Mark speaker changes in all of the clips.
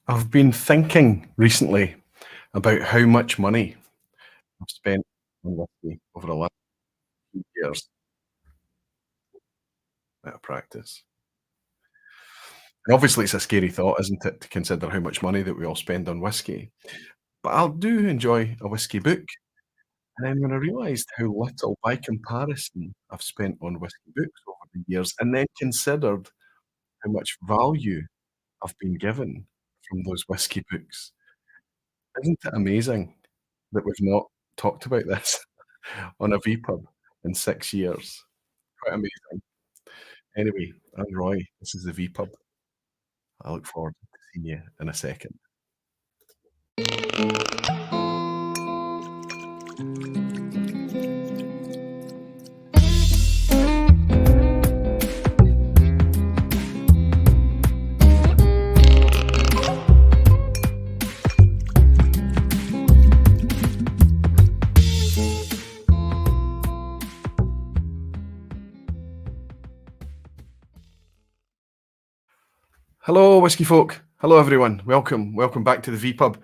Speaker 1: I've been thinking recently about how much money I've spent on whiskey over the last few years out of practice. And obviously, it's a scary thought, isn't it, to consider how much money that we all spend on whiskey. But I do enjoy a whiskey book. And then when I realised how little, by comparison, I've spent on whiskey books over the years, and then considered how much value I've been given from those whiskey books, isn't it amazing that we've not talked about this on a vPub in 6 years? Quite amazing. Anyway, I'm Roy. This is the vPub. I look forward to seeing you in a second. Hello, whiskey folk. Hello, everyone. Welcome back to the vPub,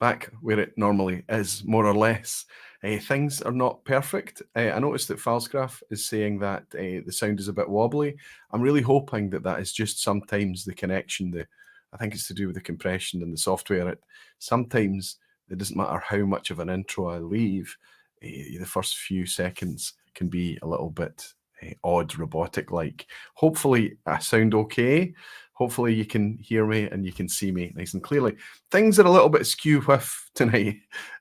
Speaker 1: back where it normally is, more or less. Things are not perfect. I noticed that Falsgraf is saying that the sound is a bit wobbly. I'm really hoping that that is just sometimes the connection. I think it's to do with the compression and the software. Sometimes it doesn't matter how much of an intro I leave. The first few seconds can be a little bit odd, robotic-like. Hopefully, I sound okay. Hopefully you can hear me and you can see me nice and clearly. Things are a little bit skew whiff tonight.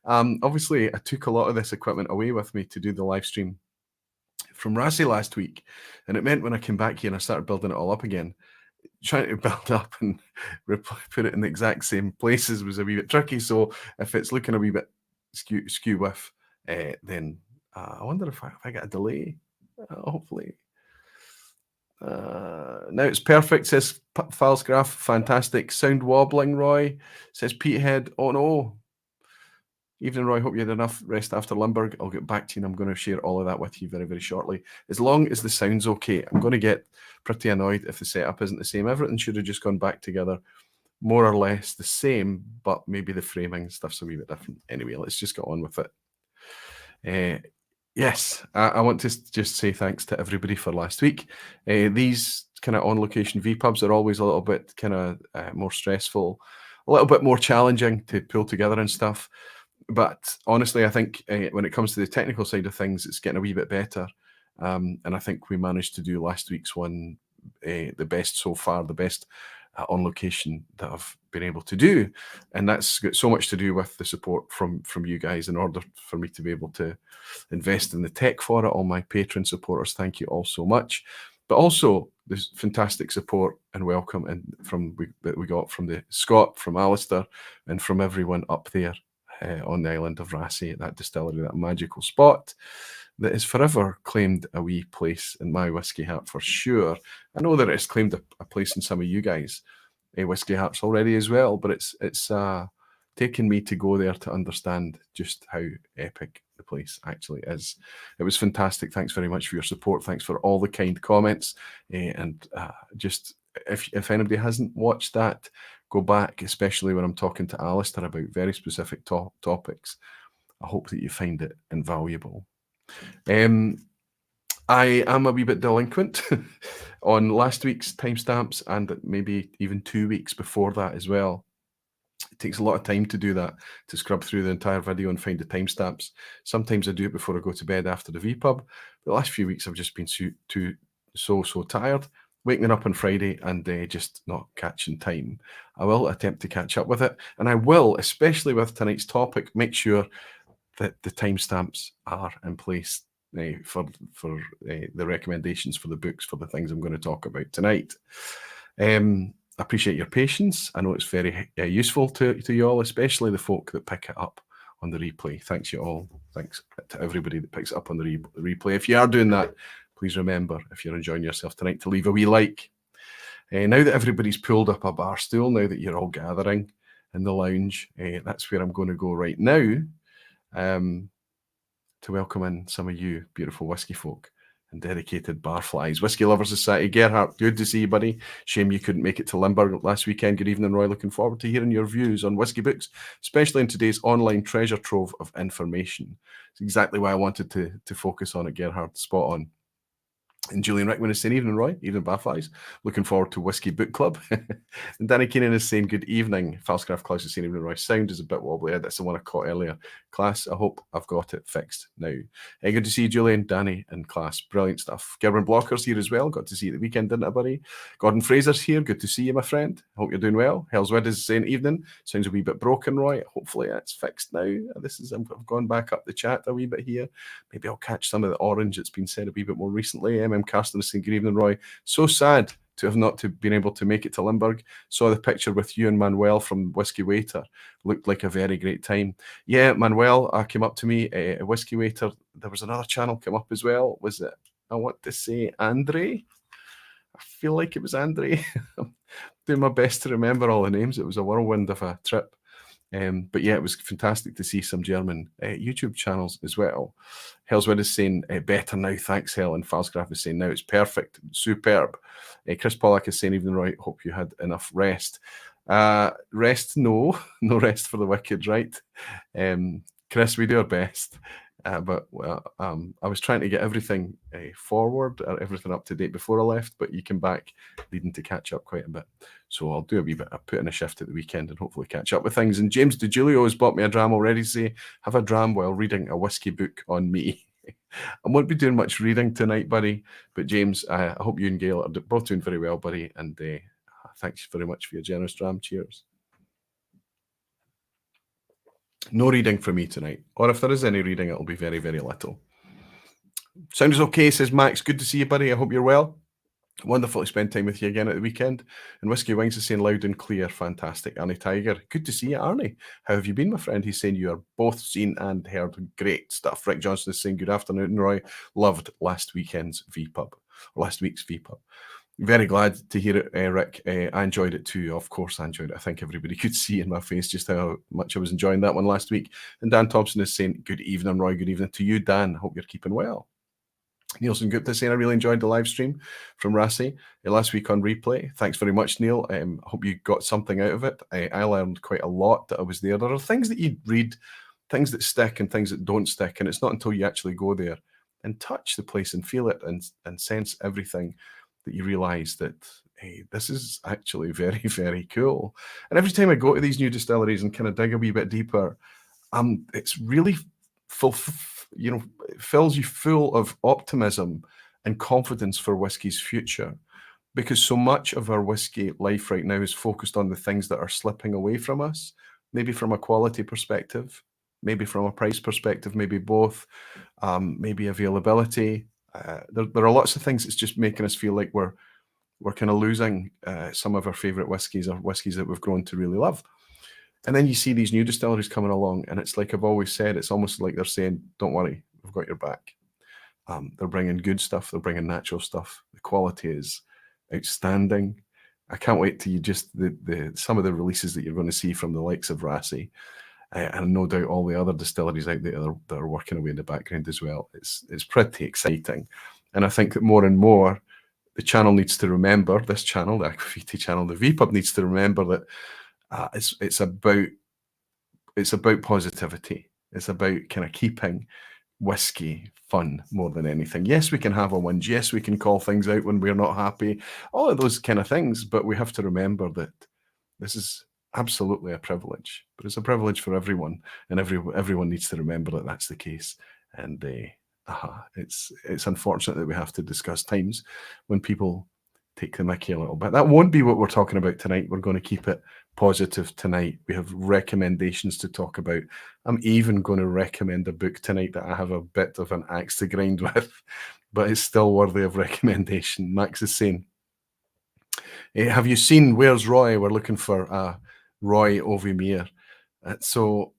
Speaker 1: Obviously, I took a lot of this equipment away with me to do the live stream from Rassie last week, and it meant when I came back here and I started building it all up again, trying to build up and put it in the exact same places was a wee bit tricky. So if it's looking a wee bit skew whiff, then I wonder if I get a delay. Hopefully. Now it's perfect, says Files Graph. Fantastic. Sound wobbling, Roy, says Petehead. Oh no. Evening, Roy. Hope you had enough rest after Limburg. I'll get back to you and I'm going to share all of that with you very, very shortly. As long as the sound's okay. I'm going to get pretty annoyed if the setup isn't the same. Everything should have just gone back together more or less the same, but maybe the framing stuff's a wee bit different. Anyway, let's just get on with it. Yes, I want to just say thanks to everybody for last week. These kind of on-location vPubs are always a little bit kind of more stressful, a little bit more challenging to pull together and stuff. But honestly, I think when it comes to the technical side of things, it's getting a wee bit better. And I think we managed to do last week's one the best so far, the best on location that I've been able to do. And that's got so much to do with the support from you guys in order for me to be able to invest in the tech for it. All my patron supporters, thank you all so much. But also this fantastic support and welcome that we got from the Scott, from Alistair, and from everyone up there on the island of Rassie, that distillery, that magical spot that has forever claimed a wee place in my whiskey heart for sure. I know that it's claimed a place in some of you guys' whiskey hearts already as well, but it's taken me to go there to understand just how epic the place actually is. It was fantastic. Thanks very much for your support. Thanks for all the kind comments. And just if anybody hasn't watched that, go back, especially when I'm talking to Alistair about very specific topics. I hope that you find it invaluable. I am a wee bit delinquent on last week's timestamps and maybe even 2 weeks before that as well. It takes a lot of time to do that, to scrub through the entire video and find the timestamps. Sometimes I do it before I go to bed after the vPub. The last few weeks I've just been so tired, waking up on Friday and just not catching time. I will attempt to catch up with it, and I will, especially with tonight's topic, make sure that the timestamps are in place for the recommendations for the books, for the things I'm going to talk about tonight. I appreciate your patience. I know it's very useful to you all, especially the folk that pick it up on the replay. Thanks you all. Thanks to everybody that picks it up on the replay. If you are doing that, please remember, if you're enjoying yourself tonight, to leave a wee like. Now that everybody's pulled up a bar stool, now that you're all gathering in the lounge, that's where I'm going to go right now. To welcome in some of you beautiful whiskey folk and dedicated barflies. Whisky Lovers Society. Gerhard, good to see you, buddy. Shame you couldn't make it to Limburg last weekend. Good evening, Roy. Looking forward to hearing your views on whisky books, especially in today's online treasure trove of information. It's exactly why I wanted to focus on it, Gerhard. Spot on. And Julian Rickman is saying, evening, Roy. Evening, Barflies. Looking forward to Whisky Book Club. And Danny Keenan is saying, good evening. Falscraft Klaus is saying, evening, Roy. Sound is a bit wobbly. That's the one I caught earlier. Class, I hope I've got it fixed now. Good to see you, Julian, Danny, and Class. Brilliant stuff. Gerben Blocker's here as well. Got to see you at the weekend, didn't I, buddy? Gordon Fraser's here. Good to see you, my friend. Hope you're doing well. Hellswed is saying, evening. Sounds a wee bit broken, Roy. Hopefully that's fixed now. I've gone back up the chat a wee bit here. Maybe I'll catch some of the orange that's been said a wee bit more recently. Carsten is saying, good evening, Roy. So sad to have not been able to make it to Limburg. Saw the picture with you and Manuel from Whisky Waiter. Looked like a very great time. Yeah, Manuel came up to me, a Whisky Waiter. There was another channel come up as well. Was it, I want to say, Andre? I feel like it was Andre. I'm doing my best to remember all the names. It was a whirlwind of a trip. But yeah, it was fantastic to see some German YouTube channels as well. Hellswood is saying, better now, thanks, Hell. And Falsgraf is saying, now it's perfect, superb. Chris Pollack is saying, evening, Roy, hope you had enough rest. Rest, no rest for the wicked, right? Chris, we do our best. But I was trying to get everything forward, everything up to date before I left, but you came back needing to catch up quite a bit. So I'll do a wee bit. I'll put in a shift at the weekend and hopefully catch up with things. And James DeGiulio has bought me a dram already. Say, have a dram while reading a whisky book on me. I won't be doing much reading tonight, buddy. But James, I hope you and Gail are both doing very well, buddy. And thanks very much for your generous dram. Cheers. No reading for me tonight. Or if there is any reading, it'll be very, very little. Sound is okay, says Max. Good to see you, buddy. I hope you're well. Wonderful to spend time with you again at the weekend. And Whiskey Wings is saying loud and clear. Fantastic. Arnie Tiger. Good to see you, Arnie. How have you been, my friend? He's saying you are both seen and heard. Great stuff. Rick Johnson is saying good afternoon, Roy. Loved last week's vPub. Very glad to hear it, Rick. I enjoyed it too. Of course, I enjoyed it. I think everybody could see in my face just how much I was enjoying that one last week. And Dan Thompson is saying, good evening, Roy. Good evening to you, Dan. Hope you're keeping well. Nielsen Gupta saying, I really enjoyed the live stream from Rassi last week on replay. Thanks very much, Neil. Hope you got something out of it. I learned quite a lot that I was there. There are things that you read, things that stick and things that don't stick. And it's not until you actually go there and touch the place and feel it and sense everything that you realize that, hey, this is actually very, very cool. And every time I go to these new distilleries and kind of dig a wee bit deeper, it's really it fills you full of optimism and confidence for whiskey's future, because so much of our whiskey life right now is focused on the things that are slipping away from us, maybe from a quality perspective, maybe from a price perspective, maybe both, maybe availability. There are lots of things that's just making us feel like we're kind of losing some of our favorite whiskies or whiskies that we've grown to really love. And then you see these new distilleries coming along, and it's like I've always said, it's almost like they're saying, don't worry, we've got your back. They're bringing good stuff. They're bringing natural stuff. The quality is outstanding. I can't wait till you just some of the releases that you're going to see from the likes of Rassi, and no doubt all the other distilleries out there that are working away in the background as well. It's pretty exciting. And I think that more and more, the channel needs to remember, this channel, the Aquaviti channel, the vPub needs to remember that it's about positivity. It's about kind of keeping whiskey fun more than anything. Yes, we can have our wins. Yes, we can call things out when we're not happy. All of those kind of things. But we have to remember that this is absolutely a privilege. But it's a privilege for everyone, and everyone needs to remember that that's the case. And it's unfortunate that we have to discuss times when people take the mickey a little bit. That won't be what we're talking about tonight. We're going to keep it positive tonight. We have recommendations to talk about. I'm even going to recommend a book tonight that I have a bit of an axe to grind with, but it's still worthy of recommendation. Max is saying, have you seen Where's Roy? We're looking for Roy Ovimere. So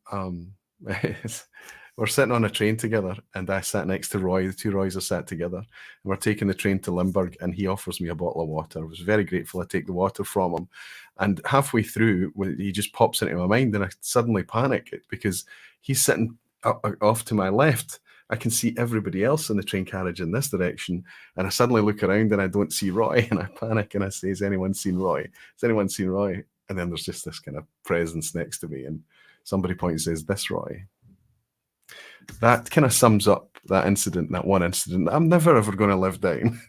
Speaker 1: we're sitting on a train together, and I sat next to Roy. The two Roys are sat together, and we're taking the train to Limburg, and he offers me a bottle of water. I was very grateful. I take the water from him, and halfway through, he just pops into my mind, and I suddenly panic because he's sitting off to my left, I can see everybody else in the train carriage in this direction, and I suddenly look around and I don't see Roy, and I panic and I say, "Has anyone seen Roy? Has anyone seen Roy?" And then there's just this kind of presence next to me, and somebody points and says, "This Roy." That kind of sums up that incident, that one incident that I'm never ever going to live down.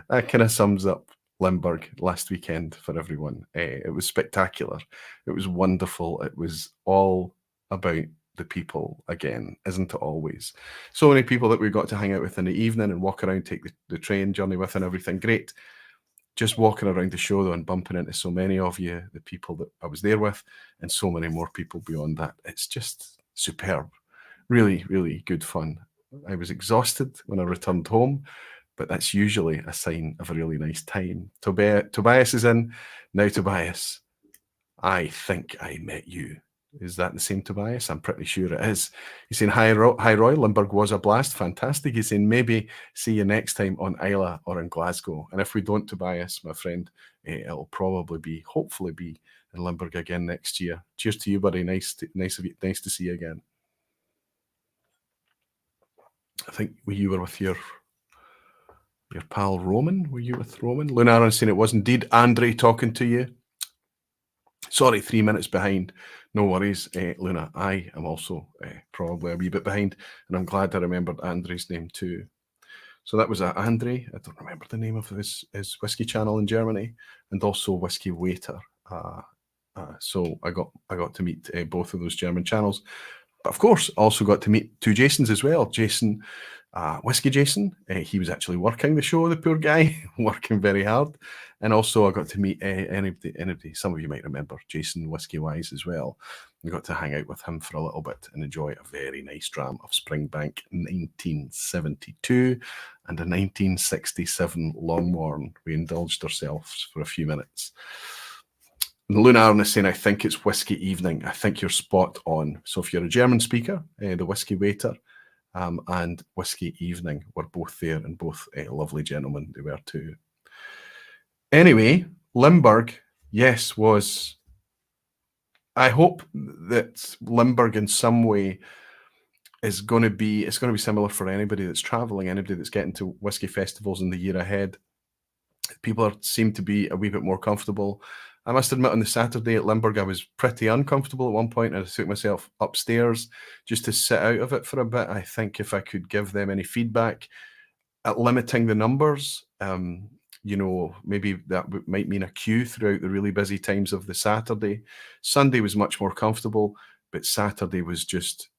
Speaker 1: That kind of sums up Limburg last weekend for everyone. It was spectacular. It was wonderful. It was all about the people again, isn't it always? So many people that we got to hang out with in the evening and walk around, take the train journey with and everything. Great. Just walking around the show though and bumping into so many of you, the people that I was there with, and so many more people beyond that. It's just superb. Really, really good fun. I was exhausted when I returned home, but that's usually a sign of a really nice time. Tobias is in. Now, Tobias, I think I met you. Is that the same Tobias? I'm pretty sure it is. He's saying, hi, Roy. Limburg was a blast. Fantastic. He's saying, maybe see you next time on Isla or in Glasgow. And if we don't, Tobias, my friend, it'll probably hopefully be in Limburg again next year. Cheers to you, buddy. Nice to see you again. I think you were with your pal Roman. Were you with Roman? Lunaran saying it was indeed Andre talking to you. Sorry, 3 minutes behind. No worries, Luna. I am also probably a wee bit behind, and I'm glad I remembered Andre's name too. So that was Andre. I don't remember the name of his whiskey channel in Germany, and also Whiskey Waiter. So I got to meet both of those German channels. But of course, also got to meet two Jasons as well. Jason, Whiskey Jason, he was actually working the show, the poor guy, working very hard. And also I got to meet anybody, some of you might remember, Jason Whiskey Wise as well. I got to hang out with him for a little bit and enjoy a very nice dram of Springbank 1972 and a 1967 Longmorn. We indulged ourselves for a few minutes. Luna Arn is saying, I think it's Whiskey Evening. I think you're spot on. So if you're a German speaker, the Whiskey Waiter and Whiskey Evening were both there, and both lovely gentlemen they were too. Anyway, Limburg, yes, was... I hope that Limburg in some way is going to be... It's going to be similar for anybody that's travelling, anybody that's getting to whiskey festivals in the year ahead. People seem to be a wee bit more comfortable. I must admit, on the Saturday at Limburg, I was pretty uncomfortable at one point, and I took myself upstairs just to sit out of it for a bit. I think if I could give them any feedback at limiting the numbers, you know, maybe that might mean a queue throughout the really busy times of the Saturday. Sunday was much more comfortable, but Saturday was just,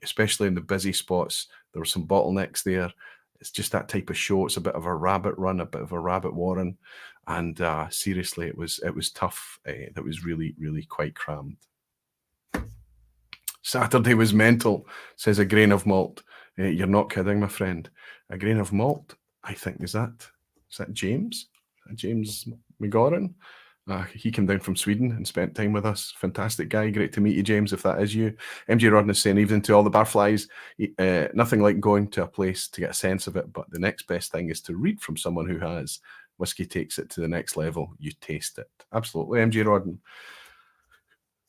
Speaker 1: especially in the busy spots, there were some bottlenecks there. It's just that type of show. It's a bit of a rabbit run, a bit of a rabbit warren. And seriously, it was tough. That was really, really quite crammed. Saturday was mental, says a grain of malt. You're not kidding, my friend. A grain of malt, I think, is that James? James McGoran? He came down from Sweden and spent time with us. Fantastic guy. Great to meet you, James, if that is you. MJ Rodden is saying, evening to all the barflies. Nothing like going to a place to get a sense of it, but the next best thing is to read from someone who has. Whiskey takes it to the next level. You taste it. Absolutely, MJ Rodden.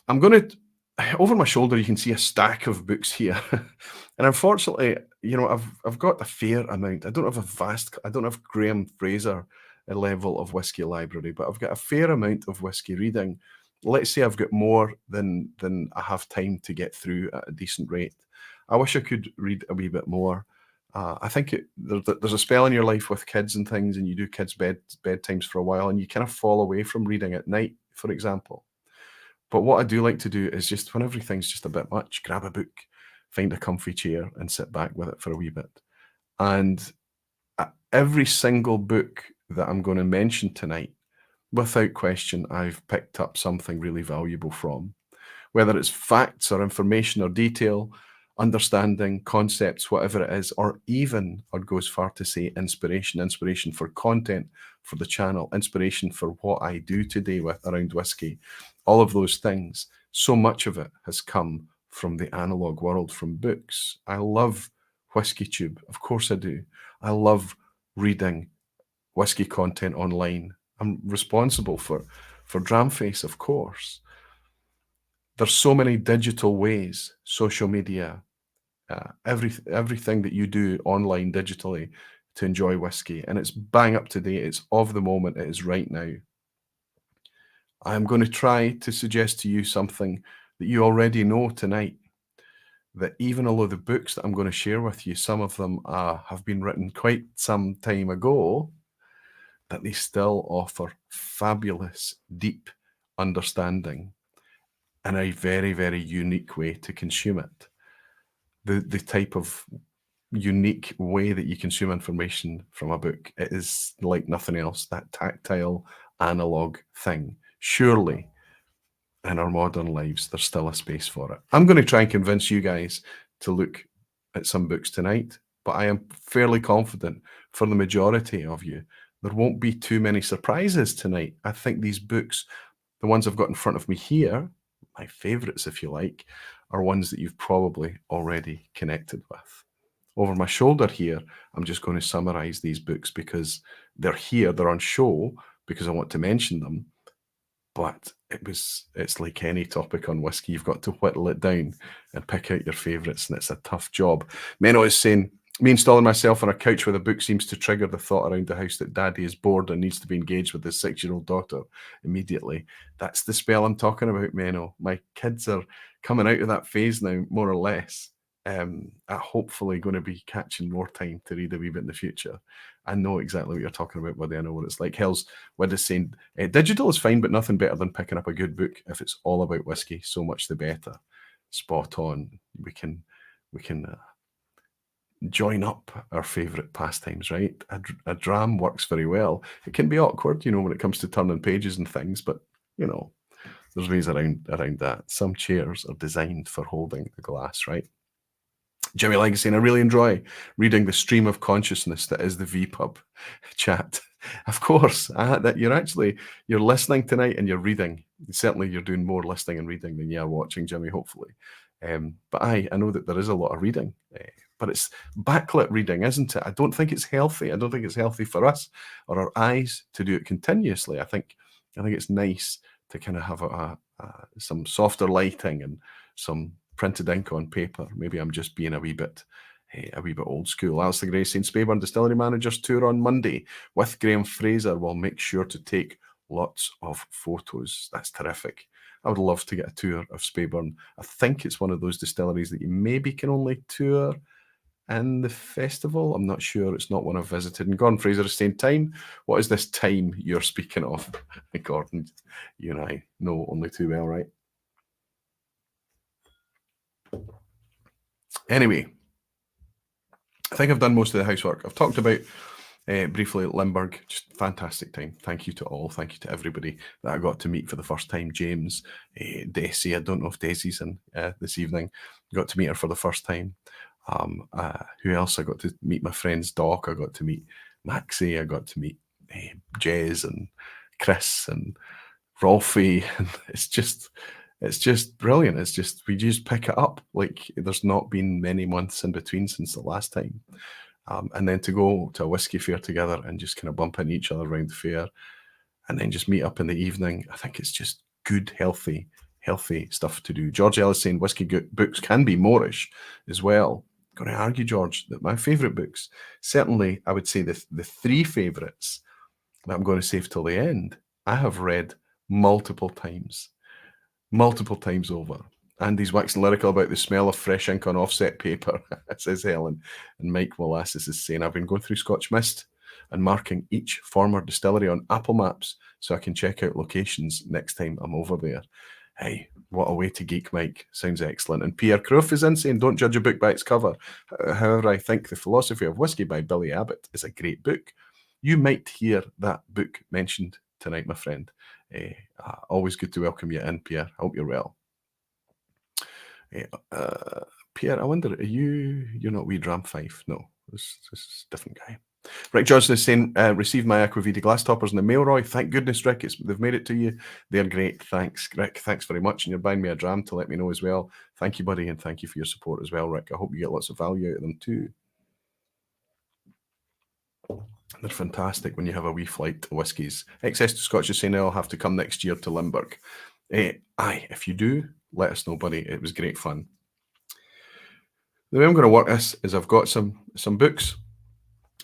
Speaker 1: I'm going to... Over my shoulder, you can see a stack of books here. And unfortunately, you know, I've got a fair amount. I don't have Graham Fraser a level of whiskey library, but I've got a fair amount of whiskey reading. Let's say I've got more than I have time to get through at a decent rate. I wish I could read a wee bit more. I think there's a spell in your life with kids and things, and you do kids' bedtimes for a while, and you kind of fall away from reading at night, for example. But what I do like to do is just, when everything's just a bit much, grab a book, find a comfy chair, and sit back with it for a wee bit. And every single book that I'm going to mention tonight, without question, I've picked up something really valuable from. Whether it's facts or information or detail, understanding, concepts, whatever it is, or even, I'd go as far to say inspiration for content for the channel, inspiration for what I do today around whiskey, all of those things. So much of it has come from the analog world, from books. I love WhiskeyTube, of course I do. I love reading whiskey content online. I'm responsible for Dramface, of course. There's so many digital ways, social media, everything that you do online digitally to enjoy whiskey, and it's bang up to date. It's of the moment. It is right now. I'm going to try to suggest to you something that you already know tonight. That even although the books that I'm going to share with you, some of them have been written quite some time ago, that they still offer fabulous, deep understanding and a very, very unique way to consume it. The type of unique way that you consume information from a book, it is like nothing else, that tactile, analog thing. Surely, in our modern lives, there's still a space for it. I'm going to try and convince you guys to look at some books tonight, but I am fairly confident for the majority of you, there won't be too many surprises tonight. I think these books, the ones I've got in front of me here, my favorites, if you like, are ones that you've probably already connected with. Over my shoulder here, I'm just going to summarize these books because they're here, they're on show because I want to mention them. But it's like any topic on whiskey, you've got to whittle it down and pick out your favorites, and it's a tough job. Menno is saying, me installing myself on a couch with a book seems to trigger the thought around the house that daddy is bored and needs to be engaged with his 6-year-old daughter immediately. That's the spell I'm talking about, Menno. My kids are coming out of that phase now, more or less. Hopefully going to be catching more time to read a wee bit in the future. I know exactly what you're talking about, buddy. I know what it's like. Hell's Wid is saying, digital is fine, but nothing better than picking up a good book. If it's all about whiskey, so much the better. Spot on. We can join up our favourite pastimes, right? A dram works very well. It can be awkward, when it comes to turning pages and things, but, there's ways around that. Some chairs are designed for holding a glass, right? Jimmy Legacy, and I really enjoy reading the stream of consciousness that is the vPub chat. Of course, that you're listening tonight and you're reading. Certainly, you're doing more listening and reading than you are watching, Jimmy. Hopefully, but I know that there is a lot of reading, but it's backlit reading, isn't it? I don't think it's healthy. I don't think it's healthy for us or our eyes to do it continuously. I think it's nice to kind of have some softer lighting and some printed ink on paper. Maybe I'm just being a wee bit old school. Alistair Gray saying Speyburn Distillery Managers tour on Monday with Graham Fraser. Will make sure to take lots of photos. That's terrific. I would love to get a tour of Speyburn. I think it's one of those distilleries that you maybe can only tour in the festival. I'm not sure. It's not one I've visited. And Gordon Fraser is saying, time? What is this time you're speaking of? Gordon, you and I know only too well, right? Anyway, I think I've done most of the housework. I've talked about briefly at Limburg, just fantastic time. Thank you to all. Thank you to everybody that I got to meet for the first time. James, Desi, I don't know if Desi's in this evening. Got to meet her for the first time. Who else? I got to meet my friends Doc. I got to meet Maxie. I got to meet Jez and Chris and Rolfie. And it's just brilliant. It's just, we just pick it up like there's not been many months in between since the last time. And then to go to a whiskey fair together and just kind of bump into each other around the fair and then just meet up in the evening. I think it's just good, healthy stuff to do. George Ellis saying whiskey books can be Moorish as well. I'm going to argue, George, that my favourite books, certainly I would say the three favourites that I'm going to save till the end, I have read multiple times over. Andy's waxing lyrical about the smell of fresh ink on offset paper, says Helen. And Mike Molasses is saying, I've been going through Scotch Mist and marking each former distillery on Apple Maps so I can check out locations next time I'm over there. Hey, what a way to geek, Mike. Sounds excellent. And Pierre Crouf is in saying, don't judge a book by its cover. However, I think The Philosophy of Whiskey by Billy Abbott is a great book. You might hear that book mentioned tonight, my friend. Always good to welcome you in, Pierre. I hope you're well. Pierre, I wonder, you're not wee Dram 5? No, this is a different guy. Rick Johnson is saying, received my Aquavita glass toppers in the mail, Roy. Thank goodness, Rick. They've made it to you. They're great. Thanks, Rick. Thanks very much. And you're buying me a dram to let me know as well. Thank you, buddy. And thank you for your support as well, Rick. I hope you get lots of value out of them too. They're fantastic when you have a wee flight to whiskies. Excess to Scotch is saying I'll have to come next year to Limburg. Aye, if you do, let us know, buddy. It was great fun. The way I'm going to work this is I've got some books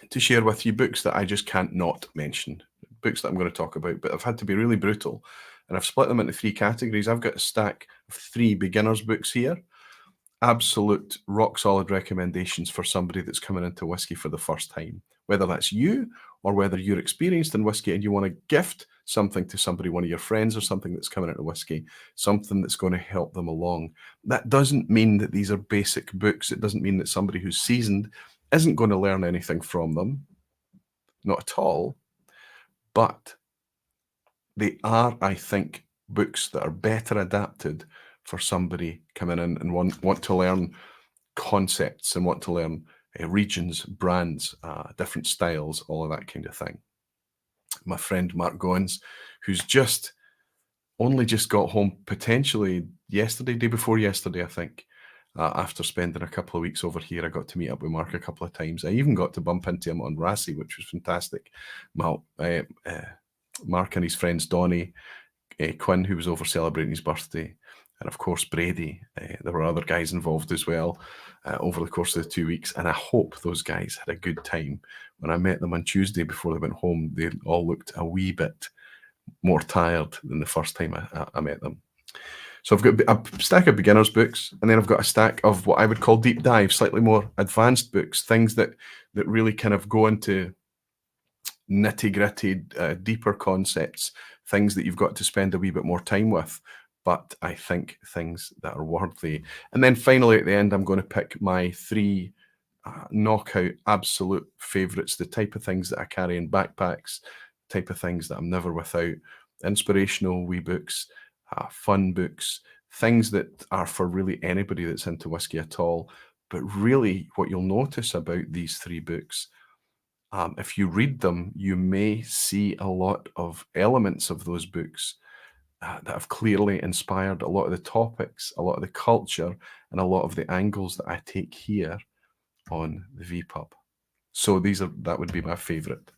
Speaker 1: to share with you, books that I just can't not mention, books that I'm going to talk about, but I've had to be really brutal, and I've split them into three categories. I've got a stack of three beginners books here, absolute rock solid recommendations for somebody that's coming into whiskey for the first time, whether that's you or whether you're experienced in whiskey and you want to gift something to somebody, one of your friends or something that's coming into whiskey, something that's going to help them along. That doesn't mean that these are basic books. It doesn't mean that somebody who's seasoned isn't going to learn anything from them. Not at all. But they are, I think, books that are better adapted for somebody coming in and want to learn concepts and want to learn regions, brands, different styles, all of that kind of thing. My friend Mark Goins, who's only just got home potentially yesterday, day before yesterday, I think. After spending a couple of weeks over here, I got to meet up with Mark a couple of times. I even got to bump into him on Rassie, which was fantastic. Mark and his friends Donnie, Quinn, who was over celebrating his birthday, and of course Brady. There were other guys involved as well over the course of the 2 weeks, and I hope those guys had a good time. When I met them on Tuesday before they went home, they all looked a wee bit more tired than the first time I met them. So I've got a stack of beginners books, and then I've got a stack of what I would call deep dive, slightly more advanced books, things that really kind of go into nitty-gritty, deeper concepts, things that you've got to spend a wee bit more time with, but I think things that are worthy. And then finally at the end, I'm going to pick my three knockout absolute favorites, the type of things that I carry in backpacks, type of things that I'm never without, inspirational wee books, fun books, things that are for really anybody that's into whiskey at all. But really what you'll notice about these three books, if you read them, you may see a lot of elements of those books that have clearly inspired a lot of the topics, a lot of the culture, and a lot of the angles that I take here on the vPub. So that would be my favorite.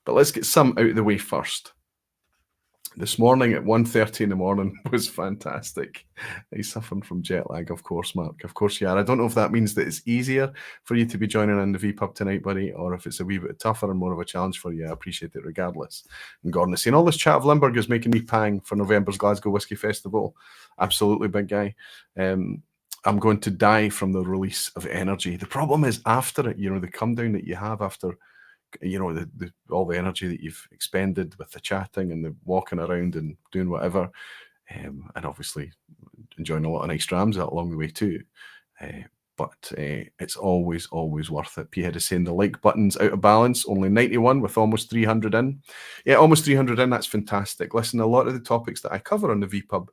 Speaker 1: But let's get some out of the way first. This morning at 1:30 in the morning was fantastic. He's suffering from jet lag, of course, Mark. Of course you are. I don't know if that means that it's easier for you to be joining in the vPub tonight, buddy, or if it's a wee bit tougher and more of a challenge for you. I appreciate it regardless. And Gordon is saying, all this chat of Limburg is making me pang for November's Glasgow Whisky Festival. Absolutely, big guy. I'm going to die from the release of energy. The problem is after it, the come down that you have after all the energy that you've expended with the chatting and the walking around and doing whatever, and obviously enjoying a lot of nice drams along the way too. But it's always worth it. P-Head is saying the like button's out of balance, only 91 with almost 300 in. Yeah, almost 300 in, that's fantastic. Listen, a lot of the topics that I cover on the vPub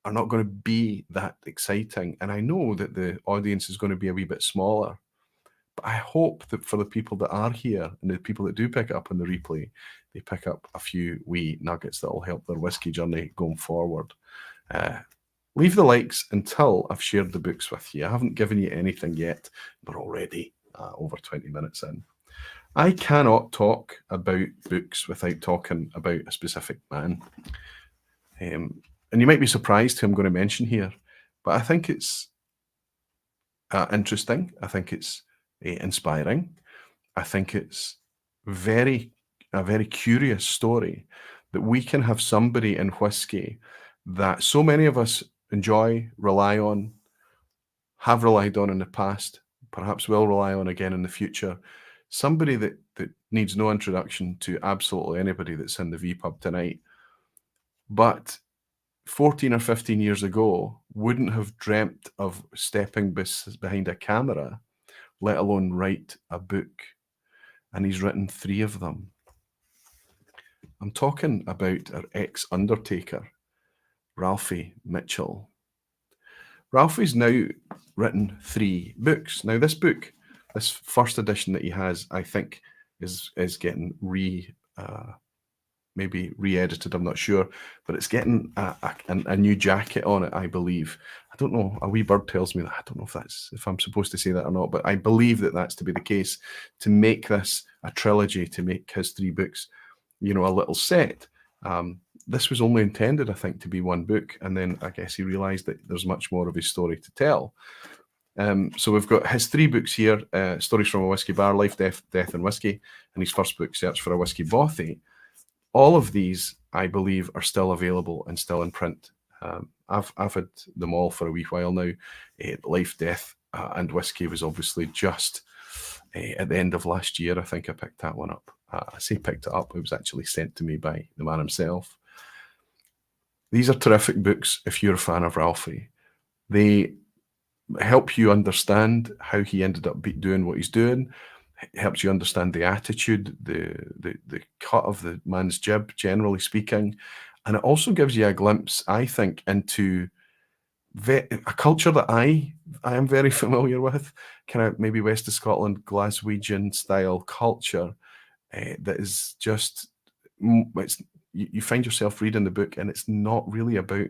Speaker 1: are not going to be that exciting, and I know that the audience is going to be a wee bit smaller. But I hope that for the people that are here and the people that do pick it up on the replay, they pick up a few wee nuggets that will help their whiskey journey going forward. Leave the likes until I've shared the books with you. I haven't given you anything yet. We're already over 20 minutes in. I cannot talk about books without talking about a specific man. And you might be surprised who I'm going to mention here, but I think it's interesting. I think it's inspiring. I think it's a very curious story that we can have somebody in whiskey that so many of us enjoy, rely on, have relied on in the past, perhaps will rely on again in the future. Somebody that needs no introduction to absolutely anybody that's in the vPub tonight, but 14 or 15 years ago wouldn't have dreamt of stepping behind a camera, let alone write a book. And he's written 3 of them. I'm talking about our ex-undertaker, Ralphie Mitchell. Ralphie's now written 3 books. Now this book, this first edition that he has, I think is getting maybe re-edited, I'm not sure, but it's getting a new jacket on it, I believe. I don't know, a wee bird tells me that. I don't know if I'm supposed to say that or not, but I believe that that's to be the case, to make this a trilogy, to make his 3 books, a little set. This was only intended, I think, to be one book, and then I guess he realised that there's much more of his story to tell. So we've got his 3 books here, Stories from a Whisky Bar, Life, Death and Whisky, and his first book, Search for a Whisky Bothy. All of these, I believe, are still available and still in print. I've had them all for a wee while now. Life, Death and Whisky was obviously just at the end of last year. I think I picked that one up. I say picked it up, it was actually sent to me by the man himself. These are terrific books if you're a fan of Ralphie. They help you understand how he ended up doing what he's doing. It helps you understand the attitude, the cut of the man's jib, generally speaking. And it also gives you a glimpse, I think, into a culture that I am very familiar with, kind of maybe west of Scotland, Glaswegian style culture that is just, you find yourself reading the book and it's not really about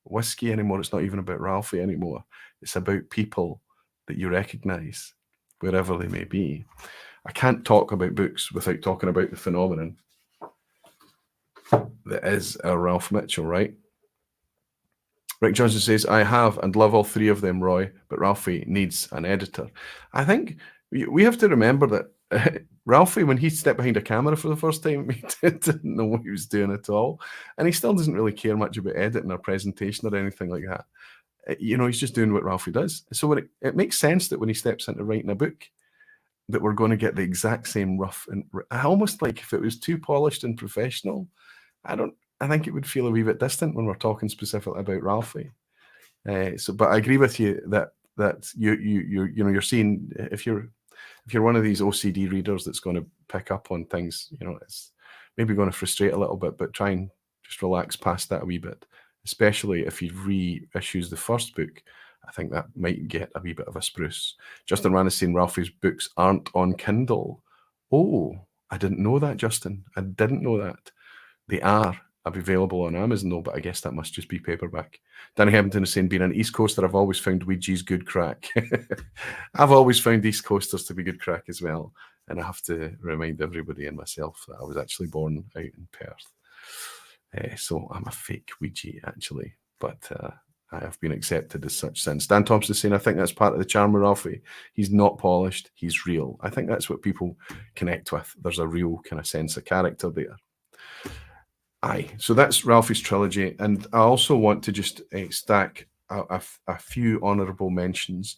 Speaker 1: whiskey anymore. It's not even about Ralphie anymore. It's about people that you recognise, wherever they may be. I can't talk about books without talking about the phenomenon that is Ralph Mitchell, right? Rick Johnson says, I have and love all 3 of them, Roy, but Ralphie needs an editor. I think we have to remember that Ralphie, when he stepped behind a camera for the first time, he didn't know what he was doing at all. And he still doesn't really care much about editing or presentation or anything like that. You know, he's just doing what Ralphie does. So when it makes sense that when he steps into writing a book, that we're going to get the exact same rough, and almost like if it was too polished and professional, I think it would feel a wee bit distant when we're talking specifically about Ralphie. But I agree with you that you're seeing, if you're one of these OCD readers that's going to pick up on things, you know, it's maybe going to frustrate a little bit, but try and just relax past that a wee bit, especially if he reissues the first book. I think that might get a wee bit of a spruce. Justin Ran is saying Ralphie's books aren't on Kindle. Oh, I didn't know that, Justin. I didn't know that. They are available on Amazon, though, but I guess that must just be paperback. Danny Hempton is saying, being an East Coaster, I've always found Ouija's good crack. I've always found East Coasters to be good crack as well. And I have to remind everybody and myself that I was actually born out in Perth. So I'm a fake Ouija, actually. But I have been accepted as such since. Dan Thompson is saying, I think that's part of the charm of Ralphie. He's not polished, he's real. I think that's what people connect with. There's a real kind of sense of character there. Aye, so that's Ralphie's trilogy. And I also want to just stack a few honourable mentions.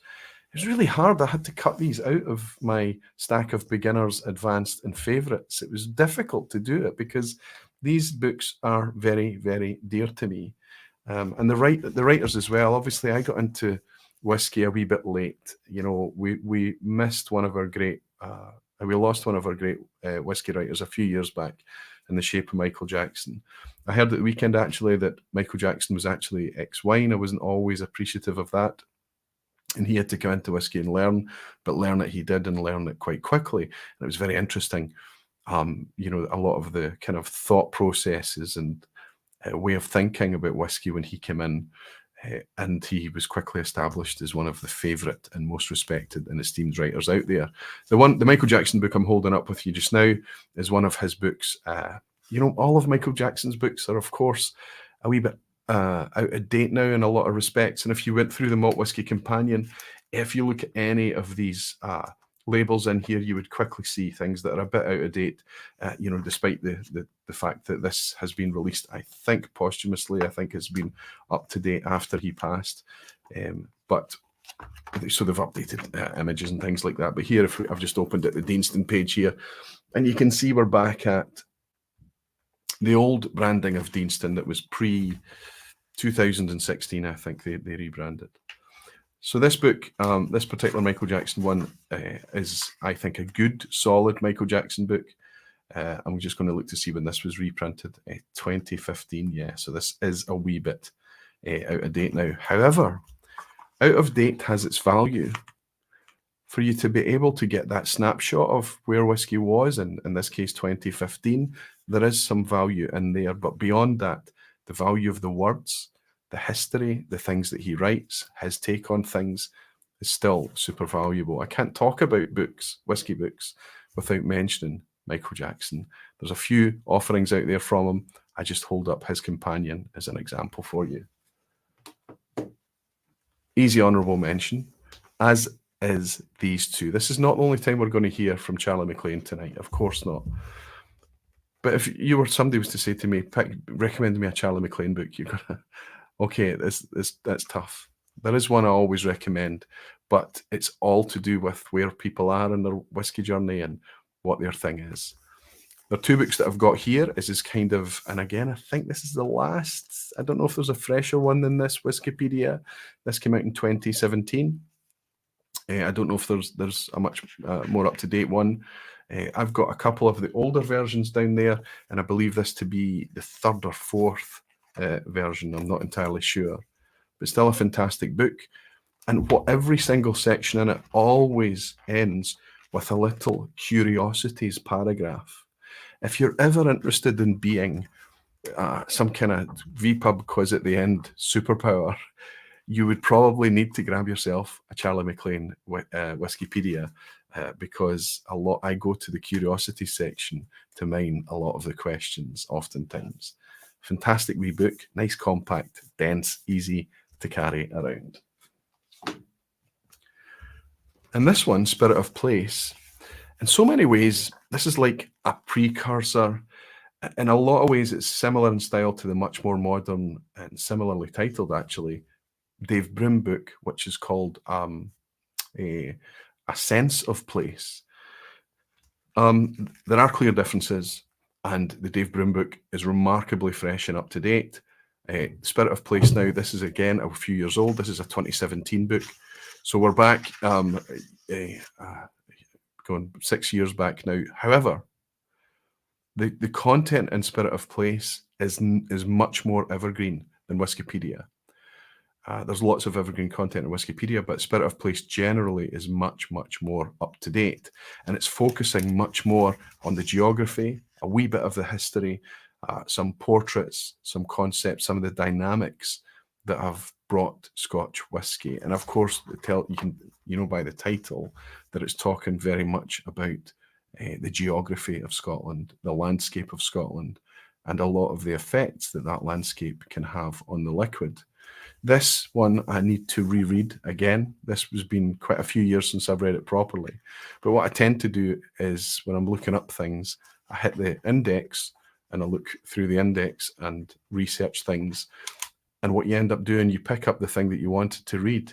Speaker 1: It was really hard. I had to cut these out of my stack of beginners, advanced, and favourites. It was difficult to do it because these books are very, very dear to me. And the writers as well. Obviously, I got into whiskey a wee bit late. You know, we missed one of our great, we lost one of our great whiskey writers a few years back in the shape of Michael Jackson. I heard at the weekend, actually, that Michael Jackson was actually ex-wine. I wasn't always appreciative of that. And he had to come into whiskey and learn, but learn it he did and learn it quite quickly. And it was very interesting. You know, a lot of the kind of thought processes and way of thinking about whiskey when he came in, and he was quickly established as one of the favourite and most respected and esteemed writers out there. The Michael Jackson book I'm holding up with you just now is one of his books. You know, all of Michael Jackson's books are, of course, a wee bit out of date now in a lot of respects. And if you went through the Malt Whisky Companion, if you look at any of these labels in here, you would quickly see things that are a bit out of date, you know, despite the fact that this has been released, I think, posthumously. I think it's been up to date after he passed. But so they've updated images and things like that. But here, I've just opened it, the Deanston page here, and you can see we're back at the old branding of Deanston that was pre-2016, I think they rebranded. So this book, this particular Michael Jackson one, is, I think, a good, solid Michael Jackson book. I'm just going to look to see when this was reprinted. 2015, yeah. So this is a wee bit out of date now. However, out of date has its value. For you to be able to get that snapshot of where whiskey was, and in this case 2015, there is some value in there. But beyond that, the value of the words, the history, the things that he writes, his take on things is still super valuable. I can't talk about books, whiskey books, without mentioning Michael Jackson. There's a few offerings out there from him. I just hold up his companion as an example for you. Easy honourable mention. as is these two. This is not the only time we're going to hear from Charlie MacLean tonight, of course not. But if you were somebody was to say to me, recommend me a Charlie MacLean book, you're gonna, okay, that's tough. There is one I always recommend, but it's all to do with where people are in their whiskey journey and what their thing is. There are two books that I've got here. Is kind of, and again, I think this is the last. I don't know if there's a fresher one than this Wikipedia. This came out in 2017. I don't know if there's a much more up-to-date one. I've got a couple of the older versions down there, and I believe this to be the third or fourth version. I'm not entirely sure, but still a fantastic book. And what every single section in it always ends with a little curiosities paragraph. If you're ever interested in being some kind of vPub quiz at the end superpower, you would probably need to grab yourself a Charlie MacLean Wikipedia because I go to the curiosity section to mine a lot of the questions oftentimes. Fantastic wee book, nice, compact, dense, easy to carry around. And this one, Spirit of Place, in so many ways, this is like a precursor. In a lot of ways, it's similar in style to the much more modern and similarly titled, actually, Dave Broom book, which is called A Sense of Place. There are clear differences, and the Dave Broom book is remarkably fresh and up to date. Spirit of Place now, this is again a few years old. This is a 2017 book. So we're back, going 6 years back now. However, the content in Spirit of Place is much more evergreen than Wikipedia. There's lots of evergreen content in Wikipedia, but Spirit of Place generally is much, much more up to date. And it's focusing much more on the geography, a wee bit of the history, some portraits, some concepts, some of the dynamics that have brought Scotch whisky. And of course, you know by the title that it's talking very much about the geography of Scotland, the landscape of Scotland, and a lot of the effects that that landscape can have on the liquid. This one I need to reread again. This has been quite a few years since I've read it properly. But what I tend to do is when I'm looking up things, I hit the index and I look through the index and research things. And what you end up doing, you pick up the thing that you wanted to read,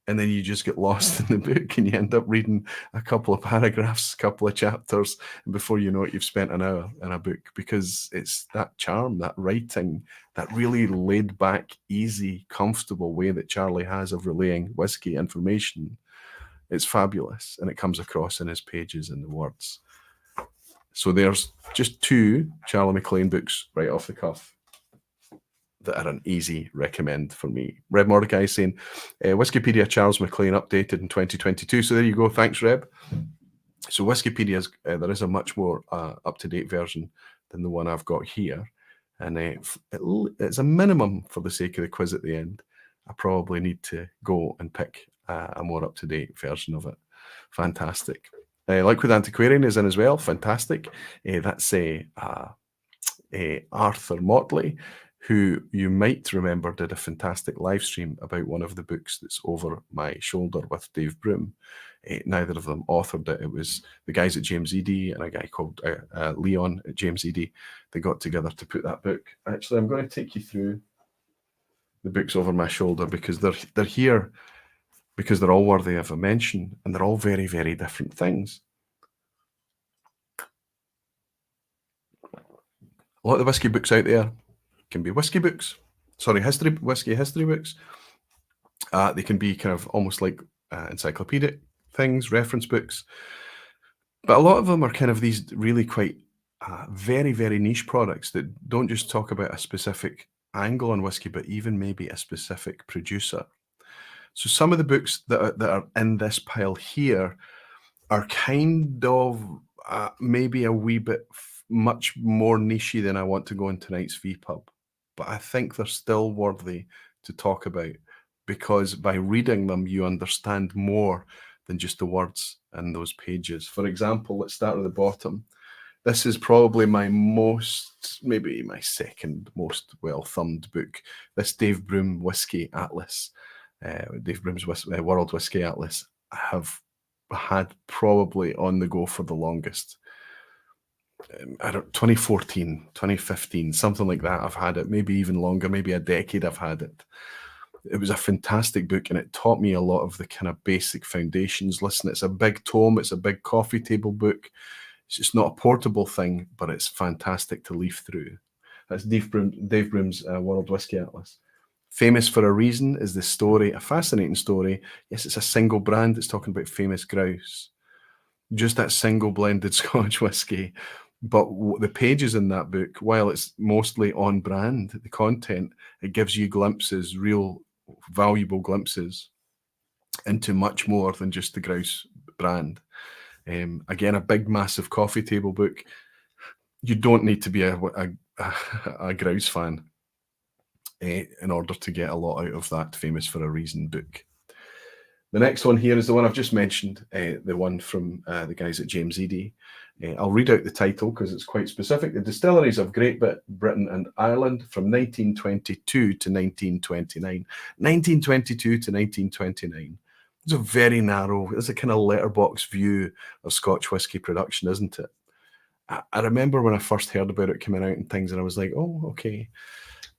Speaker 1: and then you just get lost in the book and you end up reading a couple of paragraphs, a couple of chapters, and before you know it, you've spent an hour in a book, because it's that charm, that writing, that really laid back, easy, comfortable way that Charlie has of relaying whiskey information. It's fabulous, and it comes across in his pages and the words. So there's just two Charlie MacLean books right off the cuff that are an easy recommend for me. Reb Mordecai saying, Wikipedia Charles MacLean updated in 2022. So there you go. Thanks, Reb. So Wikipedia, there is a much more up-to-date version than the one I've got here. And it's a minimum for the sake of the quiz at the end. I probably need to go and pick a more up-to-date version of it. Fantastic. Liquid Antiquarian is in as well. Fantastic. That's Arthur Motley, who you might remember did a fantastic live stream about one of the books that's over my shoulder with Dave Broom. Neither of them authored it. It was the guys at James Eady and a guy called Leon at James Eady. They got together to put that book. Actually, I'm going to take you through the books over my shoulder because they're here because they're all worthy of a mention, and they're all very, very different things. A lot of the whiskey books out there can be whiskey books, whiskey history books. They can be kind of almost like encyclopedic things, reference books. But a lot of them are kind of these really quite very, very niche products that don't just talk about a specific angle on whiskey, but even maybe a specific producer. So some of the books that are in this pile here are kind of maybe a wee bit much more nichey than I want to go in tonight's vPub. But I think they're still worthy to talk about, because by reading them, you understand more than just the words in those pages. For example, let's start at the bottom. This is probably maybe my second most well-thumbed book. This Dave Broom Whisky Atlas, Dave Broom's World Whisky Atlas. have had probably on the go for the longest. I don't 2014, 2015, something like that. I've had it, maybe even longer, maybe a decade I've had it. It was a fantastic book and it taught me a lot of the kind of basic foundations. Listen, it's a big tome, it's a big coffee table book. It's just not a portable thing, but it's fantastic to leaf through. That's Dave Broom's World Whisky Atlas. Famous for a Reason is the story, a fascinating story. Yes, it's a single brand. It's talking about famous grouse. Just that single blended Scotch whisky. But the pages in that book, while it's mostly on brand, the content, it gives you glimpses, real valuable glimpses into much more than just the grouse brand. Again, a big, massive coffee table book. You don't need to be a grouse fan in order to get a lot out of that Famous for a Reason book. The next one here is the one I've just mentioned, the one from the guys at James Eady. I'll read out the title because it's quite specific. The Distilleries of Great Britain and Ireland from 1922 to 1929. 1922 to 1929. It's a very narrow, it's a kind of letterbox view of Scotch whisky production, isn't it? I remember when I first heard about it coming out and things, and I was like, oh, okay.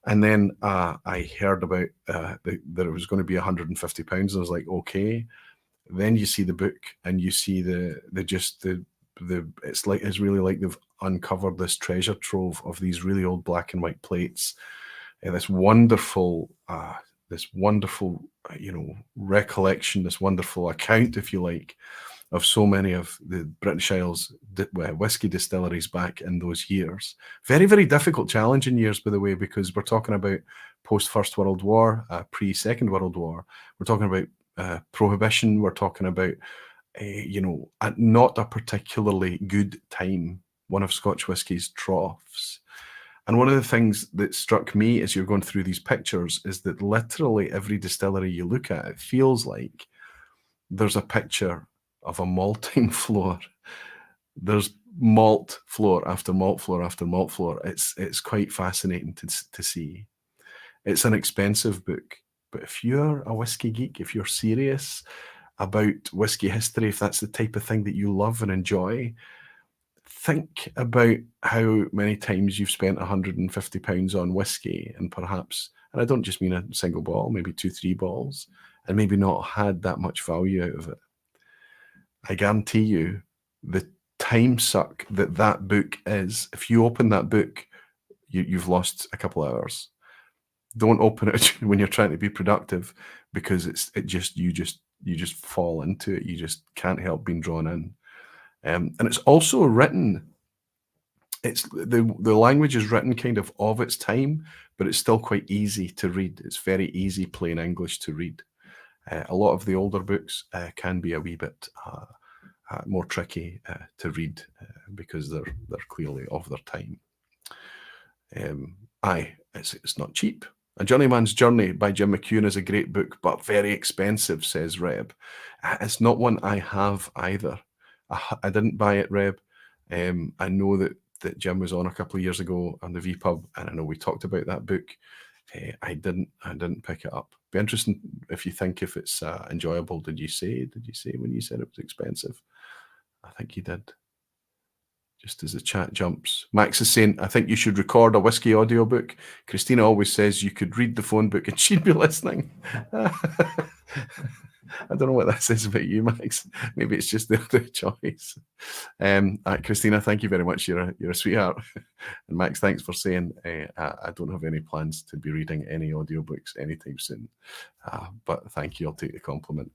Speaker 1: And then I heard about that it was going to be £150, and I was like, okay. Then you see the book, and you see it's really like they've uncovered this treasure trove of these really old black and white plates, and this wonderful, recollection, this wonderful account, if you like, of so many of the British Isles whisky distilleries back in those years. Very, very difficult, challenging years, by the way, because we're talking about post-First World War, pre-Second World War. We're talking about Prohibition. We're talking about, not a particularly good time, one of Scotch whisky's troughs. And one of the things that struck me as you're going through these pictures is that literally every distillery you look at, it feels like there's a picture of a malting floor. There's malt floor after malt floor after malt floor. It's quite fascinating to see. It's an expensive book, but if you're a whiskey geek, if you're serious about whiskey history, if that's the type of thing that you love and enjoy, think about how many times you've spent £150 on whiskey, and perhaps, and I don't just mean a single bottle, maybe 2-3 bottles, and maybe not had that much value out of it. I guarantee you the time suck that book is. If you open that book, you've lost a couple of hours. Don't open it when you're trying to be productive, because you just fall into it. You just can't help being drawn in. And it's also written. It's the language is written kind of its time, but it's still quite easy to read. It's very easy, plain English to read. A lot of the older books can be a wee bit more tricky to read because they're clearly of their time. It's not cheap. A Journeyman's Journey by Jim McEwan is a great book, but very expensive, says Reb. It's not one I have either. I didn't buy it, Reb. I know that Jim was on a couple of years ago on the vPub, and I know we talked about that book. I didn't pick it up. Be interesting if you think if it's enjoyable. Did you say when you said it was expensive? I think you did. Just as the chat jumps. Max is saying, I think you should record a whiskey audiobook. Christina always says you could read the phone book and she'd be listening. I don't know what that says about you, Max. Maybe it's just the other choice. Christina, thank you very much. You're a sweetheart. And Max, thanks for saying I don't have any plans to be reading any audiobooks anytime soon. But thank you. I'll take the compliment.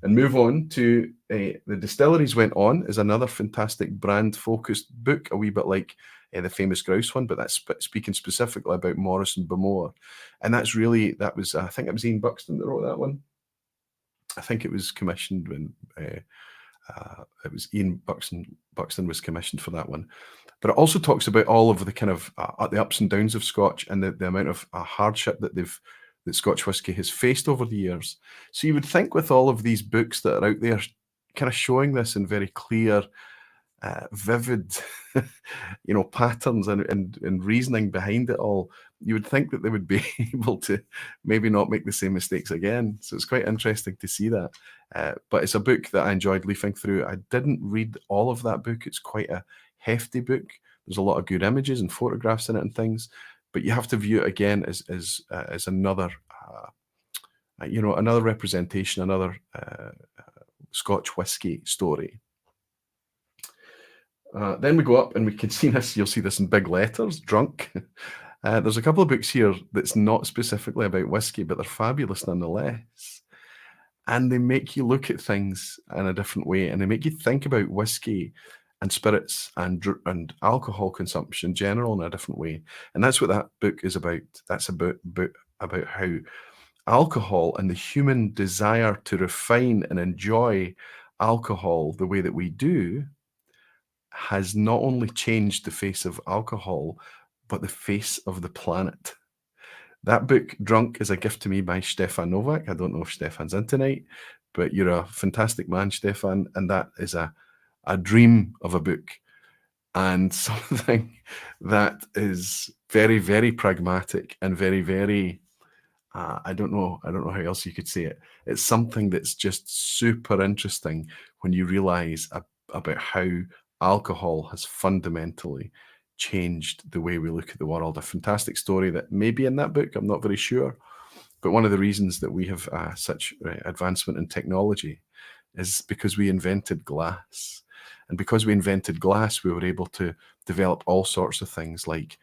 Speaker 1: And move on to The Distilleries Went On is another fantastic brand-focused book, a wee bit like the Famous Grouse one, but that's speaking specifically about Morris and Bowmore. And I think it was Ian Buxton that wrote that one. I think it was commissioned when it was Ian Buxton was commissioned for that one. But it also talks about all of the kind of the ups and downs of Scotch and the amount of hardship that Scotch whisky has faced over the years. So you would think with all of these books that are out there kind of showing this in very clear vivid, patterns and reasoning behind it all, you would think that they would be able to maybe not make the same mistakes again. So it's quite interesting to see that. But it's a book that I enjoyed leafing through. I didn't read all of that book. It's quite a hefty book. There's a lot of good images and photographs in it and things, but you have to view it again as another, another representation, another Scotch whisky story. Then we go up and we can see this, you'll see this in big letters, drunk. There's a couple of books here that's not specifically about whiskey, but they're fabulous nonetheless. And they make you look at things in a different way, and they make you think about whiskey and spirits and alcohol consumption in general in a different way. And that's what that book is about. That's about how alcohol and the human desire to refine and enjoy alcohol the way that we do has not only changed the face of alcohol, but the face of the planet. That book, Drunk, is a gift to me by Stefan Novak. I don't know if Stefan's in tonight, but you're a fantastic man, Stefan, and that is a dream of a book and something that is very, very pragmatic and very, very, I don't know how else you could say it. It's something that's just super interesting when you realize about how alcohol has fundamentally changed the way we look at the world. A fantastic story that may be in that book, I'm not very sure. But one of the reasons that we have such advancement in technology is because we invented glass. And because we invented glass, we were able to develop all sorts of things like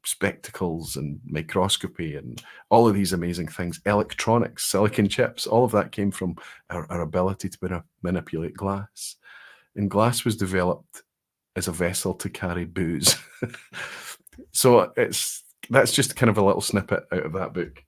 Speaker 1: spectacles and microscopy and all of these amazing things, electronics, silicon chips, all of that came from our ability to manipulate glass. And glass was developed as a vessel to carry booze. So that's just kind of a little snippet out of that book.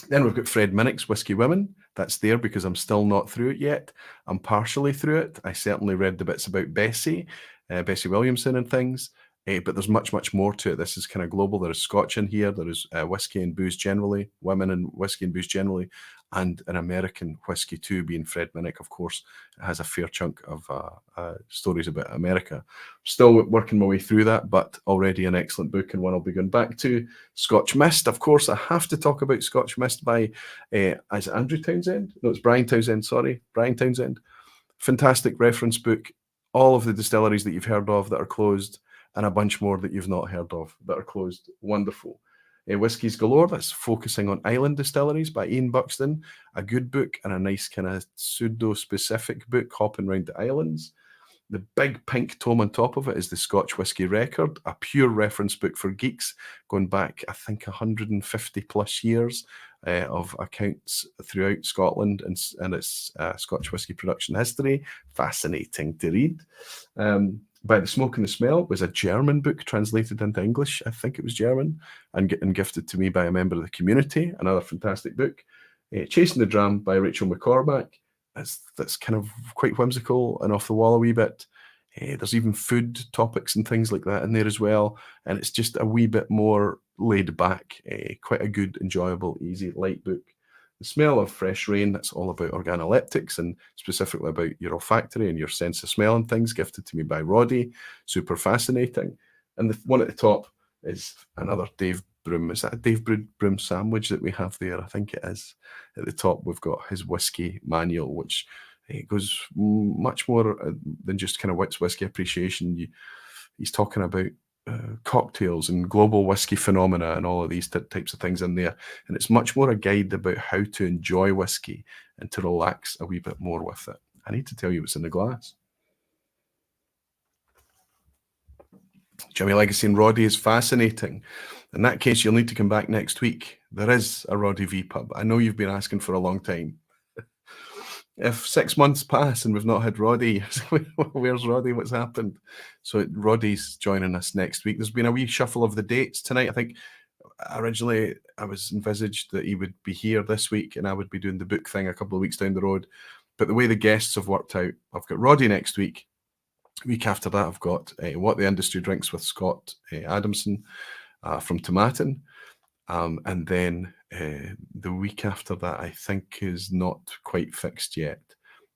Speaker 1: Then we've got Fred Minnick's Whisky Women. That's there because I'm still not through it yet. I'm partially through it. I certainly read the bits about Bessie Williamson and things, but there's much, much more to it. This is kind of global. There is Scotch in here. There is whiskey and booze generally, women and whiskey and booze generally, and an American whiskey too, being Fred Minnick, of course, has a fair chunk of stories about America. Still working my way through that, but already an excellent book and one I'll be going back to. Scotch Mist, of course, I have to talk about Scotch Mist by, is it Andrew Townsend? No, it's Brian Townsend, sorry, Brian Townsend. Fantastic reference book. All of the distilleries that you've heard of that are closed, and a bunch more that you've not heard of that are closed. Wonderful. Whiskies Galore, that's focusing on island distilleries by Ian Buxton. A good book and a nice kind of pseudo-specific book, hopping around the islands. The big pink tome on top of it is the Scotch Whisky Record, a pure reference book for geeks, going back, I think, 150 plus years of accounts throughout Scotland and its Scotch whisky production history. Fascinating to read. By the Smoke and the Smell was a German book translated into English. I think it was German, and gifted to me by a member of the community. Another fantastic book. Chasing the Dram by Rachel McCormack. That's kind of quite whimsical and off the wall a wee bit. There's even food topics and things like that in there as well. And it's just a wee bit more laid back. Quite a good, enjoyable, easy, light book. The Smell of Fresh Rain, that's all about organoleptics and specifically about your olfactory and your sense of smell and things, gifted to me by Roddy. Super fascinating. And the one at the top is another Dave Broom. Is that a Dave Broom sandwich that we have there? I think it is. At the top, we've got his whiskey manual, which goes much more than just kind of whiskey appreciation. He's talking about cocktails and global whiskey phenomena and all of these types of things in there. And it's much more a guide about how to enjoy whiskey and to relax a wee bit more with it. I need to tell you what's in the glass. Jimmy Legacy and Roddy is fascinating. In that case, you'll need to come back next week. There is a Roddy vPub. I know you've been asking for a long time. If 6 months pass and we've not had Roddy, where's Roddy? What's happened? So Roddy's joining us next week. There's been a wee shuffle of the dates tonight. I think originally I was envisaged that he would be here this week and I would be doing the book thing a couple of weeks down the road. But the way the guests have worked out, I've got Roddy next week. Week after that, I've got What the Industry Drinks with Scott Adamson from Tomatin. And then the week after that, I think, is not quite fixed yet.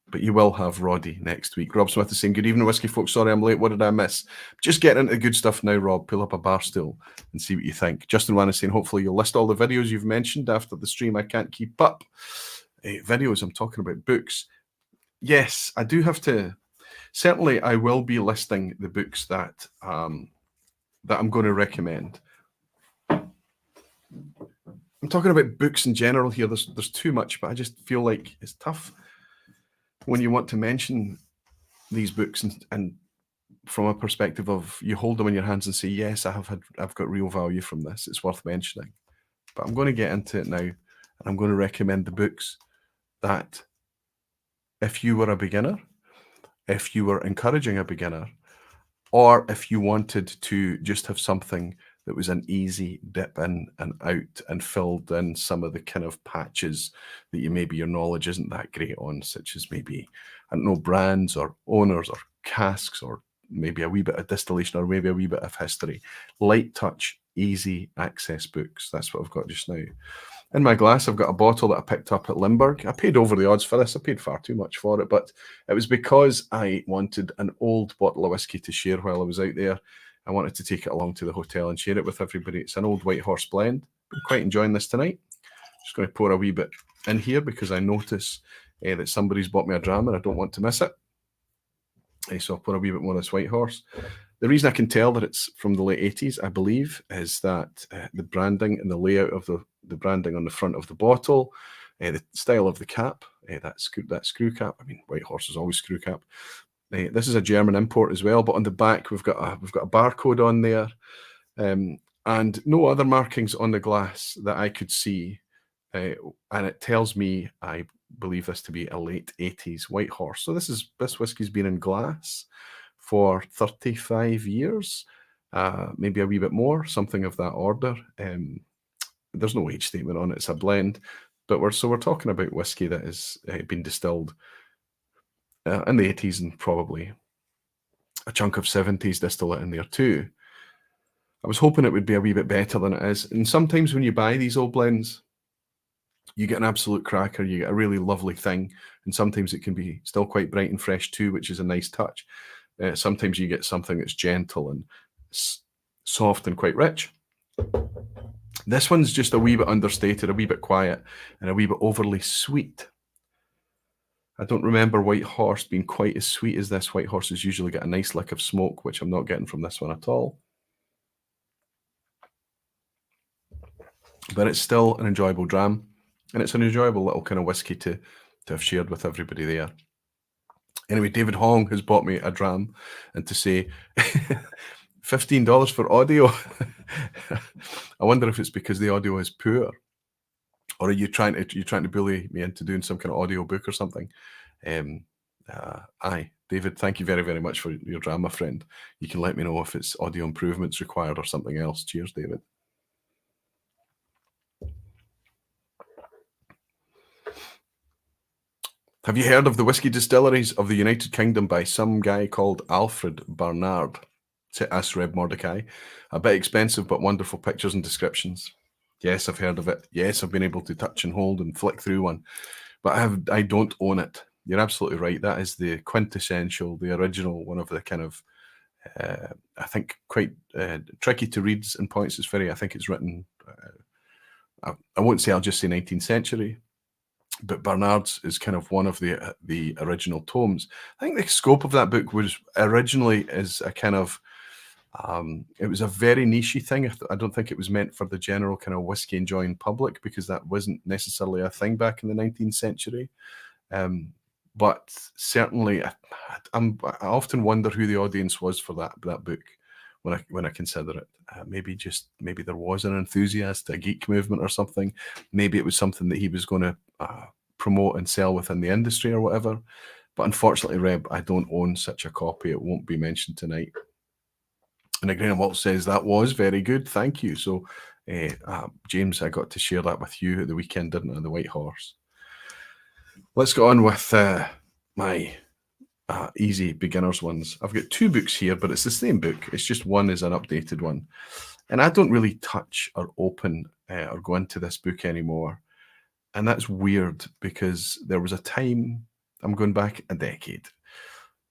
Speaker 1: But you will have Roddy next week. Rob Smith is saying, good evening, Whisky folks. Sorry I'm late. What did I miss? Just getting into the good stuff now, Rob. Pull up a bar stool and see what you think. Justin Wan is saying, hopefully you'll list all the videos you've mentioned after the stream. I can't keep up. Videos, I'm talking about books. Yes, I do have to. Certainly, I will be listing the books that that I'm going to recommend. I'm talking about books in general here. There's too much, but I just feel like it's tough when you want to mention these books and from a perspective of you hold them in your hands and say, yes, I've got real value from this. It's worth mentioning. But I'm going to get into it now, and I'm going to recommend the books that if you were a beginner, if you were encouraging a beginner, or if you wanted to just have something that was an easy dip in and out and filled in some of the kind of patches that maybe your knowledge isn't that great on, such as maybe, I don't know, brands or owners or casks or maybe a wee bit of distillation or maybe a wee bit of history. Light touch, easy access books. That's what I've got just now. In my glass, I've got a bottle that I picked up at Limburg. I paid over the odds for this. I paid far too much for it, but it was because I wanted an old bottle of whiskey to share while I was out there. I wanted to take it along to the hotel and share it with everybody. It's an old White Horse blend. I'm quite enjoying this tonight. Just going to pour a wee bit in here because I notice that somebody's bought me a dram and I don't want to miss it. So I'll pour a wee bit more of this White Horse. The reason I can tell that it's from the late 80s, I believe, is that the branding and the layout of the branding on the front of the bottle, the style of the cap, that screw cap. I mean, White Horse is always screw cap. This is a German import as well, but on the back we've got a barcode on there, and no other markings on the glass that I could see, and it tells me I believe this to be a late 80s White Horse. So this whiskey's been in glass for 35 years, maybe a wee bit more, something of that order. There's no age statement on it. It's a blend, but we're talking about whiskey that has been distilled in the 80s and probably a chunk of 70s distillate in there too. I was hoping it would be a wee bit better than it is. And sometimes when you buy these old blends, you get an absolute cracker, you get a really lovely thing, and sometimes it can be still quite bright and fresh too, which is a nice touch. Sometimes you get something that's gentle and soft and quite rich. This one's just a wee bit understated, a wee bit quiet, and a wee bit overly sweet. I don't remember White Horse being quite as sweet as this. White Horses usually get a nice lick of smoke, which I'm not getting from this one at all. But it's still an enjoyable dram, and it's an enjoyable little kind of whiskey to have shared with everybody there. Anyway, David Hong has bought me a dram, and to say $15 for audio. I wonder if it's because the audio is poor, or are you trying to bully me into doing some kind of audio book or something? Aye, David, thank you very, very much for your dram, my friend. You can let me know if it's audio improvements required or something else. Cheers, David. Have you heard of the Whiskey Distilleries of the United Kingdom by some guy called Alfred Barnard? Asked Reb Mordecai. A bit expensive, but wonderful pictures and descriptions. Yes, I've heard of it. Yes, I've been able to touch and hold and flick through one, but I don't own it. You're absolutely right. That is the quintessential, the original, one of the kind of, I think, quite tricky to read in points. I think it's written, I won't say, I'll just say 19th century. But Barnard's is kind of one of the original tomes. I think the scope of that book was originally as a kind of, it was a very nichey thing. I don't think it was meant for the general kind of whiskey enjoying public, because that wasn't necessarily a thing back in the 19th century. But certainly, I often wonder who the audience was for that book when I consider it. Maybe there was an enthusiast, a geek movement or something. Maybe it was something that he was going to promote and sell within the industry or whatever. But unfortunately, Reb, I don't own such a copy. It won't be mentioned tonight. And Graham Walt says that was very good. Thank you. So, James, I got to share that with you at the weekend, didn't I? The White Horse. Let's go on with my easy beginners ones. I've got two books here, but it's the same book. It's just one is an updated one. And I don't really touch or open or go into this book anymore. And that's weird, because there was a time I'm going back a decade.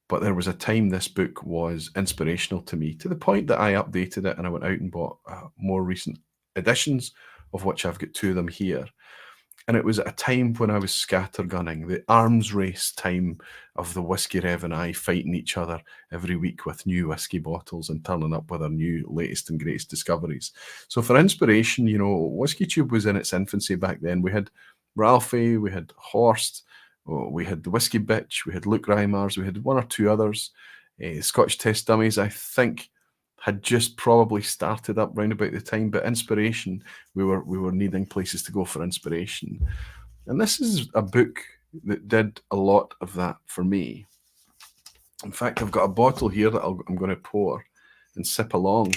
Speaker 1: But there was a time this book was inspirational to me, to the point that I updated it and I went out and bought more recent editions, of which I've got 2 of them here. And it was at a time when I was scattergunning, the arms race time of the Whisky Rev and I fighting each other every week with new whiskey bottles and turning up with our new latest and greatest discoveries. So for inspiration, Whiskey Tube was in its infancy back then. We had Ralphie, we had Horst, we had the Whiskey Bitch, we had Luke Reimers, we had 1 or 2 others. Scotch Test Dummies, I think, had just probably started up round about the time, but inspiration, we were needing places to go for inspiration. And this is a book that did a lot of that for me. In fact, I've got a bottle here that I'm going to pour and sip along,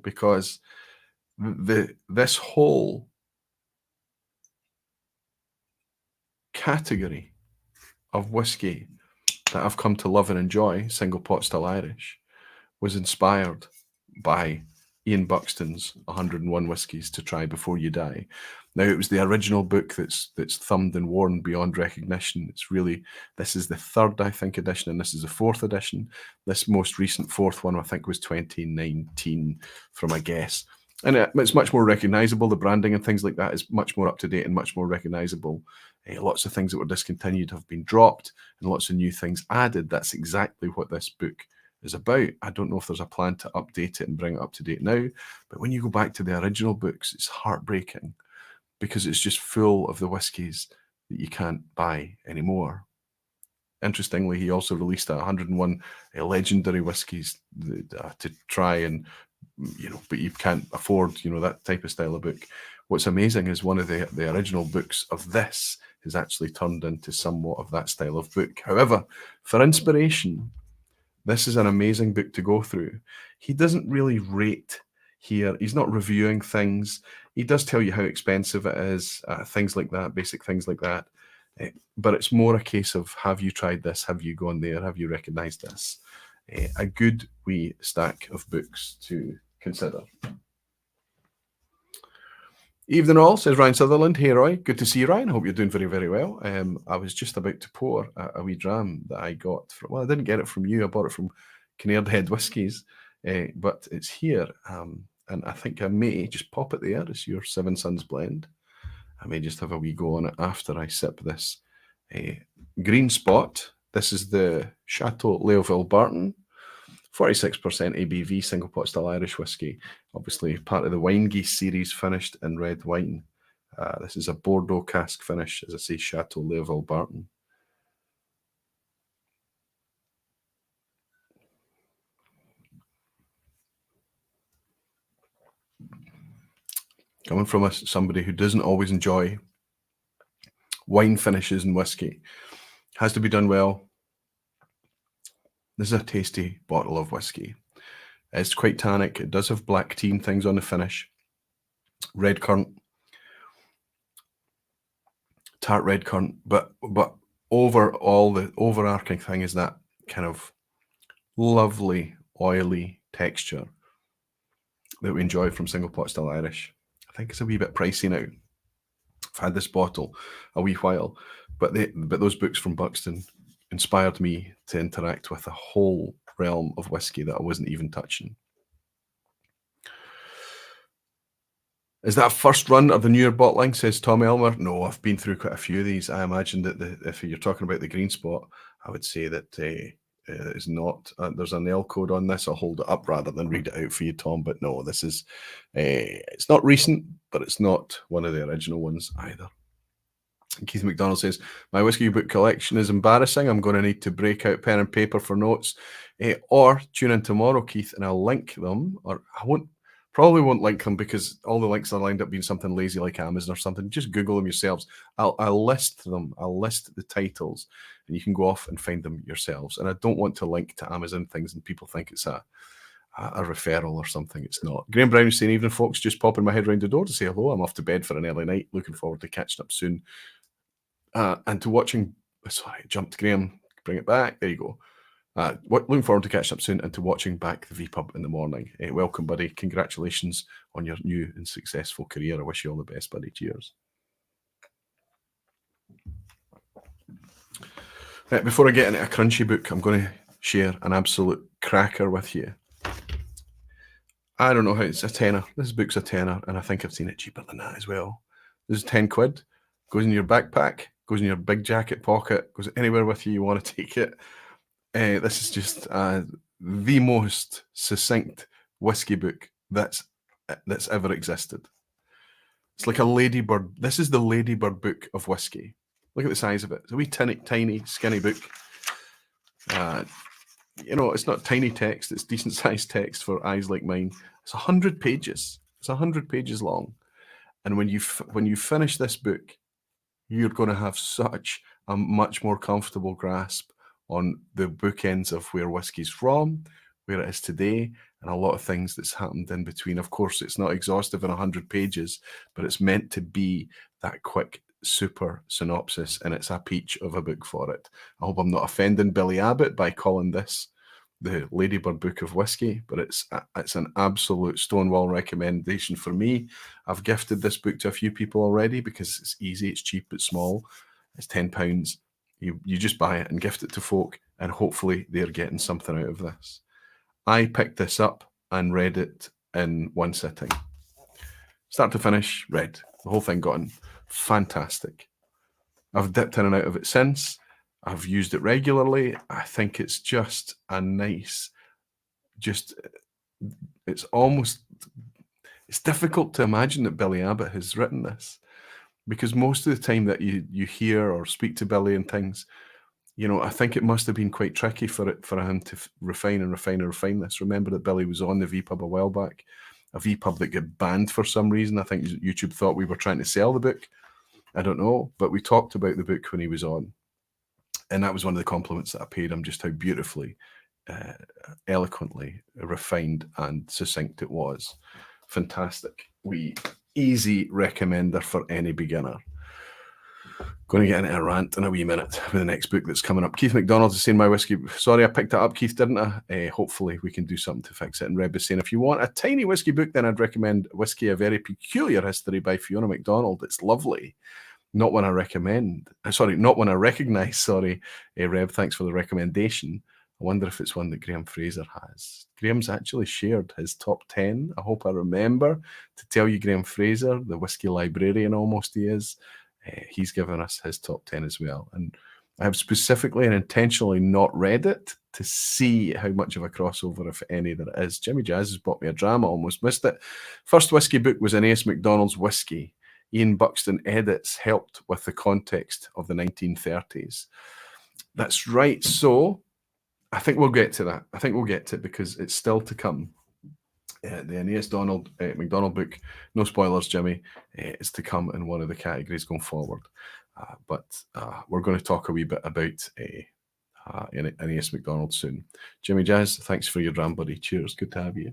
Speaker 1: because this whole category of whiskey that I've come to love and enjoy, single pot still Irish, was inspired by Ian Buxton's 101 Whiskies to Try Before You Die. Now, it was the original book that's thumbed and worn beyond recognition. This is the 3rd, I think, edition, and this is the 4th edition. This most recent 4th one, I think, was 2019, from a guess. And it's much more recognizable. The branding and things like that is much more up to date and much more recognizable. Lots of things that were discontinued have been dropped and lots of new things added. That's exactly what this book is about. I don't know if there's a plan to update it and bring it up to date now, but when you go back to the original books, it's heartbreaking, because it's just full of the whiskies that you can't buy anymore. Interestingly, he also released 101 legendary whiskies to try and, but you can't afford, that type of style of book. What's amazing is one of the original books of this has actually turned into somewhat of that style of book. However, for inspiration, this is an amazing book to go through. He doesn't really rate here. He's not reviewing things. He does tell you how expensive it is, things like that, basic things like that. But it's more a case of, have you tried this? Have you gone there? Have you recognized this? A good wee stack of books to consider. Evening all, says Ryan Sutherland. Hey Roy, good to see you, Ryan. I hope you're doing very, very well. I was just about to pour a wee dram that I got from, I didn't get it from you, I bought it from Kinnaird Head Whiskies, but it's here, and I think I may just pop it there. It's your Seven Sons blend. I may just have a wee go on it after I sip this Green Spot. This is the Chateau Leoville Barton, 46% ABV, single pot still Irish whiskey. Obviously part of the Wine Geese series, finished in red wine. This is a Bordeaux cask finish, as I say, Chateau Leoville Barton. Coming from somebody who doesn't always enjoy wine finishes in whiskey, has to be done well. This is a tasty bottle of whiskey. It's quite tannic. It does have black tea and things on the finish. Red currant, tart red currant, but overall, the overarching thing is that kind of lovely, oily texture that we enjoy from single pot still Irish. I think it's a wee bit pricey now. I've had this bottle a wee while, but those books from Buxton inspired me to interact with a whole realm of whiskey that I wasn't even touching. Is that a first run of the newer bottling, says Tom Elmer? No, I've been through quite a few of these. I imagine that if you're talking about the Green Spot, I would say that it's not. There's an L code on this. I'll hold it up rather than read it out for you, Tom. But no, this is. It's not recent, but it's not one of the original ones either. Keith McDonald says, my whiskey book collection is embarrassing. I'm going to need to break out pen and paper for notes, or tune in tomorrow, Keith, and I'll link them. Or I probably won't link them, because all the links are lined up being something lazy like Amazon or something. Just Google them yourselves. I'll list them. I'll list the titles, and you can go off and find them yourselves. And I don't want to link to Amazon things and people think it's a referral or something. It's not. Graham Brown is saying, evening folks, just popping my head round the door to say hello. I'm off to bed for an early night. Looking forward to catching up soon. And to watching, sorry, I jumped, Graham, bring it back. There you go. Looking forward to catching up soon and to watching back the vPub in the morning. Welcome, buddy. Congratulations on your new and successful career. I wish you all the best, buddy. Cheers. Right, before I get into a crunchy book, I'm going to share an absolute cracker with you. I don't know how it's a tenner. This book's a tenner, and I think I've seen it cheaper than that as well. This is 10 quid. Goes in your backpack, goes in your big jacket pocket, goes anywhere with you want to take it. This is just the most succinct whiskey book that's ever existed. It's like a ladybird. This is the ladybird book of whiskey. Look at the size of it. It's a wee tiny, skinny book. You know, it's not tiny text. It's decent sized text for eyes like mine. It's 100 pages. It's 100 pages long. And when you finish this book, you're going to have such a much more comfortable grasp on the bookends of where whiskey's from, where it is today, and a lot of things that's happened in between. Of course, it's not exhaustive in 100 pages, but it's meant to be that quick, super synopsis, and it's a peach of a book for it. I hope I'm not offending Billy Abbott by calling this the Ladybird Book of Whiskey, but it's an absolute stonewall recommendation for me. I've gifted this book to a few people already because it's easy, it's cheap, it's small, it's £10. You just buy it and gift it to folk, and hopefully they're getting something out of this. I picked this up and read it in one sitting. Start to finish, read. The whole thing got in. Fantastic. I've dipped in and out of it since. I've used it regularly. I think it's just a nice, it's difficult to imagine that Billy Abbott has written this, because most of the time that you hear or speak to Billy and things, you know, I think it must have been quite tricky for him to refine this. Remember that Billy was on the vPub a while back, a vPub that got banned for some reason. I think YouTube thought we were trying to sell the book. I don't know, but we talked about the book when he was on. And that was one of the compliments that I paid him, just how beautifully, eloquently refined and succinct it was. Fantastic. Easy recommender for any beginner. Going to get into a rant in a wee minute with the next book that's coming up. Keith McDonald is saying my whiskey. Sorry, I picked it up, Keith, didn't I? Hopefully we can do something to fix it. And Reb is saying, if you want a tiny whiskey book, then I'd recommend Whiskey, A Very Peculiar History by Fiona MacDonald. It's lovely. Not one I recommend. Not one I recognise. Sorry, Reb, thanks for the recommendation. I wonder if it's one that Graham Fraser has. Graham's actually shared his top 10. I hope I remember to tell you, Graham Fraser, the whiskey librarian almost he is. He's given us his top 10 as well. And I have specifically and intentionally not read it to see how much of a crossover, if any, there is. Jimmy Jazz has bought me a dram. I almost missed it. First whiskey book was Aeneas MacDonald's Whisky. Ian Buxton edits helped with the context of the 1930s. That's right. So I think we'll get to that. I think we'll get to it because it's still to come. The Aeneas MacDonald book, no spoilers, Jimmy, is to come in one of the categories going forward. But we're going to talk a wee bit about Aeneas MacDonald soon. Jimmy Jazz, thanks for your dram, buddy. Cheers. Good to have you.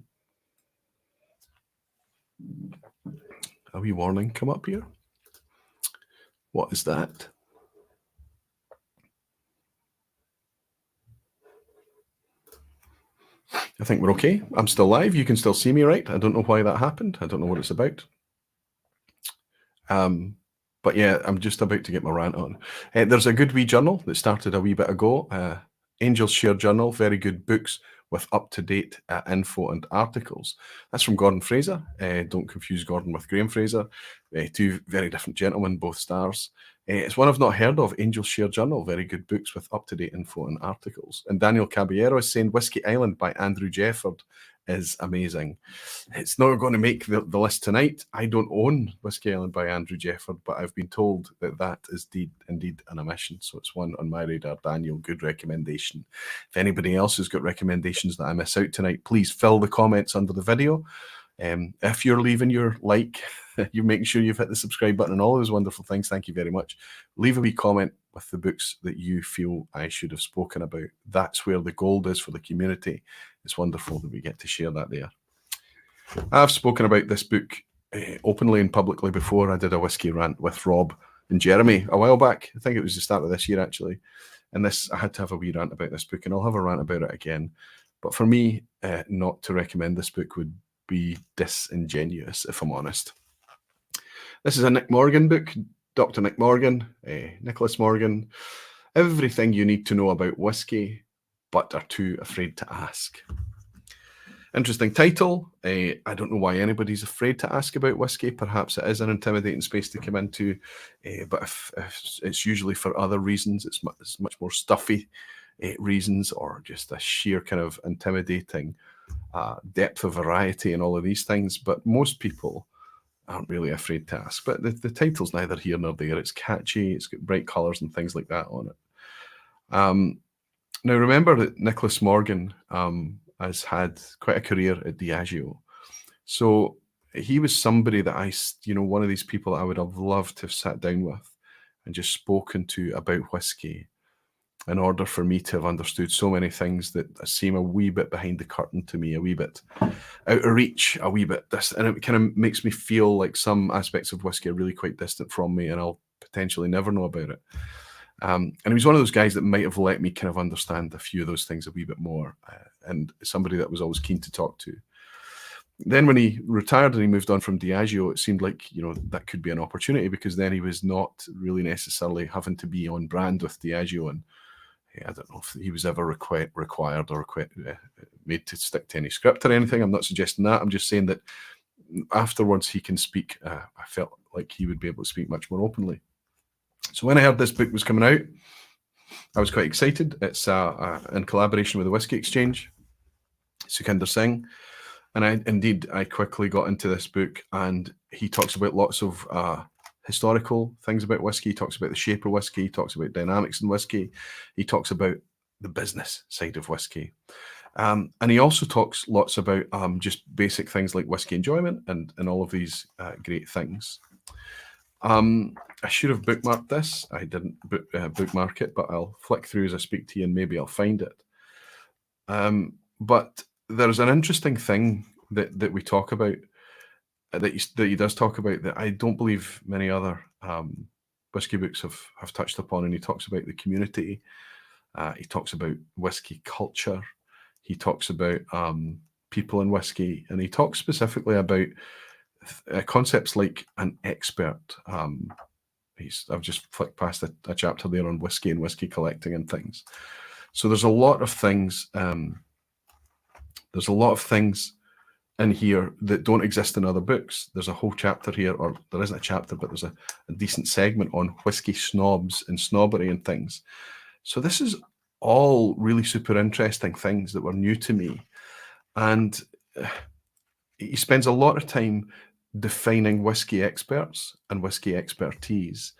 Speaker 1: A wee warning come up here. What is that? I think we're okay. I'm still live. You can still see me, right? I don't know why that happened. I don't know what it's about. But yeah, I'm just about to get my rant on. There's a good wee journal that started a wee bit ago. Angel's Share Journal, very good books with up-to-date info and articles. That's from Gordon Fraser. Don't confuse Gordon with Graham Fraser. Two very different gentlemen, both stars. It's one I've not heard of, Angel's Share Journal, very good books with up-to-date info and articles. And Daniel Caballero is saying Whiskey Island by Andrew Jefford is amazing. It's not going to make the list tonight. I don't own Whiskey Island by Andrew Jefford, but I've been told that is indeed an omission. So it's one on my radar. Daniel, good recommendation. If anybody else has got recommendations that I miss out tonight, please fill the comments under the video. If you're leaving your like, you're making sure you've hit the subscribe button and all those wonderful things, thank you very much. Leave a wee comment with the books that you feel I should have spoken about. That's where the gold is for the community. It's wonderful that we get to share that there. I've spoken about this book openly and publicly before. I did a whiskey rant with Rob and Jeremy a while back. I think it was the start of this year, actually. And I had to have a wee rant about this book, and I'll have a rant about it again. But for me, not to recommend this book would be disingenuous, if I'm honest. This is a Nick Morgan book, Dr. Nick Morgan, Nicholas Morgan. Everything you need to know about whiskey, but are too afraid to ask. Interesting title. I don't know why anybody's afraid to ask about whiskey. Perhaps it is an intimidating space to come into, but if it's usually for other reasons. It's much more stuffy reasons, or just a sheer kind of intimidating depth of variety and all of these things. But most people aren't really afraid to ask. But the title's neither here nor there. It's catchy. It's got bright colours and things like that on it. Now, remember that Nicholas Morgan has had quite a career at Diageo. So he was somebody that one of these people that I would have loved to have sat down with and just spoken to about whiskey, in order for me to have understood so many things that seem a wee bit behind the curtain to me, a wee bit out of reach, a wee bit this, and it kind of makes me feel like some aspects of whiskey are really quite distant from me, and I'll potentially never know about it. And he was one of those guys that might have let me kind of understand a few of those things a wee bit more, and somebody that was always keen to talk to. Then when he retired and he moved on from Diageo, it seemed like, that could be an opportunity, because then he was not really necessarily having to be on brand with Diageo. And I don't know if he was ever required or made to stick to any script or anything. I'm not suggesting that. I'm just saying that afterwards he can speak. I felt like he would be able to speak much more openly. So when I heard this book was coming out, I was quite excited. It's in collaboration with the Whisky Exchange, Sukhinder Singh. And I quickly got into this book, and he talks about lots of historical things about whiskey. He talks about the shape of whiskey. He talks about dynamics in whiskey. He talks about the business side of whiskey. And he also talks lots about just basic things like whiskey enjoyment and all of these great things. I should have bookmarked this. I didn't bookmark it, but I'll flick through as I speak to you and maybe I'll find it. But there's an interesting thing that we talk about, that he does talk about, that I don't believe many other whiskey books have touched upon. And he talks about the community. He talks about whiskey culture. He talks about people in whiskey, and he talks specifically about concepts like an expert. I've just flicked past a chapter there on whiskey and whiskey collecting and things. So there's a lot of things. There's a lot of things in here that don't exist in other books. There's a whole chapter here, or there isn't a chapter, but there's a decent segment on whiskey snobs and snobbery and things. So this is all really super interesting things that were new to me. And he spends a lot of time defining whiskey experts and whiskey expertise.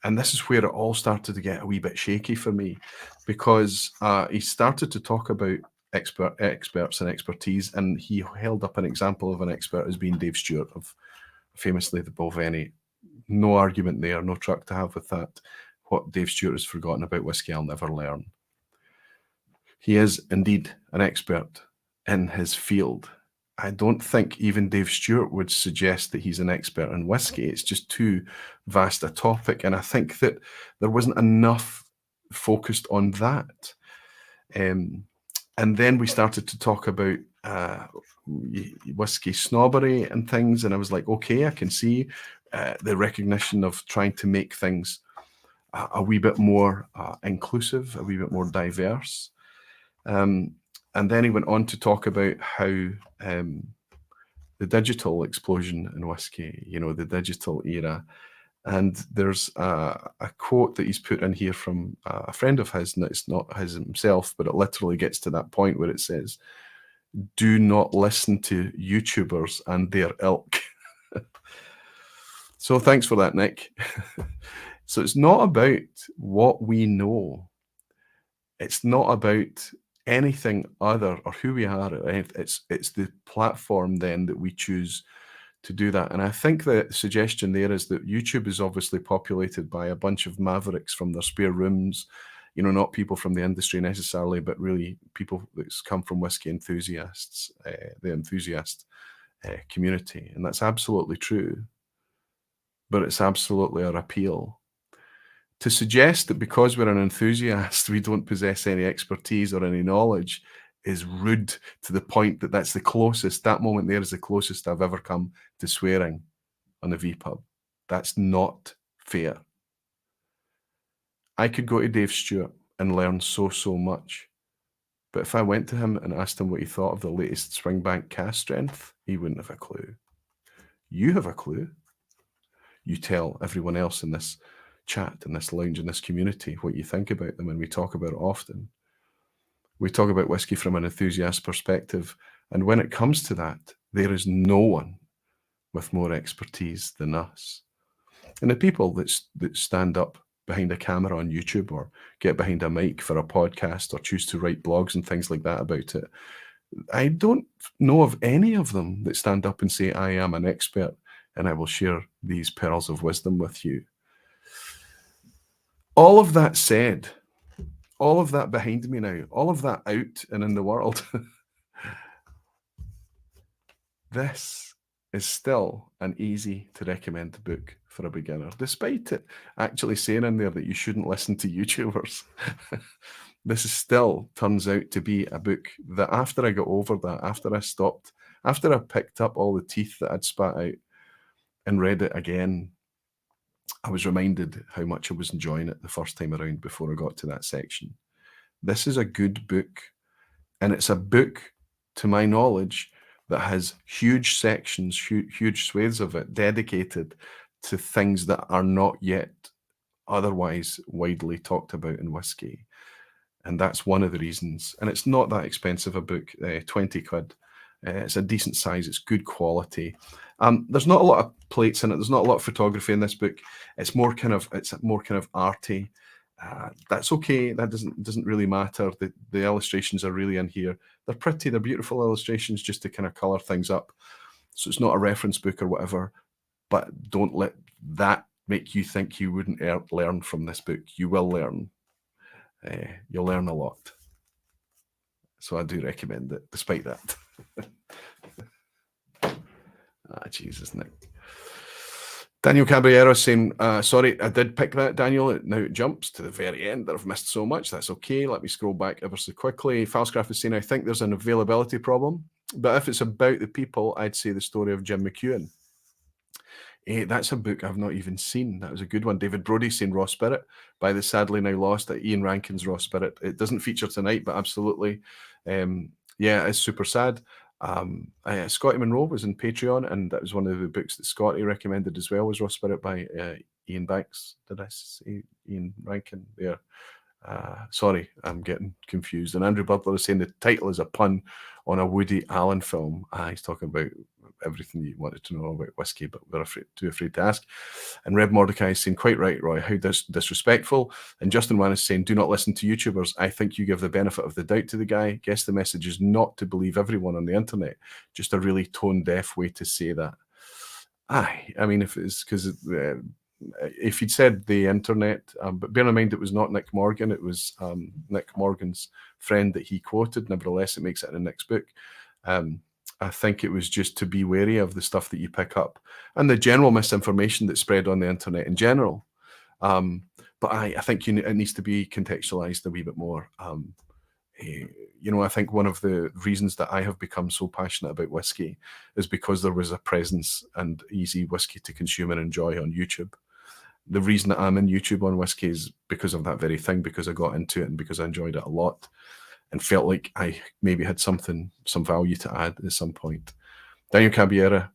Speaker 1: And this is where it all started to get a wee bit shaky for me, because he started to talk about experts and expertise, and he held up an example of an expert as being Dave Stewart, of famously the Bolveni. No argument there, no truck to have with that. What Dave Stewart has forgotten about whiskey, I'll never learn. He is indeed an expert in his field. I don't think even Dave Stewart would suggest that he's an expert in whiskey. It's just too vast a topic. And I think that there wasn't enough focused on that. And then we started to talk about whiskey snobbery and things. And I was like, okay, I can see the recognition of trying to make things a wee bit more inclusive, a wee bit more diverse. And then he went on to talk about how the digital explosion in whiskey, the digital era. And there's a quote that he's put in here from a friend of his, and it's not his himself, but it literally gets to that point where it says, "Do not listen to YouTubers and their ilk." So thanks for that, Nick. So it's not about what we know. It's not about anything other or who we are. It's the platform then that we choose to do that. And I think the suggestion there is that YouTube is obviously populated by a bunch of mavericks from their spare rooms, not people from the industry necessarily, but really people that's come from whiskey enthusiasts, the enthusiast community. And that's absolutely true. But it's absolutely our appeal. To suggest that because we're an enthusiast, we don't possess any expertise or any knowledge is rude, to the point that that's the closest, that moment there is the closest I've ever come to swearing on the vPub. That's not fair. I could go to Dave Stewart and learn so much. But if I went to him and asked him what he thought of the latest Springbank cast strength, he wouldn't have a clue. You have a clue. You tell everyone else in this chat, in this lounge, in this community, what you think about them, and we talk about it often. We talk about whiskey from an enthusiast perspective, and when it comes to that, there is no one with more expertise than us. And the people that stand up behind a camera on YouTube or get behind a mic for a podcast or choose to write blogs and things like that about it, I don't know of any of them that stand up and say, I am an expert and I will share these pearls of wisdom with you. All of that said, all of that behind me now, all of that out and in the world, this is still an easy to recommend book for a beginner, despite it actually saying in there that you shouldn't listen to YouTubers. This is still turns out to be a book that after I got over that, after I stopped, after I picked up all the teeth that I'd spat out and read it again, I was reminded how much I was enjoying it the first time around before I got to that section. This is a good book, and it's a book, to my knowledge, that has huge sections, huge swathes of it dedicated to things that are not yet otherwise widely talked about in whiskey. And that's one of the reasons. And it's not that expensive a book, 20 quid. It's a decent size. It's good quality. There's not a lot of plates in it. There's not a lot of photography in this book. It's more kind of arty. That's okay. That doesn't really matter. The illustrations are really in here. They're pretty. They're beautiful illustrations just to kind of color things up. So it's not a reference book or whatever. But don't let that make you think you wouldn't learn from this book. You will learn. You'll learn a lot. So I do recommend it, despite that. Jesus, Nick. Daniel Caballero saying, sorry, I did pick that, Daniel. Now it jumps to the very end that I've missed so much. That's okay. Let me scroll back ever so quickly. Falscraft is saying, I think there's an availability problem, but if it's about the people, I'd say the story of Jim McEwen. That's a book I've not even seen. That was a good one. David Brody saying Raw Spirit by the sadly now lost Ian Rankin's Raw Spirit. It doesn't feature tonight, but absolutely. Yeah, it's super sad. Scotty Monroe was in Patreon, and that was one of the books that Scotty recommended as well, was Raw Spirit by Ian Banks. Did I say Ian Rankin there? Sorry, I'm getting confused. And Andrew Butler is saying the title is a pun on a Woody Allen film. He's talking about everything you wanted to know about whiskey, but we're too afraid to ask. And Reb Mordecai is saying, quite right, Roy, how disrespectful. And Justin Wan is saying, do not listen to YouTubers. I think you give the benefit of the doubt to the guy. Guess the message is not to believe everyone on the internet. Just a really tone-deaf way to say that. I mean, if it's because if he'd said the internet, but bear in mind it was not Nick Morgan, it was Nick Morgan's friend that he quoted. Nevertheless, it makes it in Nick's book. I think it was just to be wary of the stuff that you pick up and the general misinformation that's spread on the internet in general. But I think it needs to be contextualized a wee bit more. You know, I think one of the reasons that I have become so passionate about whiskey is because there was a presence and easy whiskey to consume and enjoy on YouTube. The reason that I'm in YouTube on whiskey is because of that very thing, because I got into it and because I enjoyed it a lot and felt like I maybe had some value to add at some point. Daniel Caballero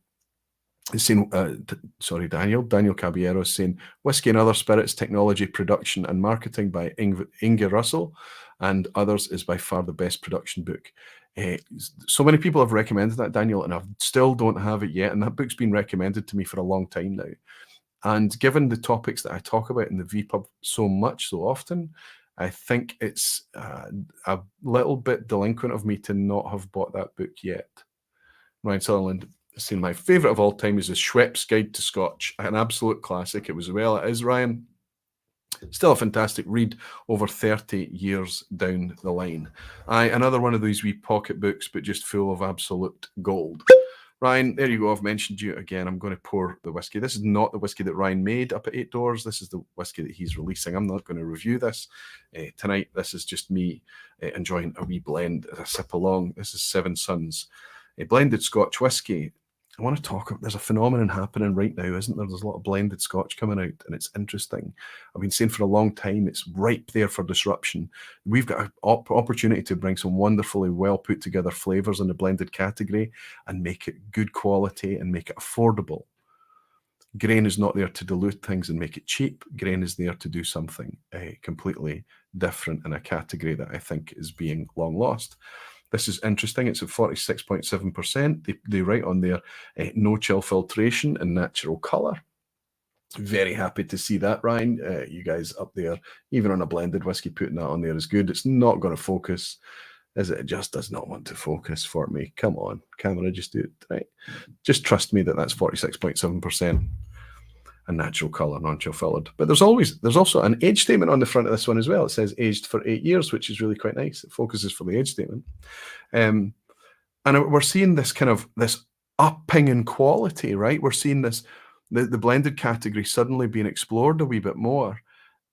Speaker 1: is saying, Daniel Caballero is saying, Whiskey and Other Spirits, Technology, Production and Marketing by Inge Russell and Others is by far the best production book. So many people have recommended that, Daniel, and I still don't have it yet. And that book's been recommended to me for a long time now. And given the topics that I talk about in the vPub so often, I think it's a little bit delinquent of me to not have bought that book yet. Ryan Sutherland is saying, my favourite of all time is the Schweppes Guide to Scotch, an absolute classic. It was well, it is, Ryan. Still a fantastic read over 30 years down the line. Another one of these wee pocket books, but just full of absolute gold. Ryan, there you go. I've mentioned you again. I'm going to pour the whiskey. This is not the whiskey that Ryan made up at 8 Doors. This is the whiskey that he's releasing. I'm not going to review this tonight. This is just me enjoying a wee blend as I sip along. This is Seven Sons, a blended Scotch whiskey. I want to talk. There's a phenomenon happening right now, isn't there? There's a lot of blended Scotch coming out, and it's interesting. I've been saying for a long time it's ripe there for disruption. We've got an opportunity to bring some wonderfully well put together flavors in the blended category and make it good quality and make it affordable. Grain is not there to dilute things and make it cheap. Grain is there to do something completely different in a category that I think is being long lost. This is interesting. It's at 46.7%. They write on there, no chill filtration and natural colour. Very happy to see that, Ryan. You guys up there, even on a blended whiskey, putting that on there is good. It's not going to focus, is it? It just does not want to focus for me. Come on, camera, just do it, right? Just trust me that that's 46.7%. A natural colour, non-chill filtered. But there's also an age statement on the front of this one as well. It says aged for 8 years, which is really quite nice. It focuses for the age statement. And we're seeing this kind of this upping in quality, right? We're seeing this, the blended category suddenly being explored a wee bit more.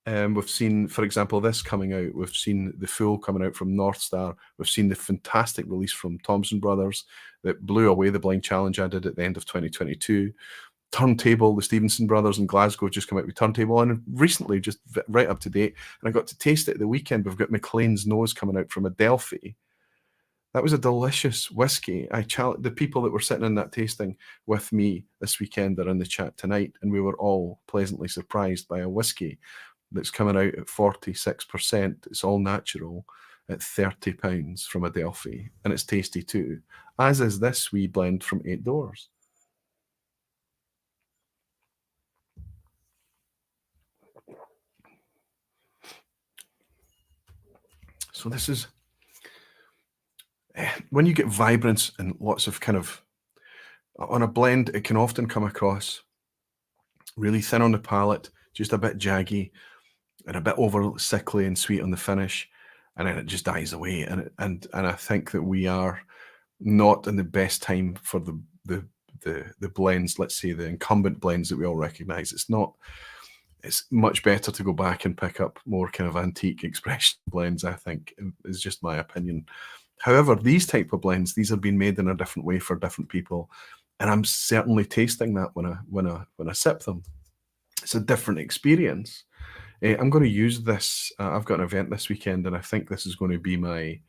Speaker 1: We've seen, for example, this coming out. We've seen the Full coming out from North Star. We've seen the fantastic release from Thompson Brothers that blew away the blind challenge I did at the end of 2022. Turntable, the Stevenson brothers in Glasgow just come out with Turntable, and recently, just right up to date, and I got to taste it at the weekend. We've got McLean's Nose coming out from Adelphi. That was a delicious whiskey. I challenged the people that were sitting in that tasting with me this weekend are in the chat tonight, and we were all pleasantly surprised by a whiskey that's coming out at 46%. It's all natural at £30 from Adelphi, and it's tasty too, as is this wee blend from 8 Doors. So this is, when you get vibrance and lots of kind of, on a blend, it can often come across really thin on the palate, just a bit jaggy, and a bit over sickly and sweet on the finish, and then it just dies away. And I think that we are not in the best time for the blends, let's say the incumbent blends that we all recognize. It's much better to go back and pick up more kind of antique expression blends, I think, is just my opinion. However, these type of blends, these are being made in a different way for different people, and I'm certainly tasting that when I sip them. It's a different experience. I'm going to use this. I've got an event this weekend, and I think this is going to be my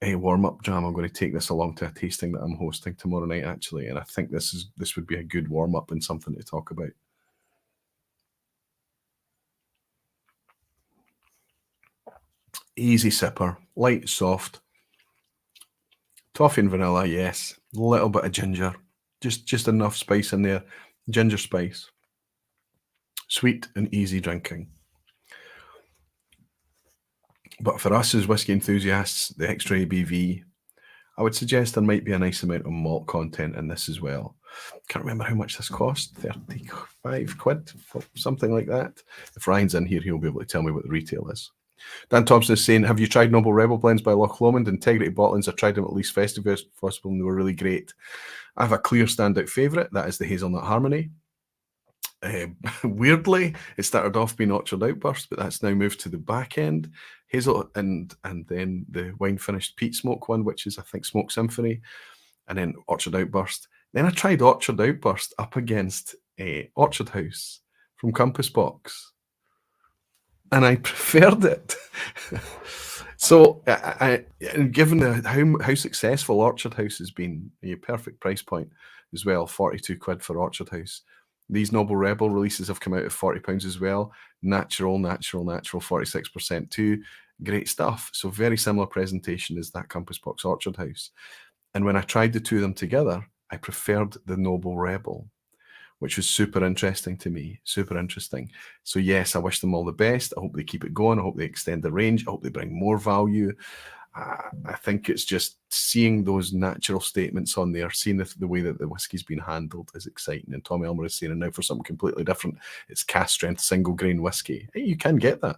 Speaker 1: warm-up jam. I'm going to take this along to a tasting that I'm hosting tomorrow night, actually, and I think this would be a good warm-up and something to talk about. Easy sipper, light, soft. Toffee and vanilla, yes. A little bit of ginger. Just enough spice in there. Ginger spice. Sweet and easy drinking. But for us as whiskey enthusiasts, the extra ABV, I would suggest there might be a nice amount of malt content in this as well. Can't remember how much this cost, 35 quid, something like that. If Ryan's in here, he'll be able to tell me what the retail is. Dan Thompson is saying, have you tried Noble Rebel blends by Loch Lomond? Integrity Bottlings, I tried them at least Festival and they were really great. I have a clear standout favourite, that is the Hazelnut Harmony. Weirdly, it started off being Orchard Outburst, but that's now moved to the back end. Hazel and then the wine finished peat smoke one, which is I think Smoke Symphony, and then Orchard Outburst. Then I tried Orchard Outburst up against Orchard House from Compass Box, and I preferred it. So, given how successful Orchard House has been, a perfect price point as well, 42 quid for Orchard House. These Noble Rebel releases have come out at £40 as well. Natural, 46% too. Great stuff. So very similar presentation as that Compass Box Orchard House. And when I tried the two of them together, I preferred the Noble Rebel, which was super interesting to me. Super interesting. So yes, I wish them all the best. I hope they keep it going. I hope they extend the range. I hope they bring more value. I think it's just seeing those natural statements on there, seeing the way that the whiskey's been handled is exciting. And Tommy Elmer is saying, and now for something completely different, it's cast strength single grain whiskey. Hey, you can get that.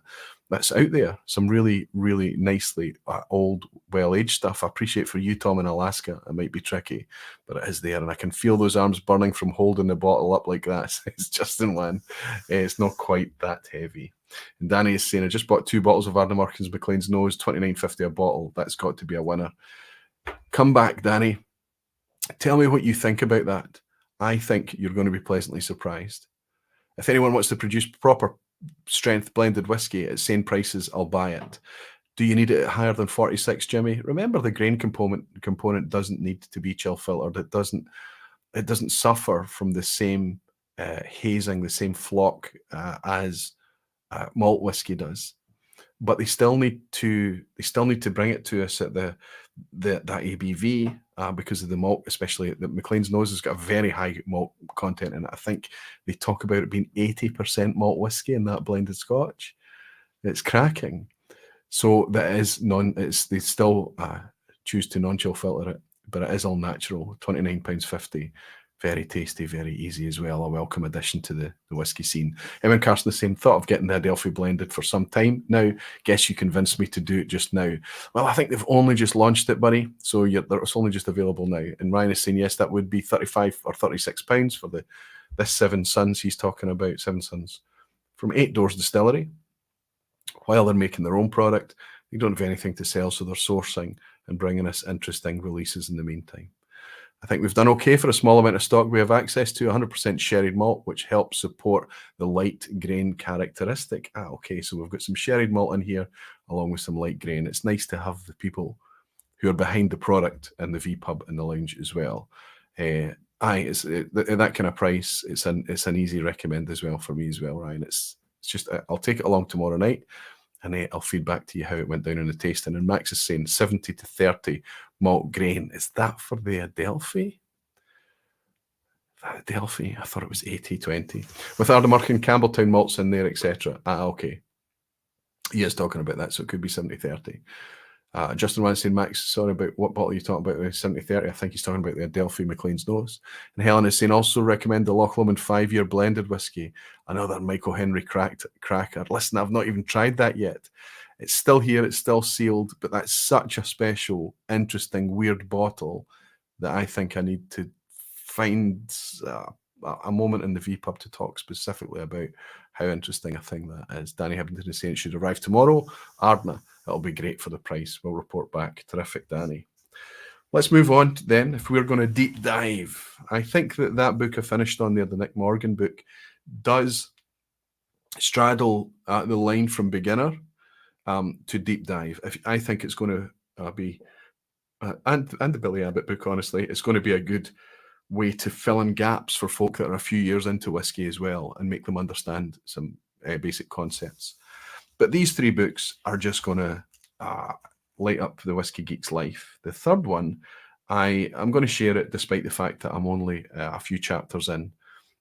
Speaker 1: That's out there. Some really, really nicely old, well-aged stuff. I appreciate for you, Tom, in Alaska. It might be tricky, but it is there. And I can feel those arms burning from holding the bottle up like that. It's just in one. It's not quite that heavy. And Danny is saying, I just bought 2 bottles of Ardnamurchan's McLean's Nose, $29.50 a bottle. That's got to be a winner. Come back, Danny. Tell me what you think about that. I think you're going to be pleasantly surprised. If anyone wants to produce proper strength blended whiskey at same prices, I'll buy it. Do you need it higher than 46, Jimmy? Remember, the grain component doesn't need to be chill filtered. It doesn't suffer from the same hazing, the same flock as malt whiskey does. But they still need to bring it to us at that ABV because of the malt, especially the Maclean's Nose has got a very high malt content in it. I think they talk about it being 80% malt whiskey in that blended Scotch. It's cracking. So that is they still choose to non-chill filter it, but it is all natural. £29.50. Very tasty, very easy as well. A welcome addition to the whiskey scene. Evan Carson, the same. Thought of getting the Adelphi blended for some time now. Guess you convinced me to do it just now. Well, I think they've only just launched it, buddy. So it's only just available now. And Ryan is saying, yes, that would be £35 or £36 for this Seven Sons he's talking about. Seven Sons from Eight Doors Distillery. While they're making their own product, they don't have anything to sell, so they're sourcing and bringing us interesting releases in the meantime. I think we've done okay for a small amount of stock. We have access to 100% sherried malt, which helps support the light grain characteristic. Okay, so we've got some sherried malt in here along with some light grain. It's nice to have the people who are behind the product in the vPub and the lounge as well. It's at that kind of price. It's an easy recommend as well for me as well, Ryan. It's just I'll take it along tomorrow night, and I'll feed back to you how it went down in the tasting. And Max is saying 70 to 30 malt grain. Is that for the Adelphi? Adelphi? I thought it was 80-20. With Ardmurch and Campbelltown malts in there, etc. Okay. He is talking about that, so it could be 70-30. Justin Wance saying, Max, sorry about what bottle you talking about, the 70-30. I think he's talking about the Adelphi Maclean's Nose. And Helen is saying, also recommend the Loch Lomond 5-year blended whiskey. Another Michael Henry cracker. Listen, I've not even tried that yet. It's still here, it's still sealed, but that's such a special, interesting, weird bottle that I think I need to find a moment in the vPub to talk specifically about how interesting a thing that is. Danny Hibbington is saying it should arrive tomorrow. Ardna, it'll be great for the price. We'll report back. Terrific, Danny. Let's move on then. If we're going to deep dive, I think that book I finished on there, the Nick Morgan book, does straddle the line from beginner to deep dive. I think it's going to be, and the Billy Abbott book, honestly, it's going to be a good way to fill in gaps for folk that are a few years into whiskey as well and make them understand some basic concepts. But these three books are just going to light up the Whiskey Geek's life. The third one, I'm going to share it despite the fact that I'm only a few chapters in.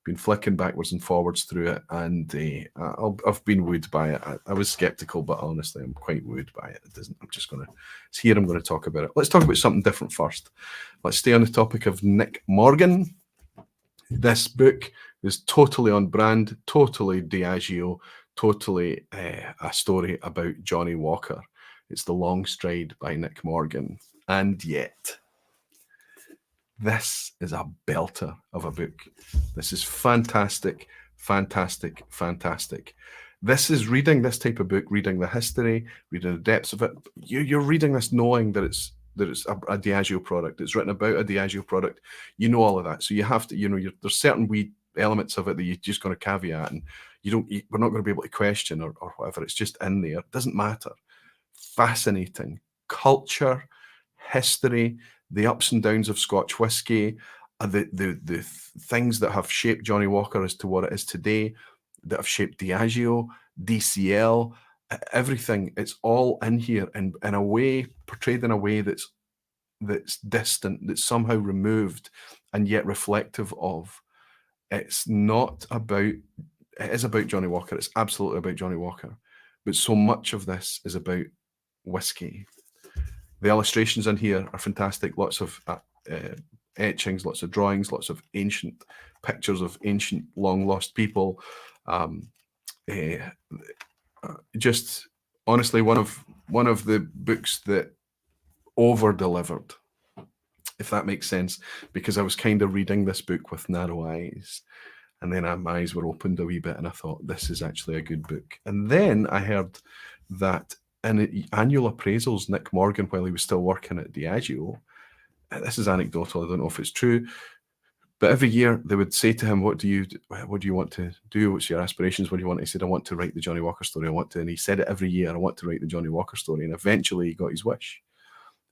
Speaker 1: Been flicking backwards and forwards through it, and I've been wooed by it. I was skeptical, but honestly, I'm quite wooed by it. It's here I'm going to talk about it. Let's talk about something different first. Let's stay on the topic of Nick Morgan. This book is totally on brand, totally Diageo, totally a story about Johnny Walker. It's The Long Stride by Nick Morgan. And yet, this is a belter of a book. This is fantastic, fantastic, fantastic. This is reading this type of book, reading the history, reading the depths of it. You're reading this knowing that it's a Diageo product. It's written about a Diageo product. You know all of that. So you have to, there's certain wee elements of it that you're just going to caveat, and we're not going to be able to question or whatever. It's just in there. It doesn't matter. Fascinating. Culture, history, the ups and downs of Scotch whisky, the things that have shaped Johnny Walker as to what it is today, that have shaped Diageo, DCL, everything. It's all in here and in a way, portrayed in a way that's distant, that's somehow removed and yet reflective of. It is about Johnny Walker. It's absolutely about Johnny Walker. But so much of this is about whiskey. The illustrations in here are fantastic. Lots of etchings, lots of drawings, lots of ancient pictures of ancient long-lost people. Just honestly, one of the books that over-delivered, if that makes sense, because I was kind of reading this book with narrow eyes, and then my eyes were opened a wee bit, and I thought, this is actually a good book. And then I heard that in annual appraisals, Nick Morgan, while he was still working at Diageo, this is anecdotal, I don't know if it's true, but every year they would say to him, what do you want to do? What's your aspirations? What do you want? He said, I want to write the Johnny Walker story. And he said it every year, I want to write the Johnny Walker story. And eventually he got his wish.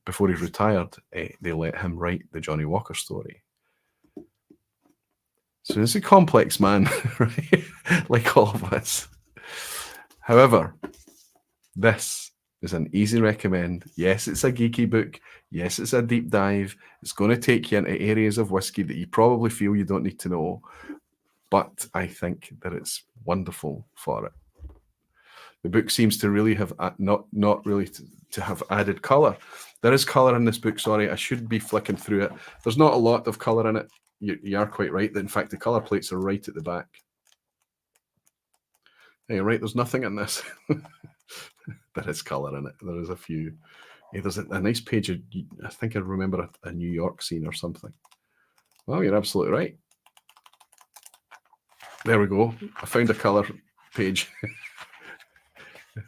Speaker 1: Before he retired, they let him write the Johnny Walker story. So he's a complex man, right? Like all of us. However, this is an easy recommend. Yes, it's a geeky book. Yes, it's a deep dive. It's going to take you into areas of whiskey that you probably feel you don't need to know. But I think that it's wonderful for it. The book seems to really have not really to have added colour. There is colour in this book, sorry. I should be flicking through it. There's not a lot of colour in it. You are quite right. In fact, the colour plates are right at the back. Yeah, you're right, there's nothing in this. There is colour in it. There is a few. Yeah, there's a nice page. I think I remember a New York scene or something. Well, you're absolutely right. There we go. I found a colour page.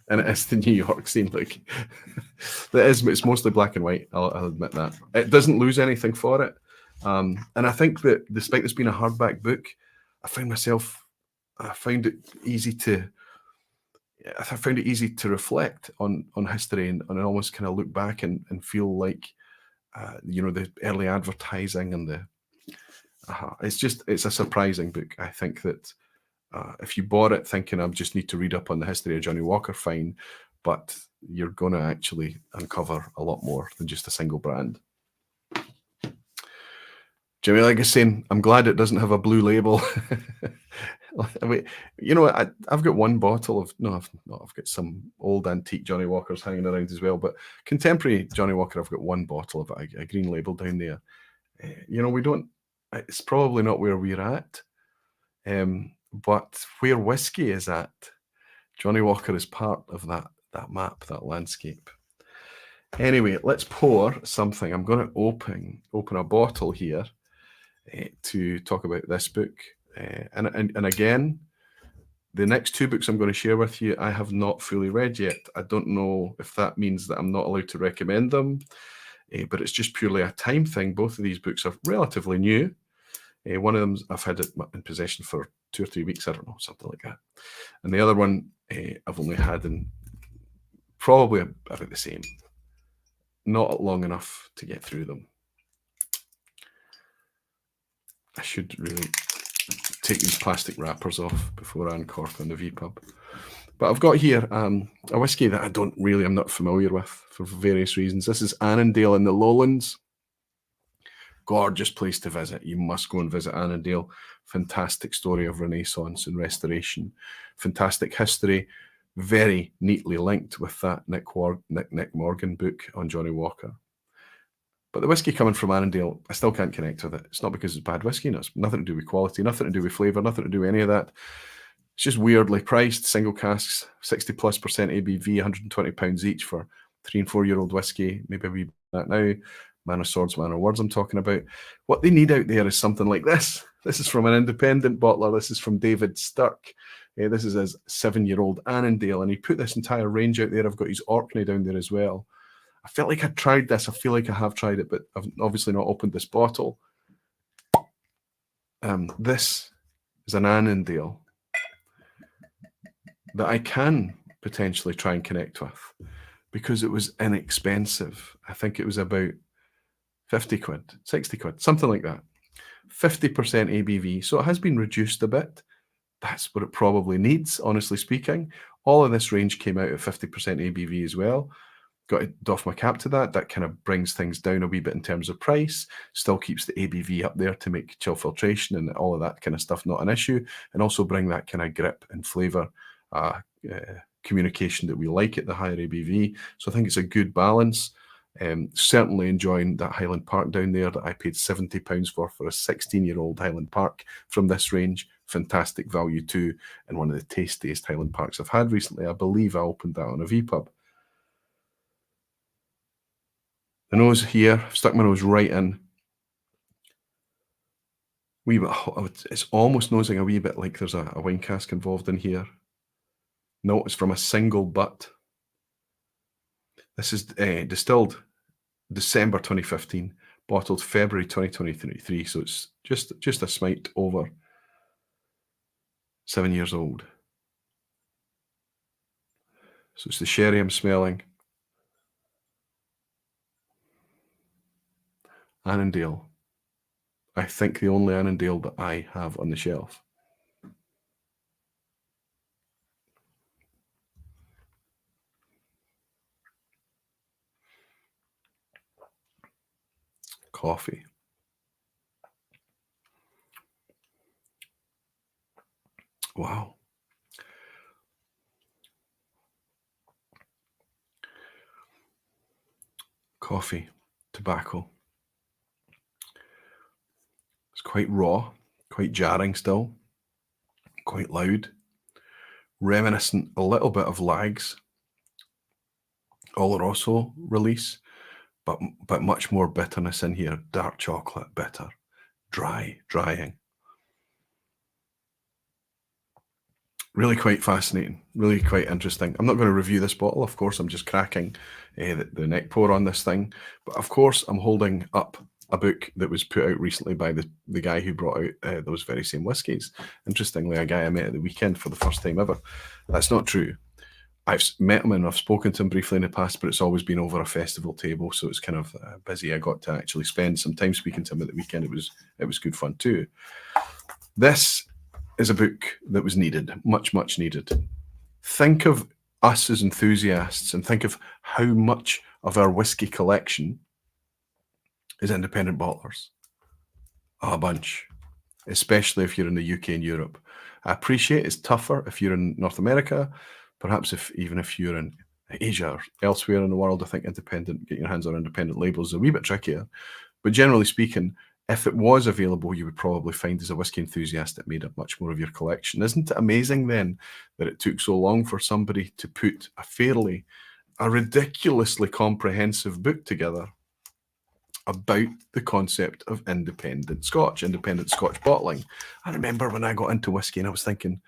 Speaker 1: And it is the New York scene. Like, it's mostly black and white. I'll admit that. It doesn't lose anything for it. And I think that despite this being a hardback book, I found it easy to reflect on history and almost kind of look back and feel like, the early advertising and it's a surprising book. I think that if you bought it thinking I just need to read up on the history of Johnny Walker, fine, but you're going to actually uncover a lot more than just a single brand. Jimmy Legg is saying, I'm glad it doesn't have a blue label. I mean, I've got one bottle of, I've got some old antique Johnny Walkers hanging around as well, but contemporary Johnny Walker, I've got one bottle of a green label down there. It's probably not where we're at, but where whiskey is at, Johnny Walker is part of that map, that landscape. Anyway, let's pour something. I'm going to open a bottle here to talk about this book. And again, the next two books I'm going to share with you, I have not fully read yet. I don't know if that means that I'm not allowed to recommend them, but it's just purely a time thing. Both of these books are relatively new. One of them I've had it in possession for 2 or 3 weeks, I don't know, something like that. And the other one I've only had in probably about the same. Not long enough to get through them. I should really take these plastic wrappers off before I uncork on the vPub. But I've got here a whiskey that I'm not familiar with for various reasons. This is Annandale in the Lowlands. Gorgeous place to visit. You must go and visit Annandale. Fantastic story of Renaissance and Restoration. Fantastic history. Very neatly linked with that Nick Morgan book on Johnny Walker. But the whiskey coming from Annandale, I still can't connect with it. It's not because it's bad whiskey. No, it's nothing to do with quality, nothing to do with flavour, nothing to do with any of that. It's just weirdly priced. Single casks, 60+% ABV, £120 each for 3 and 4 year old whiskey. Maybe we that now. Man of Swords, Man of Words I'm talking about. What they need out there is something like this. This is from an independent bottler. This is from David Stirk. This is his 7-year-old Annandale, and he put this entire range out there. I've got his Orkney down there as well. I felt like I'd tried this. I feel like I have tried it, but I've obviously not opened this bottle. This is an Annandale that I can potentially try and connect with because it was inexpensive. I think it was about 50 quid, 60 quid, something like that. 50% ABV. So it has been reduced a bit. That's what it probably needs, honestly speaking. All of this range came out at 50% ABV as well. Got to doff my cap to that. That kind of brings things down a wee bit in terms of price. Still keeps the ABV up there to make chill filtration and all of that kind of stuff not an issue. And also bring that kind of grip and flavour communication that we like at the higher ABV. So I think it's a good balance. Certainly enjoying that Highland Park down there that I paid £70 for a 16-year-old Highland Park from this range. Fantastic value too, and one of the tastiest Highland Parks I've had recently. I believe I opened that on a vPub. The nose here, I've stuck my nose right in. Wee bit, it's almost nosing a wee bit like there's a wine cask involved in here. No, it's from a single butt. This is distilled December 2015, bottled February 2023, so it's just a smite over 7 years old. So it's the sherry I'm smelling. Annandale. I think the only Annandale that I have on the shelf. Coffee. Wow. Coffee. Tobacco. It's quite raw, quite jarring still, quite loud, reminiscent a little bit of Lags, Oloroso release, but much more bitterness in here. Dark chocolate, bitter, drying. Really quite fascinating, really quite interesting. I'm not going to review this bottle, of course. I'm just cracking the neck pour on this thing. But of course, I'm holding up a book that was put out recently by the guy who brought out those very same whiskies. Interestingly, a guy I met at the weekend for the first time ever. That's not true. I've met him and I've spoken to him briefly in the past, but it's always been over a festival table, so it's kind of busy. I got to actually spend some time speaking to him at the weekend. It was good fun too. This is a book that was needed, much needed. Think of us as enthusiasts and think of how much of our whiskey collection is independent bottlers. A bunch, especially if you're in the UK and Europe. I appreciate it's tougher if you're in North America, perhaps even if you're in Asia or elsewhere in the world. I think getting your hands on independent labels is a wee bit trickier. But generally speaking, if it was available, you would probably find as a whiskey enthusiast it made up much more of your collection. Isn't it amazing then that it took so long for somebody to put a ridiculously comprehensive book together about the concept of independent Scotch bottling? I remember when I got into whiskey and I was thinking,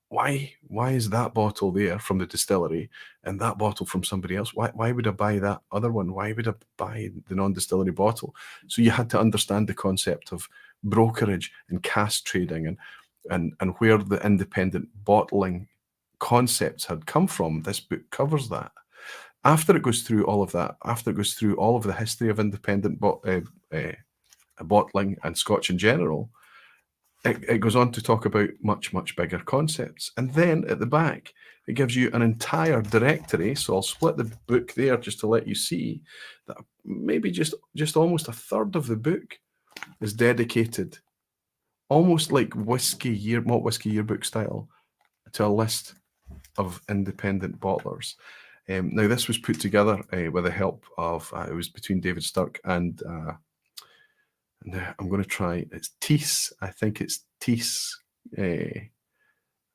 Speaker 1: why is that bottle there from the distillery and that bottle from somebody else? Why would I buy that other one? Why would I buy the non-distillery bottle? So you had to understand the concept of brokerage and cask trading and where the independent bottling concepts had come from. This book covers that. After it goes through all of that, after it goes through all of the history of independent bottling and Scotch in general, it goes on to talk about much bigger concepts. And then at the back, it gives you an entire directory. So I'll split the book there just to let you see that maybe just almost a third of the book is dedicated, almost like malt whiskey yearbook style, to a list of independent bottlers. Now, this was put together with the help of, it was between David Sturck and I'm going to try, it's Thies. I think it's Thies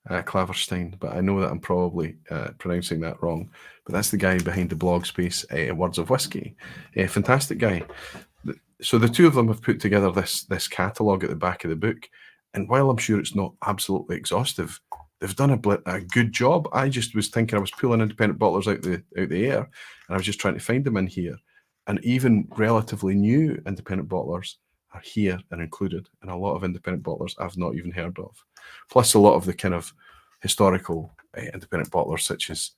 Speaker 1: Klaverstein, but I know that I'm probably pronouncing that wrong. But that's the guy behind the blog space, Words of Whisky. Fantastic guy. So the two of them have put together this catalogue at the back of the book. And while I'm sure it's not absolutely exhaustive, they've done a good job. I just was thinking, I was pulling independent bottlers out the air, and I was just trying to find them in here. And even relatively new independent bottlers are here and included, and a lot of independent bottlers I've not even heard of. Plus a lot of the kind of historical independent bottlers such as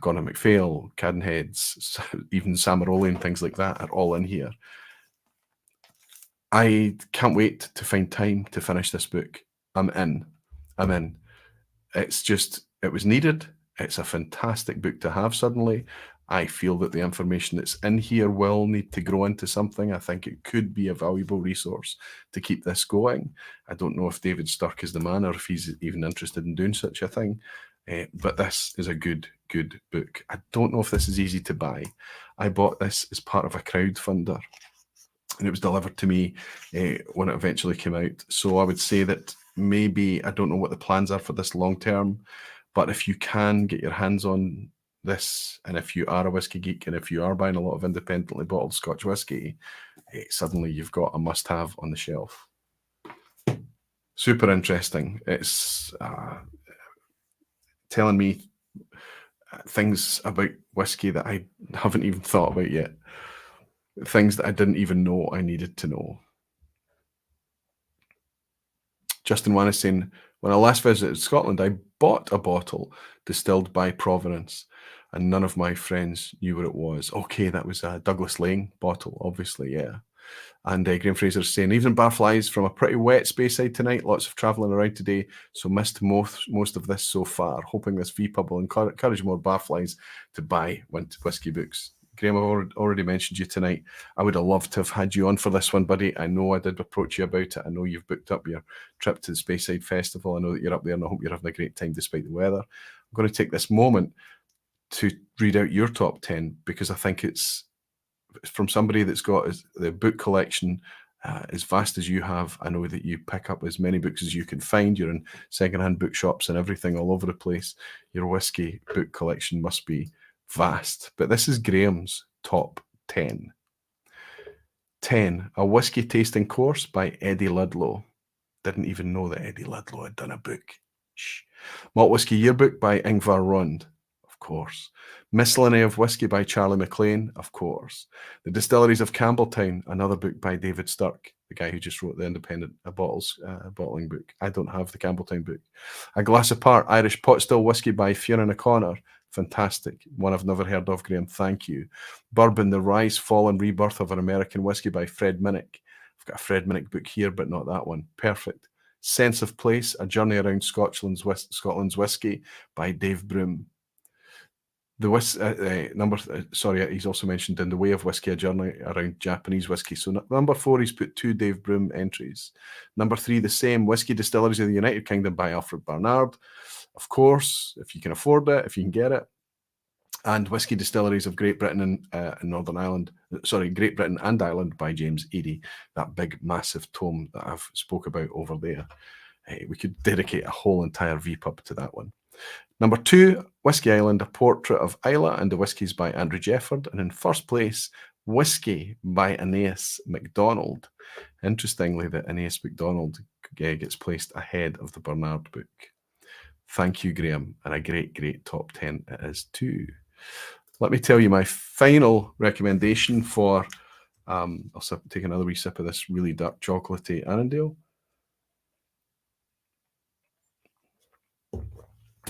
Speaker 1: Gordon MacPhail, Cadenheads, even Samaroli and things like that are all in here. I can't wait to find time to finish this book. I'm in. It was needed. It's a fantastic book to have suddenly. I feel that the information that's in here will need to grow into something. I think it could be a valuable resource to keep this going. I don't know if David Sturck is the man or if he's even interested in doing such a thing. But this is a good book. I don't know if this is easy to buy. I bought this as part of a crowdfunder, and it was delivered to me when it eventually came out. So I would say that maybe, I don't know what the plans are for this long term, but if you can get your hands on this, and if you are a whiskey geek, and if you are buying a lot of independently bottled Scotch whiskey, suddenly you've got a must-have on the shelf. Super interesting. It's telling me things about whiskey that I haven't even thought about yet. things that I didn't even know I needed to know. Justin Wan is saying, when I last visited Scotland, I bought a bottle distilled by Provenance, and none of my friends knew what it was. Okay, that was a Douglas Lane bottle, obviously, yeah. And Graham Fraser's saying, even barflies from a pretty wet Speyside tonight, lots of travelling around today, so missed most of this so far. Hoping this vPub will encourage more barflies to buy whisky books. Graham, I've already mentioned you tonight. I would have loved to have had you on for this one, buddy. I know I did approach you about it. I know you've booked up your trip to the Speyside Festival. I know that you're up there, and I hope you're having a great time despite the weather. I'm going to take this moment to read out your top 10 because I think it's from somebody that's got the book collection as vast as you have. I know that you pick up as many books as you can find. You're in secondhand bookshops and everything all over the place. Your whisky book collection must be vast. But this is Graham's top 10. 10, A Whisky Tasting Course by Eddie Ludlow. Didn't even know that Eddie Ludlow had done a book. Shh. Malt Whisky Yearbook by Ingvar Rond. Of course. Miscellany of Whisky by Charlie MacLean, of course. The Distilleries of Campbelltown, another book by David Sturck, the guy who just wrote the Independent bottling book. I don't have the Campbelltown book. A Glass Apart, Irish Pot Still Whisky by Fionn O'Connor. Fantastic. One I've never heard of, Graham. Thank you. Bourbon, The Rise, Fall and Rebirth of an American Whisky by Fred Minnick. I've got a Fred Minnick book here, but not that one. Perfect. Sense of Place, A Journey Around Scotland's Whisky by Dave Broom. The he's also mentioned In the Way of Whisky, A Journey Around Japanese Whisky. So number 4, he's put 2 Dave Broom entries. Number 3, the same, Whisky Distilleries of the United Kingdom by Alfred Barnard. Of course, if you can afford it, if you can get it. And Whisky Distilleries of Great Britain and Northern Ireland. Sorry, Great Britain and Ireland by James Eadie. That big, massive tome that I've spoke about over there. We could dedicate a whole entire vPub to that one. Number 2, Whisky Island, A Portrait of Isla and the Whiskies by Andrew Jefford. And in first place, Whisky by Aeneas MacDonald. Interestingly, that Aeneas MacDonald gets placed ahead of the Barnard book. Thank you, Graham. And a great, great top 10 it is too. Let me tell you my final recommendation for, I'll take another wee sip of this really dark chocolatey Annandale.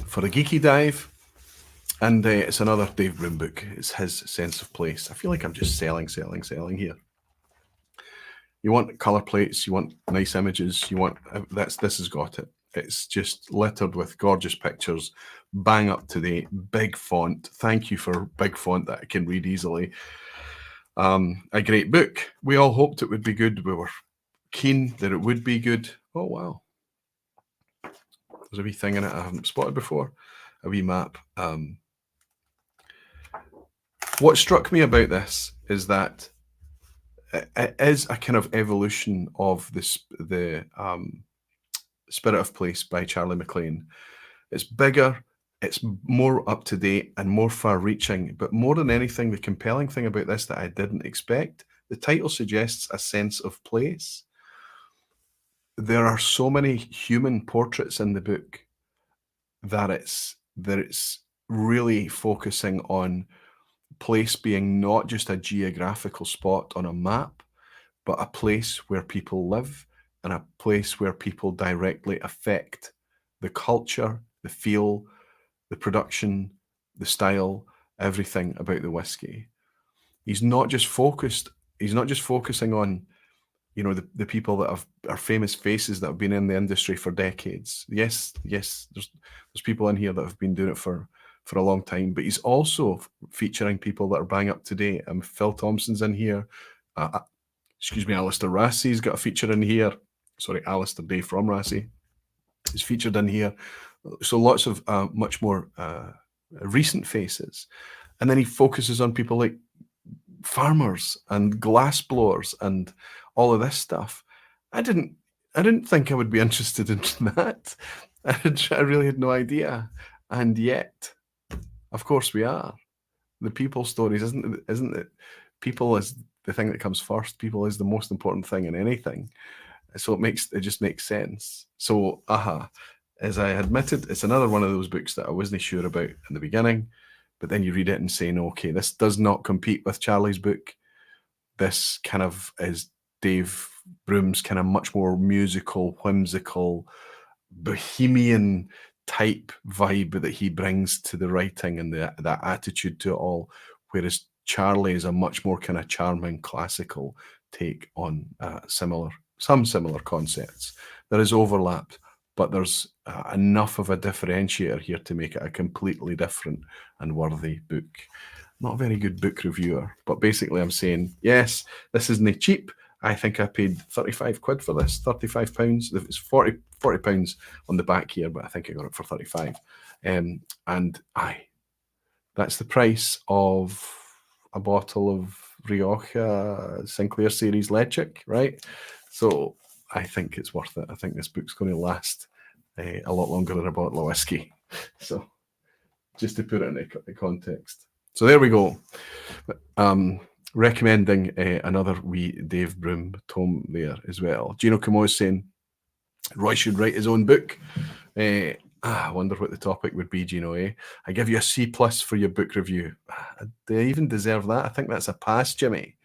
Speaker 1: For a geeky dive, and it's another Dave Broom book. It's his Sense of Place. I feel like I'm just selling here. You want color plates, you want nice images, you want this has got it. It's just littered with gorgeous pictures, bang up to date, big font. Thank you for big font that I can read easily. A great book. We all hoped it would be good. We were keen that it would be good. Oh wow. There's a wee thing in it I haven't spotted before, a wee map. What struck me about this is that it is a kind of evolution of the Spirit of Place by Charlie MacLean. It's bigger, it's more up to date and more far reaching, but more than anything, the compelling thing about this that I didn't expect, the title suggests a sense of place. There are so many human portraits in the book that it's really focusing on place being not just a geographical spot on a map, but a place where people live and a place where people directly affect the culture, the feel, the production, the style, everything about the whiskey. He's not just focusing on, you know, the people that are famous faces that have been in the industry for decades. Yes, there's people in here that have been doing it for a long time, but he's also featuring people that are bang up to date. Phil Thompson's in here. Alistair Rassie's got a feature in here. Sorry, Alistair Day from Rassie is featured in here. So lots of much more recent faces. And then he focuses on people like farmers and glass blowers and all of this stuff. I didn't think I would be interested in that. I really had no idea. And yet, of course we are. The people stories, isn't it? People is the thing that comes first. People is the most important thing in anything. So it just makes sense. So, as I admitted, it's another one of those books that I wasn't sure about in the beginning, but then you read it and say, no, okay, this does not compete with Charlie's book, this kind of is Dave Broom's kind of much more musical, whimsical, bohemian type vibe that he brings to the writing and that attitude to it all, whereas Charlie is a much more kind of charming classical take on some similar concepts. There is overlap, but there's enough of a differentiator here to make it a completely different and worthy book. Not a very good book reviewer, but basically I'm saying, yes, this isn't cheap. I think I paid 35 quid for this, 35 pounds. It's 40 pounds on the back here, but I think I got it for 35. And that's the price of a bottle of Rioja Sinclair Series Lechic, right? So I think it's worth it. I think this book's going to last a lot longer than a bottle of whiskey. So just to put it in context. So there we go. Recommending another wee Dave Broom tome there as well. Gino Camo is saying Roy should write his own book. I wonder what the topic would be, Gino. I give you a C+ for your book review. Do I even deserve that? I think that's a pass, Jimmy.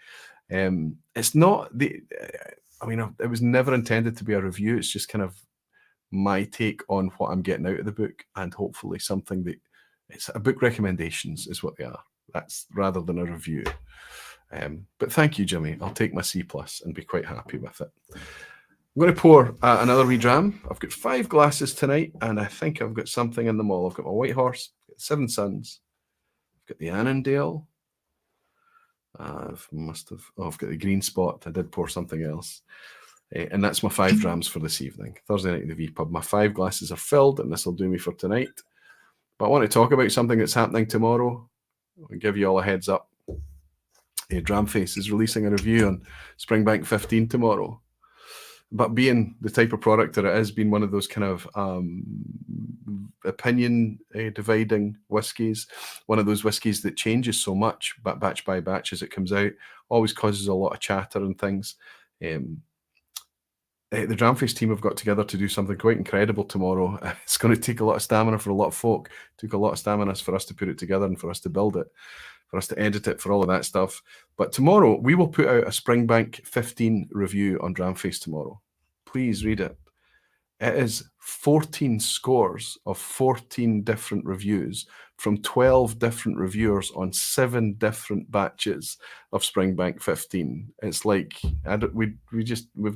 Speaker 1: It's not it was never intended to be a review. It's just kind of my take on what I'm getting out of the book, and hopefully something that it's a book recommendations is what they are. That's rather than a review. But thank you, Jimmy. I'll take my C+ and be quite happy with it. I'm going to pour another wee dram. I've got 5 glasses tonight, and I think I've got something in them all. I've got my White Horse, Seven Suns, I've got the Annandale. I've got the Green Spot. I did pour something else. And that's my 5 drams for this evening. Thursday night at the vPub. My 5 glasses are filled, and this will do me for tonight. But I want to talk about something that's happening tomorrow. I'll give you all a heads up. Dramface is releasing a review on Springbank 15 tomorrow. But being the type of product that it is, being one of those kind of opinion dividing whiskies, one of those whiskies that changes so much batch by batch as it comes out, always causes a lot of chatter and things. The Dramface team have got together to do something quite incredible tomorrow. It's going to take a lot of stamina for a lot of folk. It took a lot of stamina for us to put it together and for us to build it, for us to edit it, for all of that stuff. But tomorrow, we will put out a Springbank 15 review on Dramface tomorrow. Please read it. It is 14 scores of 14 different reviews from 12 different reviewers on 7 different batches of Springbank 15. It's like, we've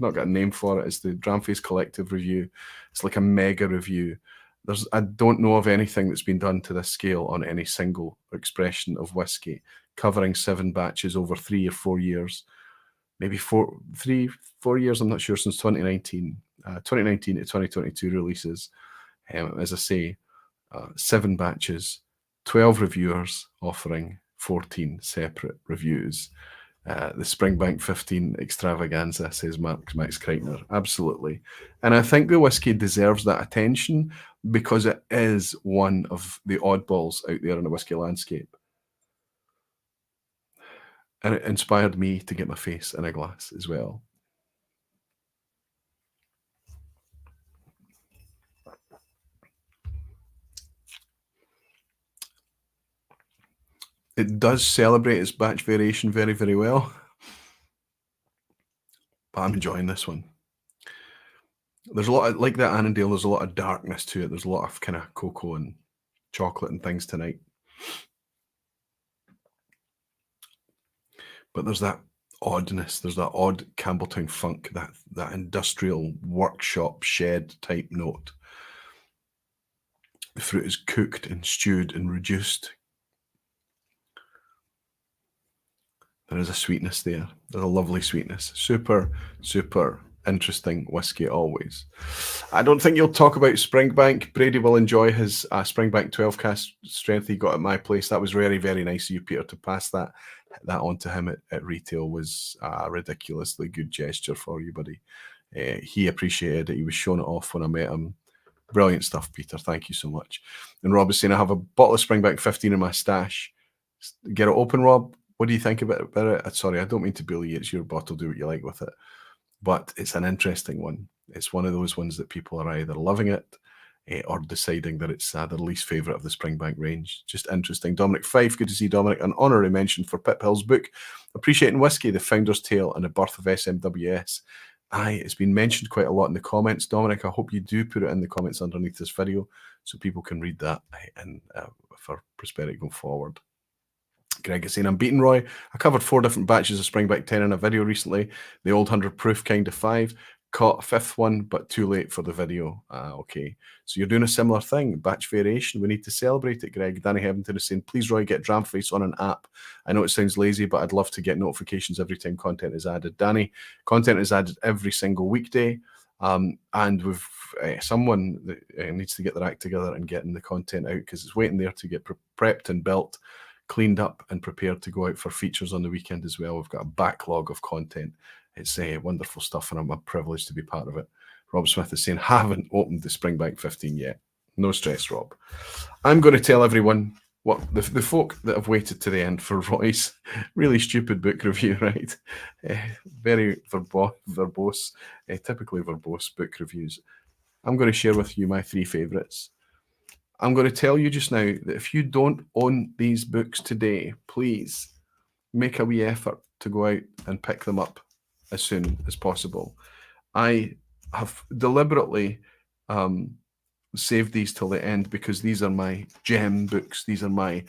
Speaker 1: not got a name for it. It's the Dramface Collective Review. It's like a mega review. I don't know of anything that's been done to this scale on any single expression of whiskey, covering 7 batches over 3 or 4 years. Maybe 4 years, I'm not sure, since 2019. 2019 to 2022 releases. As I say, 7 batches, 12 reviewers offering 14 separate reviews. The Springbank 15 extravaganza, says Max Kreitner. Absolutely. And I think the whiskey deserves that attention because it is one of the oddballs out there in the whiskey landscape. And it inspired me to get my face in a glass as well. It does celebrate its batch variation very, very well. But I'm enjoying this one. There's a lot of, like that Annandale, there's a lot of darkness to it. There's a lot of kind of cocoa and chocolate and things tonight. But there's that oddness. There's that odd Campbelltown funk, that industrial workshop shed type note. The fruit is cooked and stewed and reduced. There is a sweetness there. There's a lovely sweetness. Super, super interesting whiskey always. I don't think you'll talk about Springbank. Brady will enjoy his Springbank 12 cask strength he got at my place. That was very, very nice of you, Peter, to pass that on to him at retail. Was a ridiculously good gesture for you, buddy. He appreciated it. He was showing it off when I met him. Brilliant stuff, Peter. Thank you so much. And Rob is saying, I have a bottle of Springbank 15 in my stash. Get it open, Rob. What do you think about it? Sorry, I don't mean to bully you. It's your bottle. Do what you like with it. But it's an interesting one. It's one of those ones that people are either loving it or deciding that it's their least favourite of the Springbank range. Just interesting. Dominic Fife, good to see Dominic. An honorary mention for Pip Hill's book, Appreciating Whisky, The Founder's Tale and the Birth of SMWS. Aye, it's been mentioned quite a lot in the comments. Dominic, I hope you do put it in the comments underneath this video so people can read that and for prosperity going forward. Greg is saying, I'm beaten, Roy. I covered 4 different batches of Springbank 10 in a video recently. The old 100 proof kind of 5. Caught a 5th one, but too late for the video. Okay. So you're doing a similar thing. Batch variation. We need to celebrate it, Greg. Danny Heavington is saying, please, Roy, get Dramface on an app. I know it sounds lazy, but I'd love to get notifications every time content is added. Danny, content is added every single weekday. And with someone that needs to get their act together and getting the content out because it's waiting there to get prepped and built, cleaned up and prepared to go out for features on the weekend as well. We've got a backlog of content. It's wonderful stuff, and I'm a privilege to be part of it. Rob Smith is saying, haven't opened the Springbank 15 yet. No stress, Rob. I'm going to tell everyone what the folk that have waited to the end for Roy's really stupid book review, right? Very verbose, typically verbose book reviews. I'm going to share with you my 3 favourites. I'm going to tell you just now that if you don't own these books today, please make a wee effort to go out and pick them up as soon as possible. I have deliberately saved these till the end because these are my gem books. These are my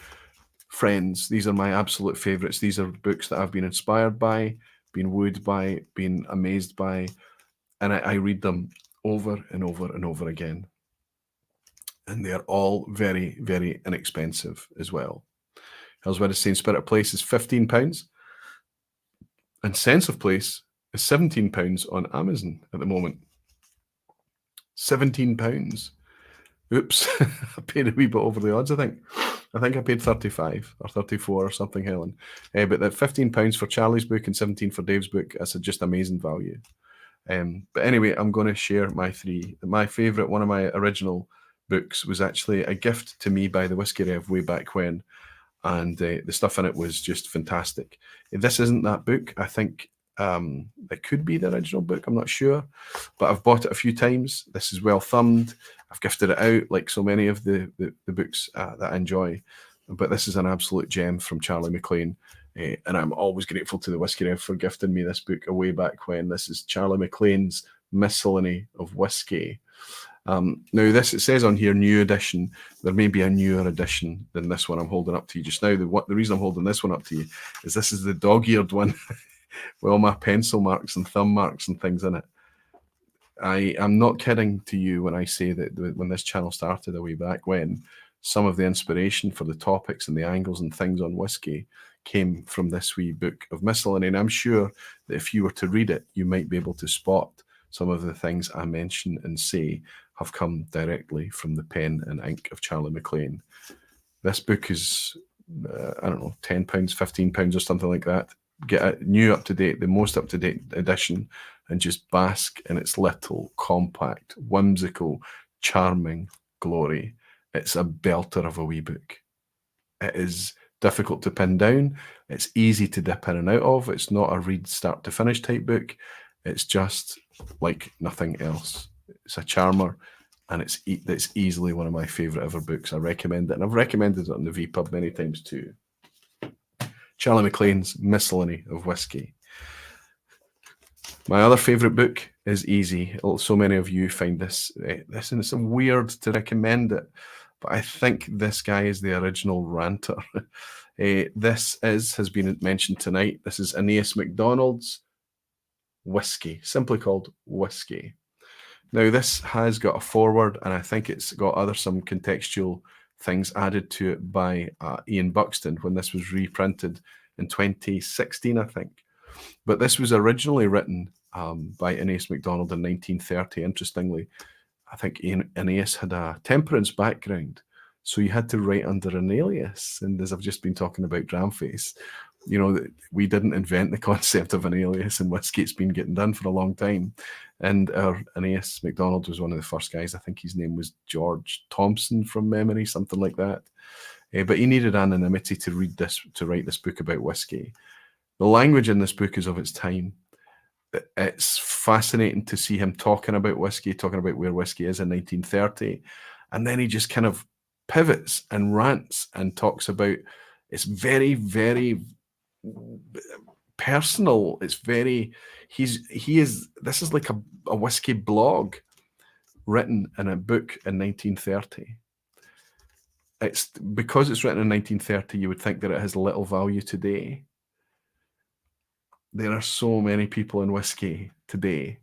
Speaker 1: friends. These are my absolute favorites. These are books that I've been inspired by, been wooed by, been amazed by, and I read them over and over and over again. And they're all very, very inexpensive as well. Hellswed is saying Spirit of Place is £15 and Sense of Place is £17 on Amazon at the moment. £17. Oops, I paid a wee bit over the odds, I think. I think I paid 35 or 34 or something, Helen. But that £15 for Charlie's book and 17 for Dave's book, that's a just amazing value. But anyway, I'm going to share my 3. My favourite, one of my original books, was actually a gift to me by the Whisky Rev way back when. And the stuff in it was just fantastic. This isn't that book. I think it could be the original book. I'm not sure. But I've bought it a few times. This is well thumbed. I've gifted it out like so many of the books that I enjoy. But this is an absolute gem from Charlie MacLean. And I'm always grateful to the Whisky Rev for gifting me this book way back when. This is Charlie MacLean's Miscellany of Whisky. Now, this, it says on here, new edition. There may be a newer edition than this one I'm holding up to you just now. The reason I'm holding this one up to you is this is the dog-eared one with all my pencil marks and thumb marks and things in it. I am not kidding to you when I say that when this channel started a way back when, some of the inspiration for the topics and the angles and things on whiskey came from this wee book of Miscellany. And I'm sure that if you were to read it, you might be able to spot some of the things I mention and say have come directly from the pen and ink of Charlie MacLean. This book is, I don't know, £10, £15 or something like that. Get a new up-to-date, the most up-to-date edition, and just bask in its little, compact, whimsical, charming glory. It's a belter of a wee book. It is difficult to pin down. It's easy to dip in and out of. It's not a read start to finish type book. It's just like nothing else. It's a charmer, and it's easily one of my favourite ever books. I recommend it, and I've recommended it on the vPub many times too. Charlie MacLean's Miscellany of Whisky. My other favourite book is easy. So many of you find this, and it's weird to recommend it, but I think this guy is the original ranter. This has been mentioned tonight. This is Aeneas MacDonald's Whisky, simply called Whisky. Now, this has got a foreword, and I think it's got some contextual things added to it by Ian Buxton when this was reprinted in 2016, I think. But this was originally written by Aeneas MacDonald in 1930. Interestingly, I think Aeneas had a temperance background, so you had to write under an alias. And as I've just been talking about Dramface, you know, we didn't invent the concept of an alias in whiskey. It's been getting done for a long time. And our Aeneas MacDonald was one of the first guys. I think his name was George Thompson from memory, something like that. But he needed anonymity to write this book about whiskey. The language in this book is of its time. it's fascinating to see him talking about whiskey, talking about where whiskey is in 1930. And then he just kind of pivots and rants and talks about it's very, very personal. It's very, this is like a whiskey blog written in a book in 1930. It's because it's written in 1930, you would think that it has little value today. There are so many people in whiskey today,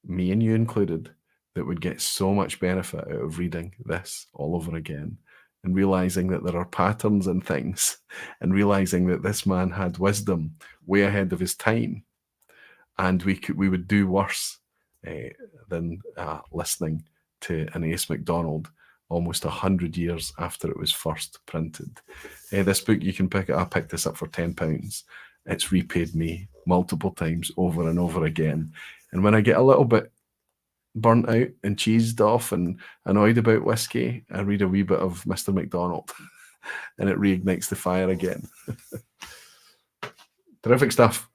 Speaker 1: me and you included, that would get so much benefit out of reading this all over again and realizing that there are patterns and things and realizing that this man had wisdom way ahead of his time. And we would do worse than listening to an Ace MacDonald almost 100 years after it was first printed. This book, you can pick it up. I picked this up for £10. It's repaid me multiple times over and over again. And when I get a little bit burnt out and cheesed off and annoyed about whiskey, I read a wee bit of Mr. MacDonald and it reignites the fire again. Terrific stuff.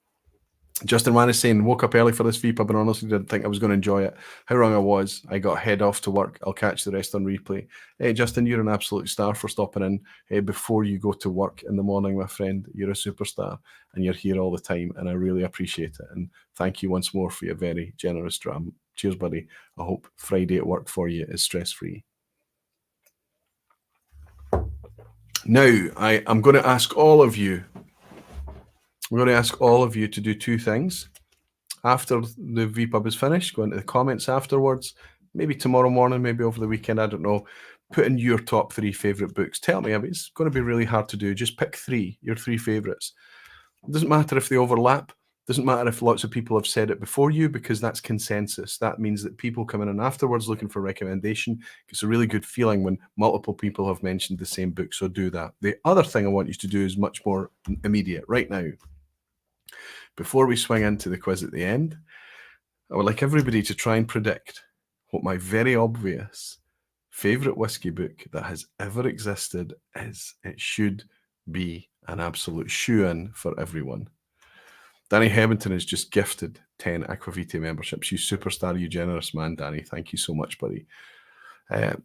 Speaker 1: Justin Wan is saying, woke up early for this vPub and honestly didn't think I was going to enjoy it. How wrong I was. I got head off to work. I'll catch the rest on replay. Hey, Justin, you're an absolute star for stopping in before you go to work in the morning, my friend. You're a superstar and you're here all the time and I really appreciate it. And thank you once more for your very generous dram. Cheers, buddy. I hope Friday at work for you is stress-free. Now, I'm going to ask all of you to do two things. After the vPub is finished, go into the comments afterwards, maybe tomorrow morning, maybe over the weekend, I don't know. Put in your top 3 favorite books. Tell me, it's going to be really hard to do. Just pick 3, your 3 favorites. It doesn't matter if they overlap. It doesn't matter if lots of people have said it before you, because that's consensus. That means that people coming in afterwards looking for recommendation. It's a really good feeling when multiple people have mentioned the same book, so do that. The other thing I want you to do is much more immediate right now. Before we swing into the quiz at the end, I would like everybody to try and predict what my very obvious favourite whiskey book that has ever existed is. It should be an absolute shoe-in for everyone. Danny Hebington has just gifted 10 Aquavitae memberships. You superstar, you generous man, Danny. Thank you so much, buddy.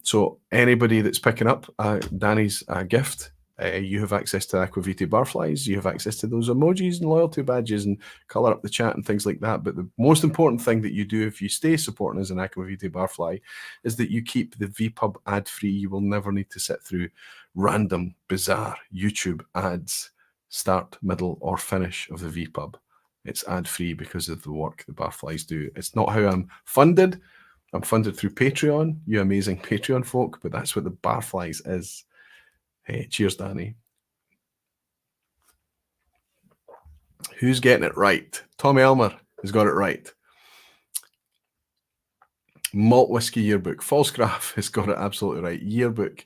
Speaker 1: So anybody that's picking up Danny's gift, you have access to Aquavitae barflies. You have access to those emojis and loyalty badges and colour up the chat and things like that. But the most important thing that you do if you stay supporting us in Aquavitae barfly is that you keep the vPub ad-free. You will never need to sit through random, bizarre YouTube ads, start, middle, or finish of the vPub. It's ad-free because of the work the barflies do. It's not how I'm funded. I'm funded through Patreon, you amazing Patreon folk, but that's what the barflies is. Hey, cheers, Danny. Who's getting it right? Tommy Elmer has got it right. Malt Whiskey Yearbook. Falsgraf has got it absolutely right. Yearbook.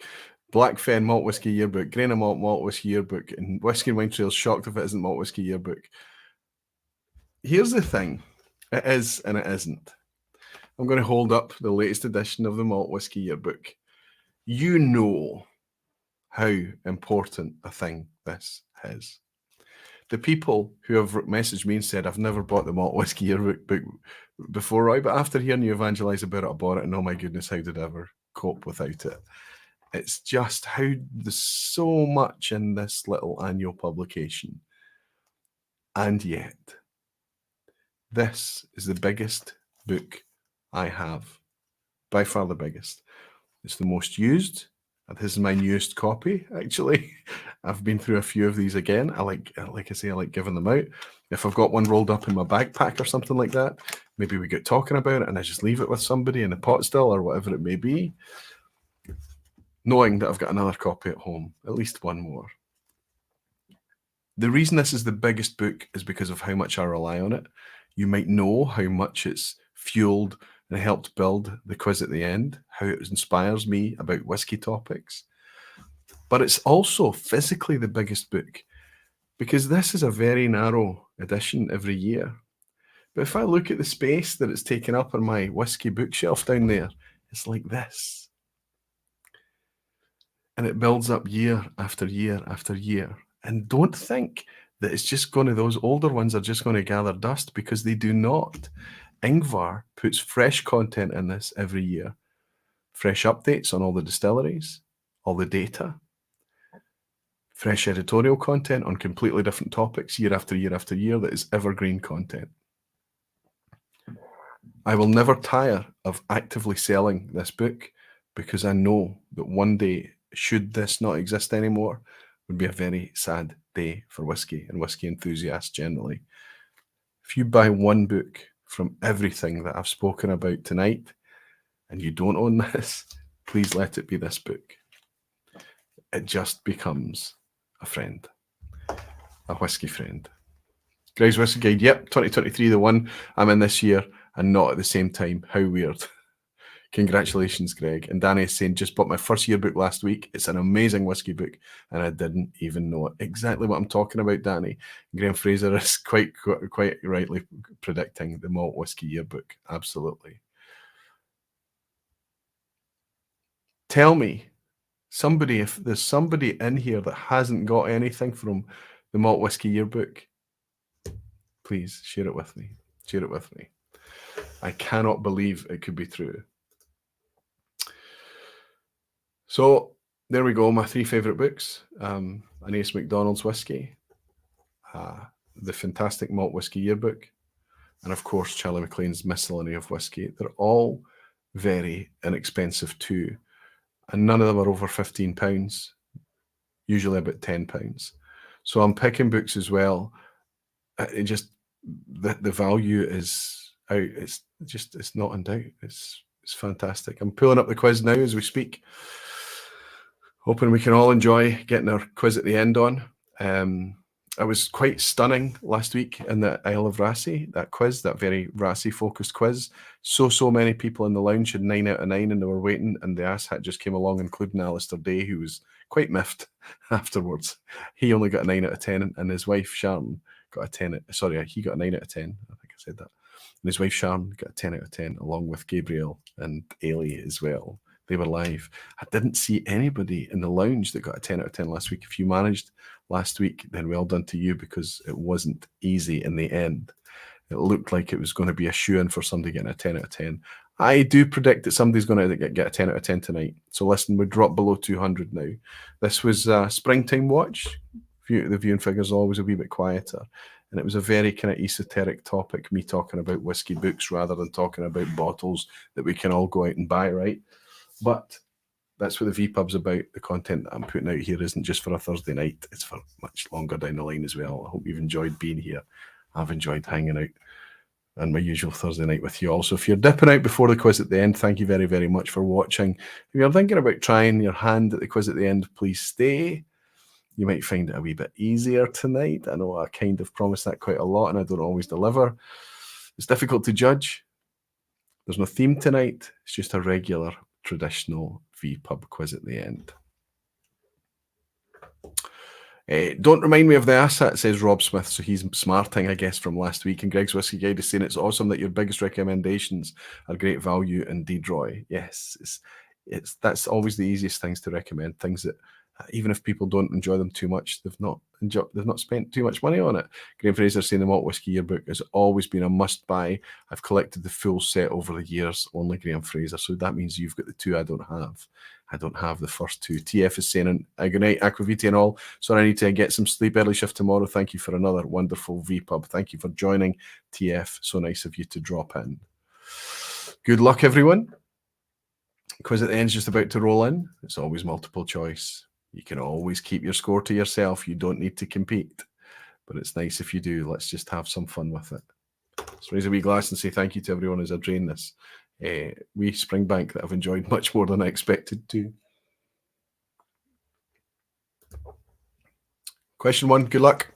Speaker 1: Black Fen Malt Whiskey Yearbook. Grain of Malt Whiskey Yearbook. And Whiskey and Wine Trails shocked if it isn't Malt Whiskey Yearbook. Here's the thing. It is and it isn't. I'm going to hold up the latest edition of the Malt Whiskey Yearbook. You know how important a thing this is. The people who have messaged me and said, I've never bought the Malt Whiskey Yearbook before, Roy, but after hearing you evangelize about it, I bought it, and oh my goodness, how did I ever cope without it? It's just how there's so much in this little annual publication. And yet, this is the biggest book I have. By far the biggest. It's the most used. This is my newest copy, actually. I've been through a few of these again. I like giving them out. If I've got one rolled up in my backpack or something like that, maybe we get talking about it and I just leave it with somebody in the pot still or whatever it may be, knowing that I've got another copy at home, at least one more. The reason this is the biggest book is because of how much I rely on it. You might know how much it's fueled and helped build the quiz at the end, how it inspires me about whiskey topics. But it's also physically the biggest book because this is a very narrow edition every year. But if I look at the space that it's taken up on my whiskey bookshelf down there, it's like this. And it builds up year after year after year. And don't think that it's just going to, those older ones are just going to gather dust because they do not. Ingvar puts fresh content in this every year. Fresh updates on all the distilleries, all the data, fresh editorial content on completely different topics year after year after year that is evergreen content. I will never tire of actively selling this book because I know that one day, should this not exist anymore, would be a very sad day for whiskey and whiskey enthusiasts generally. If you buy one book from everything that I've spoken about tonight and you don't own this, please let it be this book. It just becomes a friend, a whiskey friend. Greg's Whiskey Guide, yep, 2023, the one I'm in this year and not at the same time. How weird. Congratulations, Greg. And Danny is saying, just bought my first year book last week. It's an amazing whiskey book, and I didn't even know it. Exactly what I'm talking about, Danny. Graham Fraser is quite rightly predicting the malt whiskey yearbook. Absolutely. Tell me, somebody, if there's somebody in here that hasn't got anything from the malt whiskey yearbook, please share it with me. Share it with me. I cannot believe it could be true. So there we go, my 3 favourite books. Anais MacDonald's Whiskey, the fantastic Malt Whiskey Yearbook, and of course Charlie MacLean's Miscellany of Whiskey. They're all very inexpensive too, and none of them are over £15, usually about £10. So I'm picking books as well. It just, the value is out. It's not in doubt. It's fantastic. I'm pulling up the quiz now as we speak. Hoping we can all enjoy getting our quiz at the end on. I was quite stunning last week in the Isle of Rassy, that quiz, that very Rassy-focused quiz. So many people in the lounge had 9 out of 9 and they were waiting, and the asshat just came along, including Alistair Day, who was quite miffed afterwards. He only got a 9 out of 10, and his wife, Sharon, got a 10. Sorry, he got a 9 out of 10. I think I said that. And his wife, Sharon, got a 10 out of 10, along with Gabriel and Ailey as well. They were live. I didn't see anybody in the lounge that got a 10 out of 10 last week. If you managed last week, then well done to you, because it wasn't easy in the end. It looked like it was going to be a shoe-in for somebody getting a 10 out of 10. I do predict that somebody's going to get a 10 out of 10 tonight. So listen, we dropped below 200 now. This was Springtime Watch. The viewing figures are always a wee bit quieter. And it was a very kind of esoteric topic, me talking about whiskey books rather than talking about bottles that we can all go out and buy, right? But that's what the vPub's about. The content that I'm putting out here isn't just for a Thursday night. It's for much longer down the line as well. I hope you've enjoyed being here. I've enjoyed hanging out on my usual Thursday night with you all. So if you're dipping out before the quiz at the end, thank you very, very much for watching. If you're thinking about trying your hand at the quiz at the end, please stay. You might find it a wee bit easier tonight. I know I kind of promise that quite a lot, and I don't always deliver. It's difficult to judge. There's no theme tonight. It's just a regular traditional vPub quiz at the end. Don't remind me of the asshat, says Rob Smith. So he's smarting, I guess, from last week. And Greg's Whiskey Guide is saying it's awesome that your biggest recommendations are great value and Deedroy. Yes, that's always the easiest things to recommend. Things that even if people don't enjoy them too much, they've not spent too much money on it. Graham Fraser saying the Malt Whiskey Yearbook has always been a must-buy. I've collected the full set over the years. Only Graham Fraser. So that means you've got the 2 I don't have. I don't have the first 2. TF is saying, good night, Aquavita and all. So I need to get some sleep, early shift tomorrow. Thank you for another wonderful vPub. Thank you for joining, TF. So nice of you to drop in. Good luck, everyone. Quiz at the end is just about to roll in. It's always multiple choice. You can always keep your score to yourself. You don't need to compete. But it's nice if you do. Let's just have some fun with it. Let's raise a wee glass and say thank you to everyone as I drain this wee Springbank that I've enjoyed much more than I expected to. Question 1, good luck.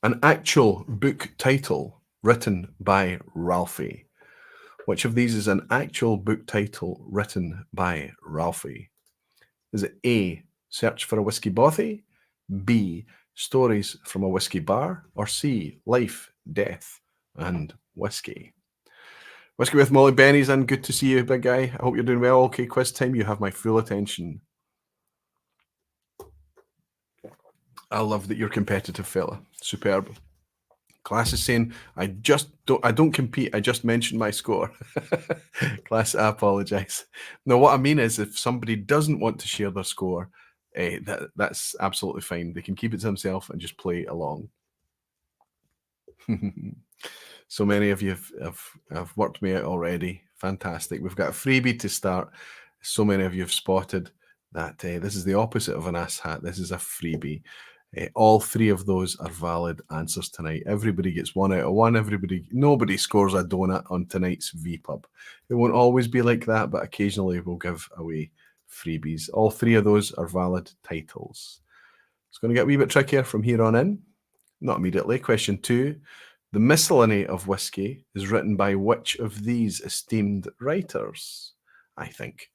Speaker 1: An actual book title written by Ralphie. Which of these is an actual book title written by Ralphie? Is it A, Search for a Whiskey Bothy, B, Stories from a Whiskey Bar, or C, Life, Death, and Whiskey? Whiskey with Molly Benny's and good to see you, big guy. I hope you're doing well. Okay, quiz time. You have my full attention. I love that you're competitive, fella. Superb. Class is saying, I don't compete, I just mentioned my score. Class, I apologize. No, what I mean is if somebody doesn't want to share their score, that's absolutely fine. They can keep it to themselves and just play along. So many of you have worked me out already. Fantastic. We've got a freebie to start. So many of you have spotted that this is the opposite of an ass hat. This is a freebie. All three of those are valid answers tonight. Everybody gets 1 out of 1. Nobody scores a donut on tonight's vPub. It won't always be like that, but occasionally we'll give away freebies. All three of those are valid titles. It's going to get a wee bit trickier from here on in. Not immediately. Question 2. The Miscellany of Whisky is written by which of these esteemed writers? I think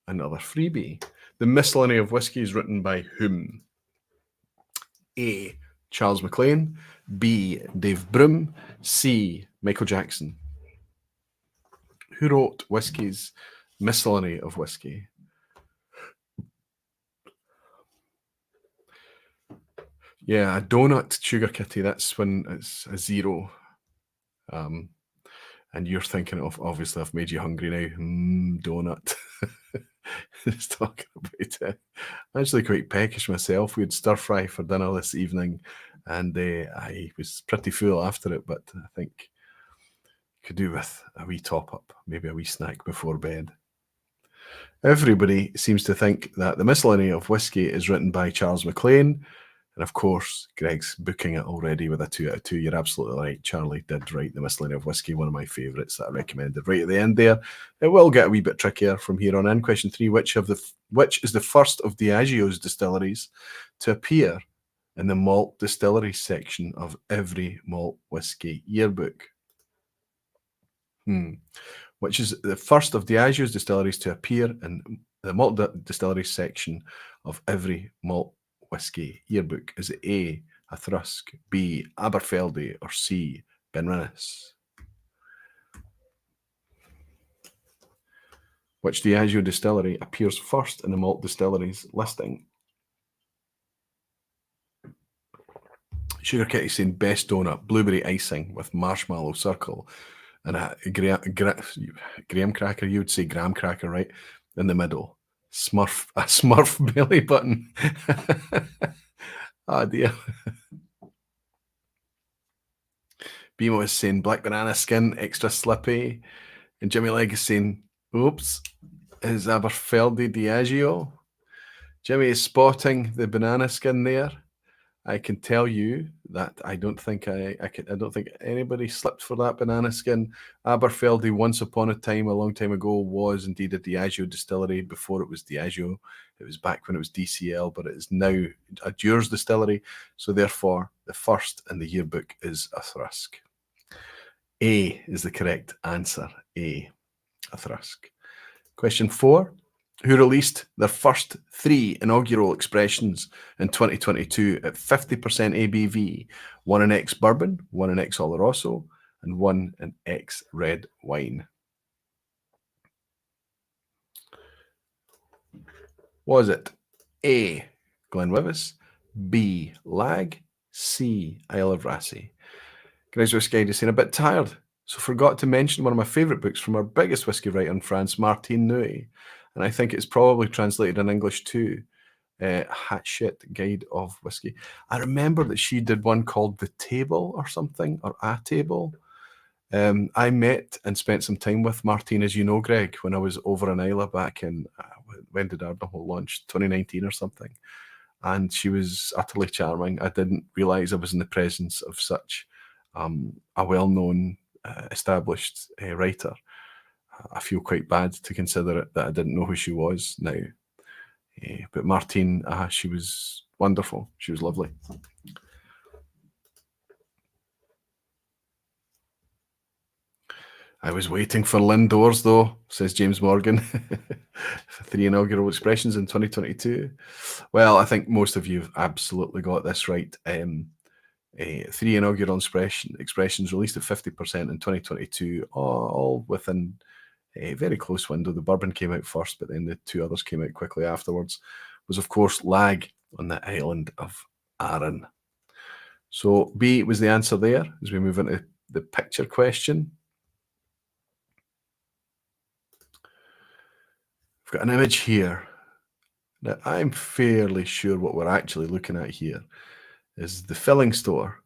Speaker 1: another freebie. The Miscellany of Whisky is written by whom? A. Charles MacLean. B. Dave Broom. C. Michael Jackson. Who wrote Whisky's Miscellany of Whisky? Yeah, a donut, Sugar Kitty. That's when it's a 0. And you're thinking of, obviously, I've made you hungry now. Donut. Just talking about it. I'm actually quite peckish myself. We had stir fry for dinner this evening, and I was pretty full after it, but I think could do with a wee top up, maybe a wee snack before bed. Everybody seems to think that the Miscellany of Whisky is written by Charles MacLean. And of course, Greg's booking it already with a 2 out of 2. You're absolutely right. Charlie did write The Miscellany of Whisky, one of my favourites that I recommended right at the end there. It will get a wee bit trickier from here on in. Question 3, which is the first of Diageo's distilleries to appear in the malt distillery section of every malt whisky yearbook? Which is the first of Diageo's distilleries to appear in the malt distillery section of every malt whisky yearbook? Is it A, a Thrusk, B, Aberfeldy, or C, Benrinnes? Which Diageo distillery appears first in the malt distilleries listing? Sugar Kitty saying best donut, blueberry icing with marshmallow circle and a graham cracker. You would say graham cracker, right? In the middle. A Smurf belly button. Oh dear. Bimo is saying black banana skin, extra slippy. And Jimmy Leg is saying, oops, is Aberfeldy Diageo? Jimmy is spotting the banana skin there. I can tell you that I don't think anybody slipped for that banana skin. Aberfeldy, once upon a time, a long time ago, was indeed a Diageo distillery. Before it was Diageo, it was back when it was DCL, but it is now a Dewar's distillery. So therefore, the first in the yearbook is a Thrusk. A is the correct answer. A Thrusk. Question 4. Who released their first 3 inaugural expressions in 2022 at 50% ABV, one in X bourbon, one in X Oloroso, and one in X red wine? Was it A, Glenlivet, B, Lag, C, Isle of Rassay? Greg's Whisky is saying a bit tired, so forgot to mention one of my favourite books from our biggest whisky writer in France, Martine Nouy. And I think it's probably translated in English too. Hatshit Guide of Whisky. I remember that she did one called The Table or something, or A Table. I met and spent some time with Martine, as you know, Greg, when I was over in Isla back in, when did Ardnahole launch? 2019 or something. And she was utterly charming. I didn't realise I was in the presence of such a well-known, established writer. I feel quite bad to consider it that I didn't know who she was now. But Martine, she was wonderful. She was lovely. I was waiting for Lindors, though, says James Morgan. 3 inaugural expressions in 2022. Well, I think most of you have absolutely got this right. 3 inaugural expressions released at 50% in 2022, all within a very close window. The bourbon came out first, but then the 2 others came out quickly afterwards. Was, of course, Lag on the island of Aaron. So B was the answer there as we move into the picture question. We've got an image here. Now, I'm fairly sure what we're actually looking at here is the filling store.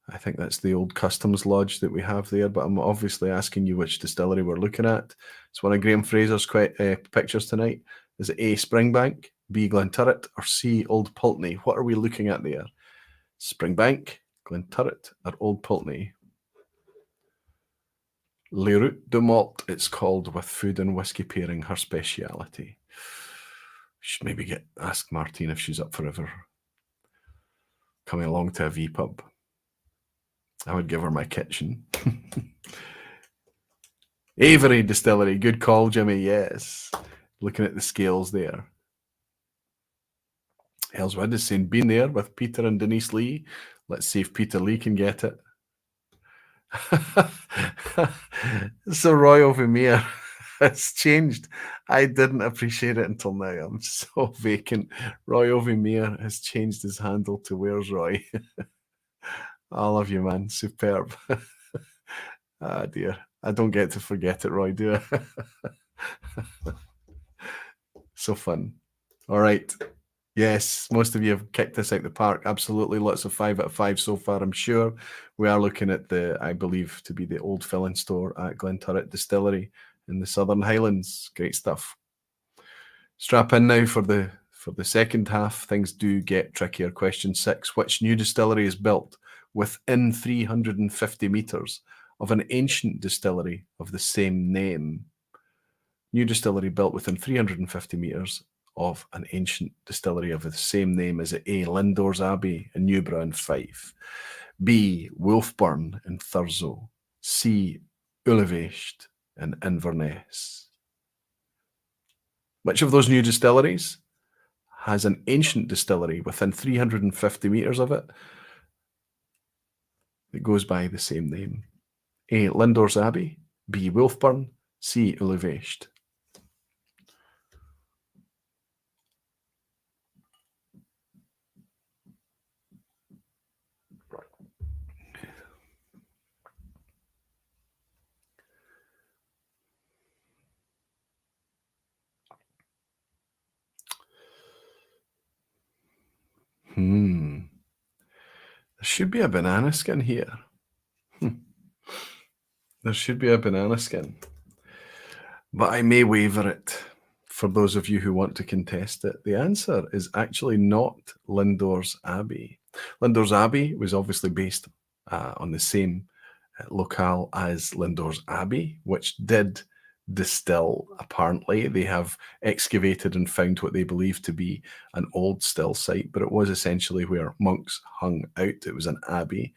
Speaker 1: I think that's the old customs lodge that we have there, but I'm obviously asking you which distillery we're looking at. It's one of Graham Fraser's pictures tonight. Is it A, Springbank, B, Glenturret, or C, Old Pulteney? What are we looking at there? Springbank, Glenturret, or Old Pulteney? Les Routes de Malt, it's called, with food and whiskey pairing, her speciality. Should maybe ask Martine if she's up for ever coming along to a vPub. I would give her my kitchen. Avery Distillery, good call, Jimmy. Yes. Looking at the scales there. Ellswood is saying, been there with Peter and Denise Lee. Let's see if Peter Lee can get it. So Royal Vermeer has changed. I didn't appreciate it until now. I'm so vacant. Royal Vermeer has changed his handle to Where's Roy? I love you, man. Superb. Ah, dear. I don't get to forget it, Roy, do I? So fun. All right. Yes, most of you have kicked this out the park. Absolutely. Lots of 5 out of 5 so far, I'm sure. We are looking at I believe, to be the old filling store at Glenturret Distillery in the Southern Highlands. Great stuff. Strap in now for the second half. Things do get trickier. Question 6. Which new distillery is built within 350 metres of an ancient distillery of the same name? New distillery built within 350 metres of an ancient distillery of the same name. Is it A, Lindores Abbey in Newborough in Fife, B, Wolfburn in Thurso, C, Ulevecht in Inverness? Which of those new distilleries has an ancient distillery within 350 metres of it that goes by the same name? A, Lindores Abbey, B, Wolfburn, C, Ulevecht. There should be a banana skin here. There should be a banana skin. But I may waiver it for those of you who want to contest it. The answer is actually not Lindores Abbey. Lindores Abbey was obviously based on the same locale as Lindores Abbey, which did distill, apparently. They have excavated and found what they believe to be an old still site, but it was essentially where monks hung out. It was an abbey.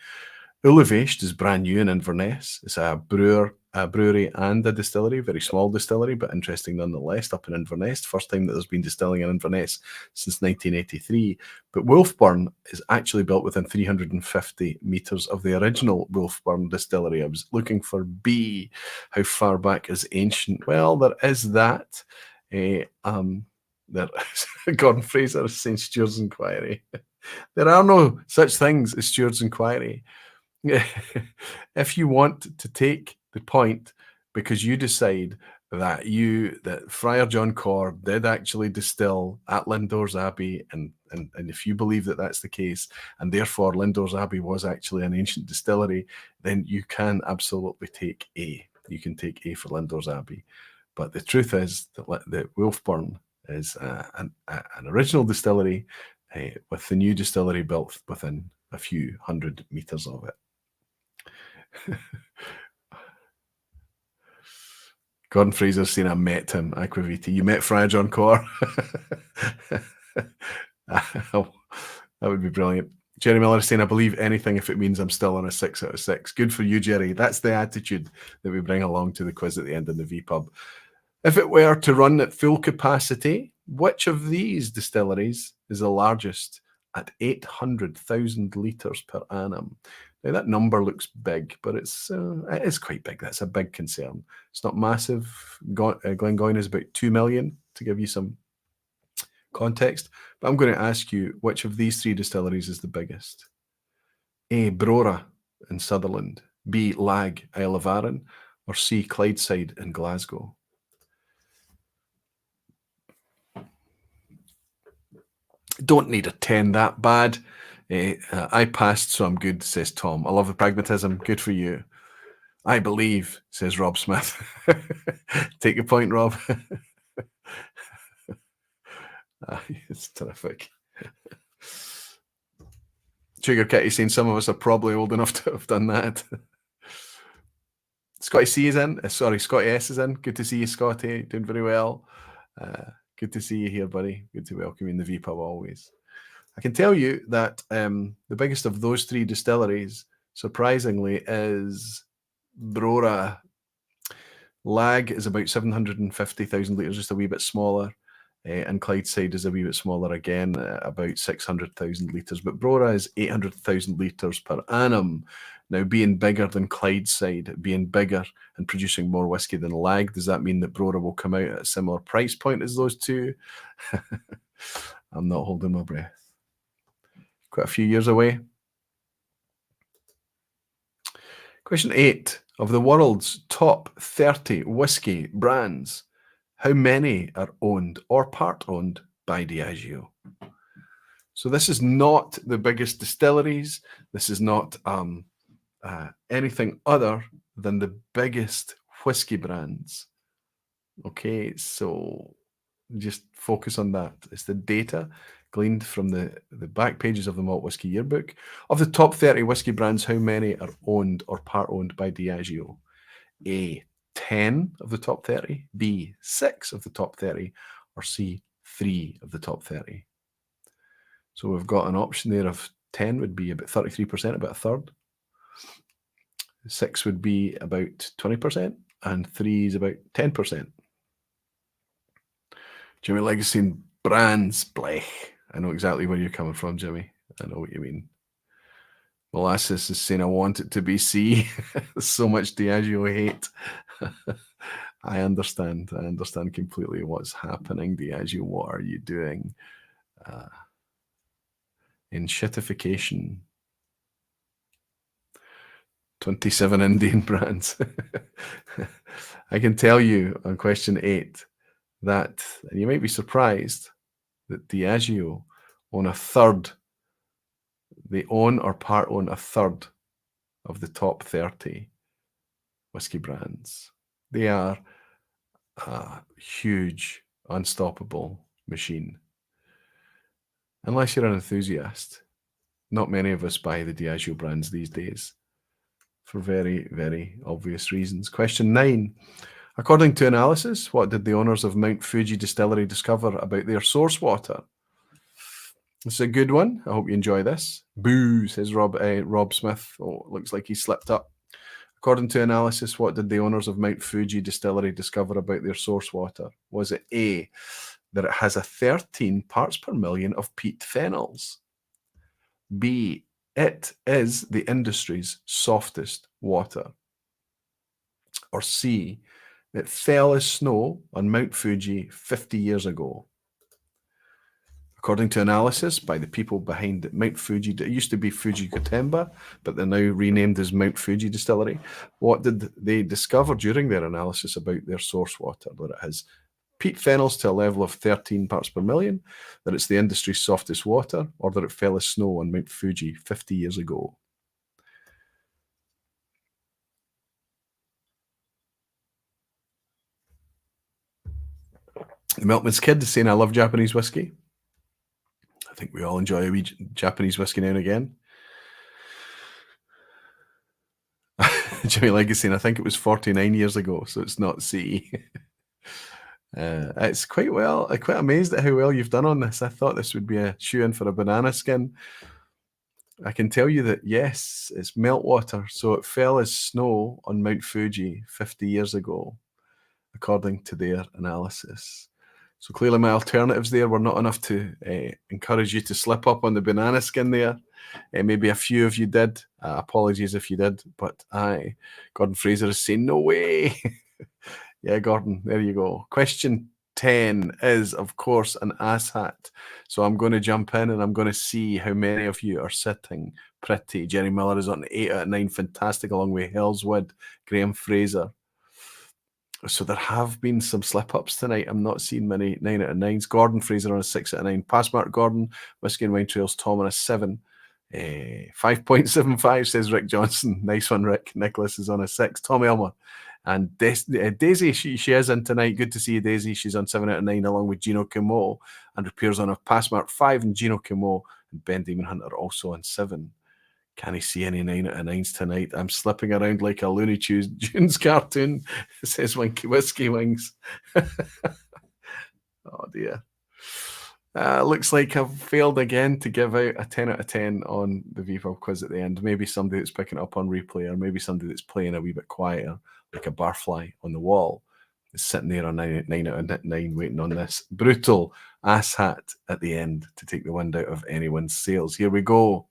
Speaker 1: Ulevecht is brand new in Inverness. It's a brewery and a distillery, very small distillery, but interesting nonetheless, up in Inverness. First time that there's been distilling in Inverness since 1983. But Wolfburn is actually built within 350 metres of the original Wolfburn distillery. I was looking for B, how far back is ancient? Well, there is that. There Gordon Fraser is saying Stewart's Inquiry. There are no such things as Stewart's Inquiry. If you want to take the point because you decide that Friar John Corr did actually distill at Lindores Abbey, and if you believe that that's the case, and therefore Lindores Abbey was actually an ancient distillery, then you can absolutely take A. You can take A for Lindores Abbey. But the truth is that Wolfburn is an original distillery with the new distillery built within a few hundred metres of it. Gordon Fraser's saying I met him, Aquaviti. You met Friar John Corr? That would be brilliant. Jerry Miller is saying, I believe anything if it means I'm still on a 6 out of 6. Good for you, Jerry. That's the attitude that we bring along to the quiz at the end of the vPub. If it were to run at full capacity, which of these distilleries is the largest at 800,000 litres per annum? Now, that number looks big, but it is quite big. That's a big concern. It's not massive. Glengoyne is about 2 million, to give you some context. But I'm going to ask you, which of these three distilleries is the biggest? A. Brora in Sutherland, B. Lag, Isle of Arran, or C. Clydeside in Glasgow? Don't need a 10 that bad. I passed, so I'm good, says Tom. I love the pragmatism. Good for you. I believe, says Rob Smith. Take your point, Rob. It's terrific. Sugar Kitty saying some of us are probably old enough to have done that. Scotty C is in. Sorry, Scotty S is in. Good to see you, Scotty. Doing very well. Good to see you here, buddy. Good to welcome you in the vPub always. I can tell you that the biggest of those three distilleries, surprisingly, is Brora. Lag is about 750,000 litres, just a wee bit smaller. And Clydeside is a wee bit smaller again, about 600,000 litres. But Brora is 800,000 litres per annum. Now, being bigger than Clydeside, being bigger and producing more whiskey than Lag, does that mean that Brora will come out at a similar price point as those two? I'm not holding my breath. Quite a few years away. Question 8. Of the world's top 30 whiskey brands, how many are owned or part-owned by Diageo? So this is not the biggest distilleries. This is not anything other than the biggest whiskey brands. Okay, so just focus on that. It's the data gleaned from the back pages of the Malt Whisky Yearbook. Of the top 30 whiskey brands, how many are owned or part-owned by Diageo? A, 10 of the top 30, B, 6 of the top 30, or C, 3 of the top 30. So we've got an option there of 10 would be about 33%, about a third. 6 would be about 20%, and 3 is about 10%. Jimmy Legacy and brands, blech. I know exactly where you're coming from, Jimmy. I know what you mean. Molasses is saying, I want it to be C. So much Diageo hate. I understand. I understand completely what's happening, Diageo. What are you doing? In shitification. 27 Indian brands. I can tell you on question 8 that, and you might be surprised, that Diageo own a third. They own or part own a third of the top 30 whiskey brands. They are a huge, unstoppable machine. Unless you're an enthusiast, not many of us buy the Diageo brands these days for very, very obvious reasons. Question 9. According to analysis, what did the owners of Mount Fuji Distillery discover about their source water? This is a good one. I hope you enjoy this. Boo, says Rob Smith. Oh, it looks like he slipped up. According to analysis, what did the owners of Mount Fuji Distillery discover about their source water? Was it A, that it has a 13 parts per million of peat phenols? B, it is the industry's softest water? Or C, it fell as snow on Mount Fuji 50 years ago? According to analysis by the people behind Mount Fuji, it used to be Fuji Gotemba, but they're now renamed as Mount Fuji Distillery. What did they discover during their analysis about their source water? That it has peat phenols to a level of 13 parts per million, that it's the industry's softest water, or that it fell as snow on Mount Fuji 50 years ago? The Milkman's Kid is saying, I love Japanese whiskey. I think we all enjoy a wee Japanese whiskey now and again. Jimmy Legacy, and I think it was 49 years ago, so it's not C. It's quite amazed at how well you've done on this. I thought this would be a shoe-in for a banana skin. I can tell you that, yes, it's meltwater, so it fell as snow on Mount Fuji 50 years ago, according to their analysis. So clearly my alternatives there were not enough to encourage you to slip up on the banana skin there. Maybe a few of you did. Apologies if you did, but Gordon Fraser is saying, no way. Yeah, Gordon, there you go. Question 10 is, of course, an asshat. So I'm going to jump in and I'm going to see how many of you are sitting pretty. Jerry Miller is on 8 out of 9. Fantastic, along with Hellswood, Graham Fraser. So there have been some slip-ups tonight. I'm not seeing many 9 out of 9s. Gordon Fraser on a 6 out of 9. Passmark Gordon, Whisky and Wine Trails, Tom on a 7. 5.75 says Rick Johnson. Nice one, Rick. Nicholas is on a 6. Tom Elmer. And Daisy, she is in tonight. Good to see you, Daisy. She's on 7 out of 9, along with Gino Kimo. And Repairs on a Passmark 5, and Gino Kimo and Ben Demon Hunter also on 7. Can he see any 9 out of 9s tonight? I'm slipping around like a Looney Tunes cartoon. It says Winky Whiskey Wings. Oh dear. Looks like I've failed again to give out a 10 out of 10 on the vPub quiz at the end. Maybe somebody that's picking it up on replay, or maybe somebody that's playing a wee bit quieter, like a barfly on the wall, is sitting there on 9 out of 9 waiting on this brutal asshat at the end to take the wind out of anyone's sails. Here we go.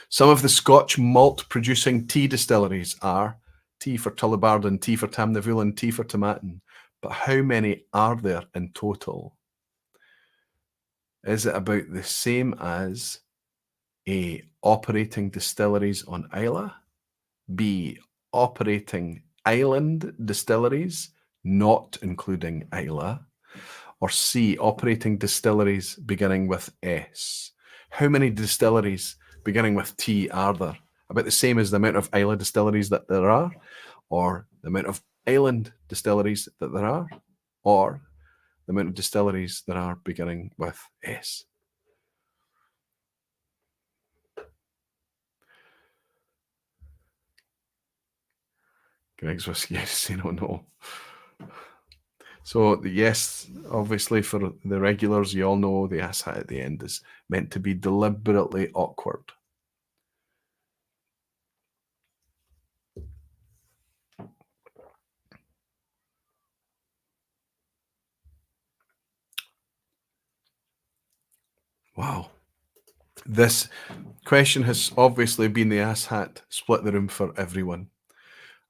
Speaker 1: Some of the Scotch malt producing tea distilleries are T for Tullibardine, T for Tamnavulin, T for Tomatin. But how many are there in total? Is it about the same as A, operating distilleries on Islay, B, operating island distilleries, not including Islay, or C, operating distilleries beginning with S? How many distilleries beginning with T are there? About the same as the amount of Islay distilleries that there are, or the amount of island distilleries that there are, or the amount of distilleries that are beginning with S? Greg's Whiskey is saying, oh no. So the yes, obviously for the regulars, you all know the asshat at the end is meant to be deliberately awkward. Wow. This question has obviously been the asshat, split the room for everyone.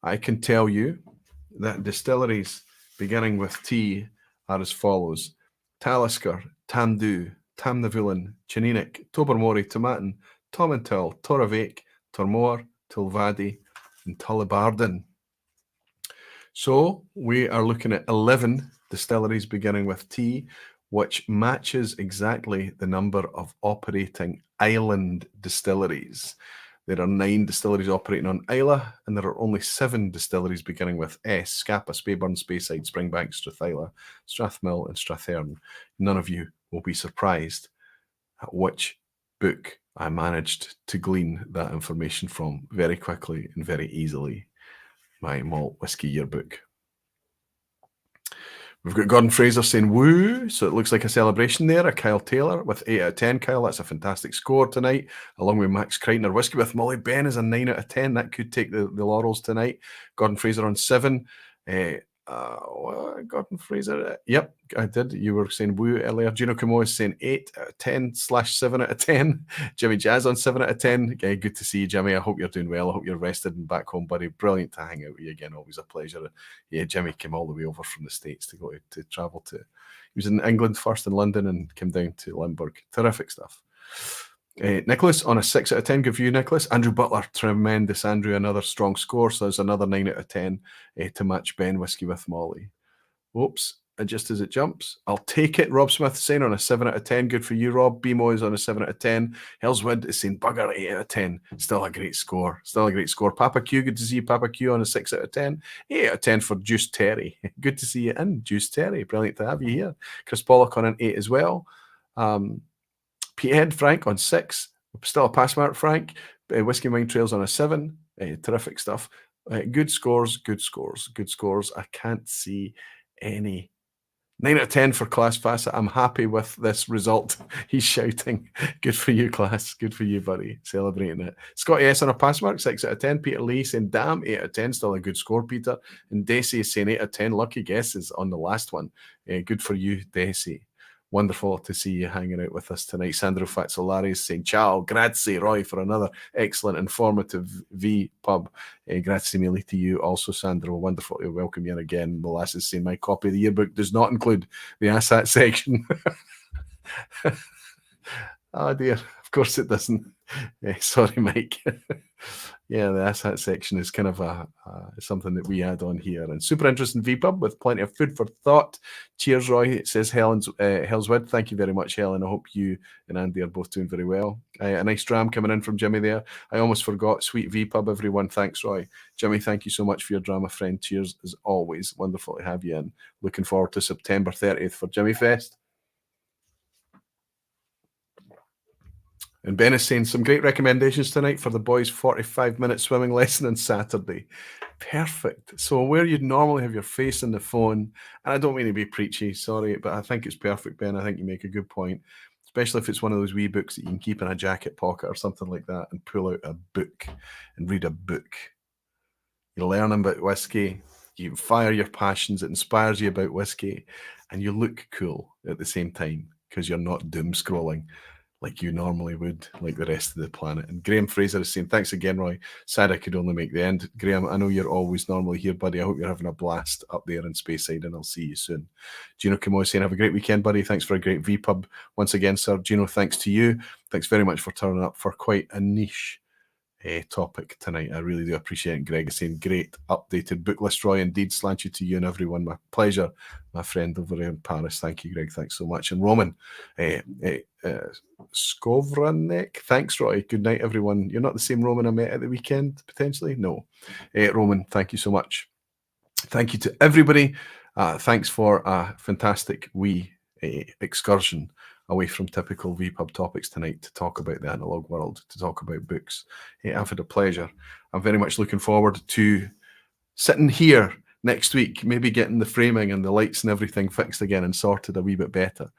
Speaker 1: I can tell you that distilleries beginning with T are as follows: Talisker, Tamdhu, Tamnavulin, Chininic, Tobermory, Tomatin, Tomintoul, Torravake, Tormore, Tulvadi, and Tullibardine. So we are looking at 11 distilleries beginning with T, which matches exactly the number of operating island distilleries. There are 9 distilleries operating on Islay, and there are only 7 distilleries beginning with S: Scapa, Speyburn, Speyside, Springbank, Strathyla, Strathmill, and Strathearn. None of you will be surprised at which book I managed to glean that information from very quickly and very easily. My Malt Whisky Yearbook. We've got Gordon Fraser saying woo, so it looks like a celebration there. A Kyle Taylor with 8 out of 10. Kyle, that's a fantastic score tonight, along with Max Kreitner. Whiskey with Molly Ben is a 9 out of 10. That could take the laurels tonight. Gordon Fraser on 7. Gordon Fraser, yep, I did. You were saying woo earlier. Gino Kimo is saying 8 out of 10 / 7 out of 10. Jimmy Jazz on 7 out of 10. Good to see you, Jimmy. I hope you're doing well. I hope you're rested and back home, buddy. Brilliant to hang out with you again. Always a pleasure. Yeah, Jimmy came all the way over from the States to go to travel to. He was in England first in London and came down to Limburg. Terrific stuff. Nicholas on a 6 out of 10. Good for you, Nicholas. Andrew Butler, tremendous. Andrew, another strong score. So there's another 9 out of 10 to match Ben. Whiskey with Molly. Oops, just as it jumps. I'll take it. Rob Smith saying on a 7 out of 10. Good for you, Rob. BMO is on a 7 out of 10. Hellswood is saying bugger, 8 out of 10. Still a great score. Still a great score. Papa Q, good to see you, Papa Q, on a 6 out of 10. 8 out of 10 for Juice Terry. Good to see you in, Juice Terry. Brilliant to have you here. Chris Pollock on an 8 as well. Petehead Frank on 6. Still a pass mark, Frank. Whisky and Wine Trails on a 7. Terrific stuff. Good scores, good scores, good scores. I can't see any. 9 out of 10 for Class Facet. I'm happy with this result. He's shouting. Good for you, Class. Good for you, buddy. Celebrating it. Scotty S on a pass mark, 6 out of 10. Peter Lee saying, damn, 8 out of 10. Still a good score, Peter. And Desi is saying 8 out of 10. Lucky guesses on the last one. Good for you, Desi. Wonderful to see you hanging out with us tonight. Sandro Fazzolari is saying, ciao, grazie, Roy, for another excellent, informative vPub. Grazie mille to you also, Sandro. Wonderful to welcome you in again. Molasses saying, my copy of the yearbook does not include the ASAT section. Oh dear, of course it doesn't. Sorry, Mike. Yeah, the ASAT section is kind of something that we add on here. And super interesting vPub with plenty of food for thought. Cheers, Roy. It says Hellswood. Thank you very much, Helen. I hope you and Andy are both doing very well. A nice dram coming in from Jimmy there. I almost forgot. Sweet vPub, everyone. Thanks, Roy. Jimmy, thank you so much for your drama, friend. Cheers, as always. Wonderful to have you in. Looking forward to September 30th for Jimmy Fest. And Ben is saying some great recommendations tonight for the boys' 45-minute swimming lesson on Saturday. Perfect. So where you'd normally have your face in the phone, and I don't mean to be preachy, sorry, but I think it's perfect, Ben. I think you make a good point, especially if it's one of those wee books that you can keep in a jacket pocket or something like that and pull out a book and read a book. You're learning about whiskey, you fire your passions, it inspires you about whiskey, and you look cool at the same time because you're not doom scrolling like you normally would, like the rest of the planet. And Graham Fraser is saying, thanks again, Roy. Sad I could only make the end. Graham, I know you're always normally here, buddy. I hope you're having a blast up there in Speyside, and I'll see you soon. Gino Kimo is saying, have a great weekend, buddy. Thanks for a great vPub. Once again, sir, Gino, thanks to you. Thanks very much for turning up for quite a niche topic tonight. I really do appreciate it. Greg is saying, great updated book list, Roy. Indeed, slant you to you and everyone. My pleasure, my friend over there in Paris. Thank you, Greg. Thanks so much. And Roman Skovranek, thanks, Roy. Good night, everyone. You're not the same Roman I met at the weekend, potentially? No. Roman, thank you so much. Thank you to everybody. Thanks for a fantastic wee excursion away from typical vPub topics tonight to talk about the analog world, to talk about books. I've had a pleasure. I'm very much looking forward to sitting here next week, maybe getting the framing and the lights and everything fixed again and sorted a wee bit better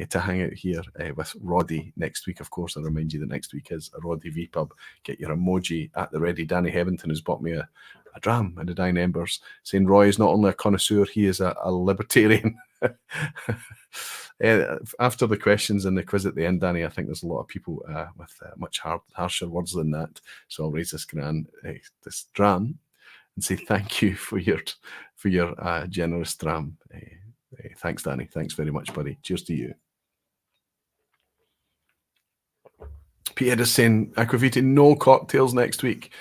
Speaker 1: to hang out here with Roddy next week. Of course, I remind you that next week is a Roddy vPub. Get your emoji at the ready. Danny Hebbington has bought me a dram and a Dying Embers, saying Roy is not only a connoisseur, he is a libertarian. After the questions and the quiz at the end, Danny, I think there's a lot of people with much harsher words than that. So I'll raise this dram and say thank you for your generous dram. Thanks, Danny. Thanks very much, buddy. Cheers to you. Peter is saying, Aquavita, no cocktails next week.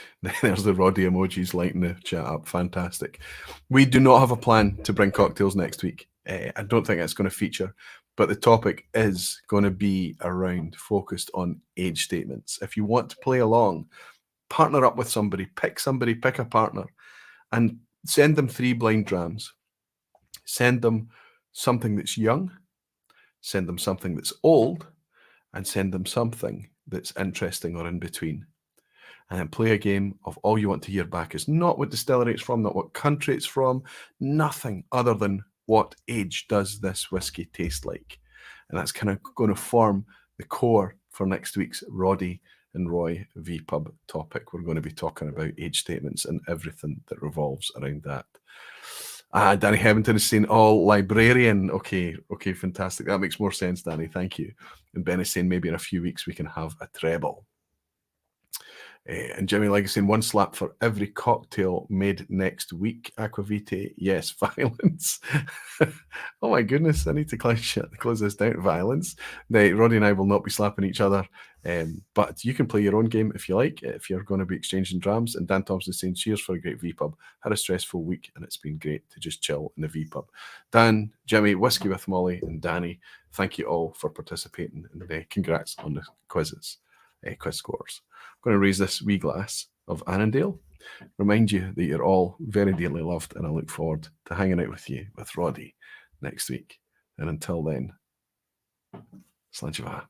Speaker 1: There's the Roddy emojis lighting the chat up. Fantastic. We do not have a plan to bring cocktails next week. I don't think it's going to feature, but the topic is going to be around focused on age statements. If you want to play along, partner up with somebody, pick a partner, and send them 3 blind drams. Send them something that's young, send them something that's old, and send them something that's interesting or in between. And then play a game of all you want to hear back is not what distillery it's from, not what country it's from, nothing other than what age does this whiskey taste like. And that's kind of going to form the core for next week's Roddy and Roy vPub topic. We're going to be talking about age statements and everything that revolves around that. Danny Hebbington is saying, librarian. Okay, fantastic. That makes more sense, Danny. Thank you. And Ben is saying maybe in a few weeks we can have a treble. And Jimmy Legg is saying 1 slap for every cocktail made next week. Aquavite, yes, violence. Oh my goodness, I need to close this down. Violence. Roddy and I will not be slapping each other, but you can play your own game if you like, if you're going to be exchanging drams. And Dan Thompson is saying, cheers for a great vPub. Had a stressful week and it's been great to just chill in the vPub. Dan, Jimmy, Whiskey with Molly, and Danny, thank you all for participating, and congrats on the quiz scores. I'm going to raise this wee glass of Annandale. Remind you that you're all very dearly loved, and I look forward to hanging out with you with Roddy next week. And until then, Slanchiva.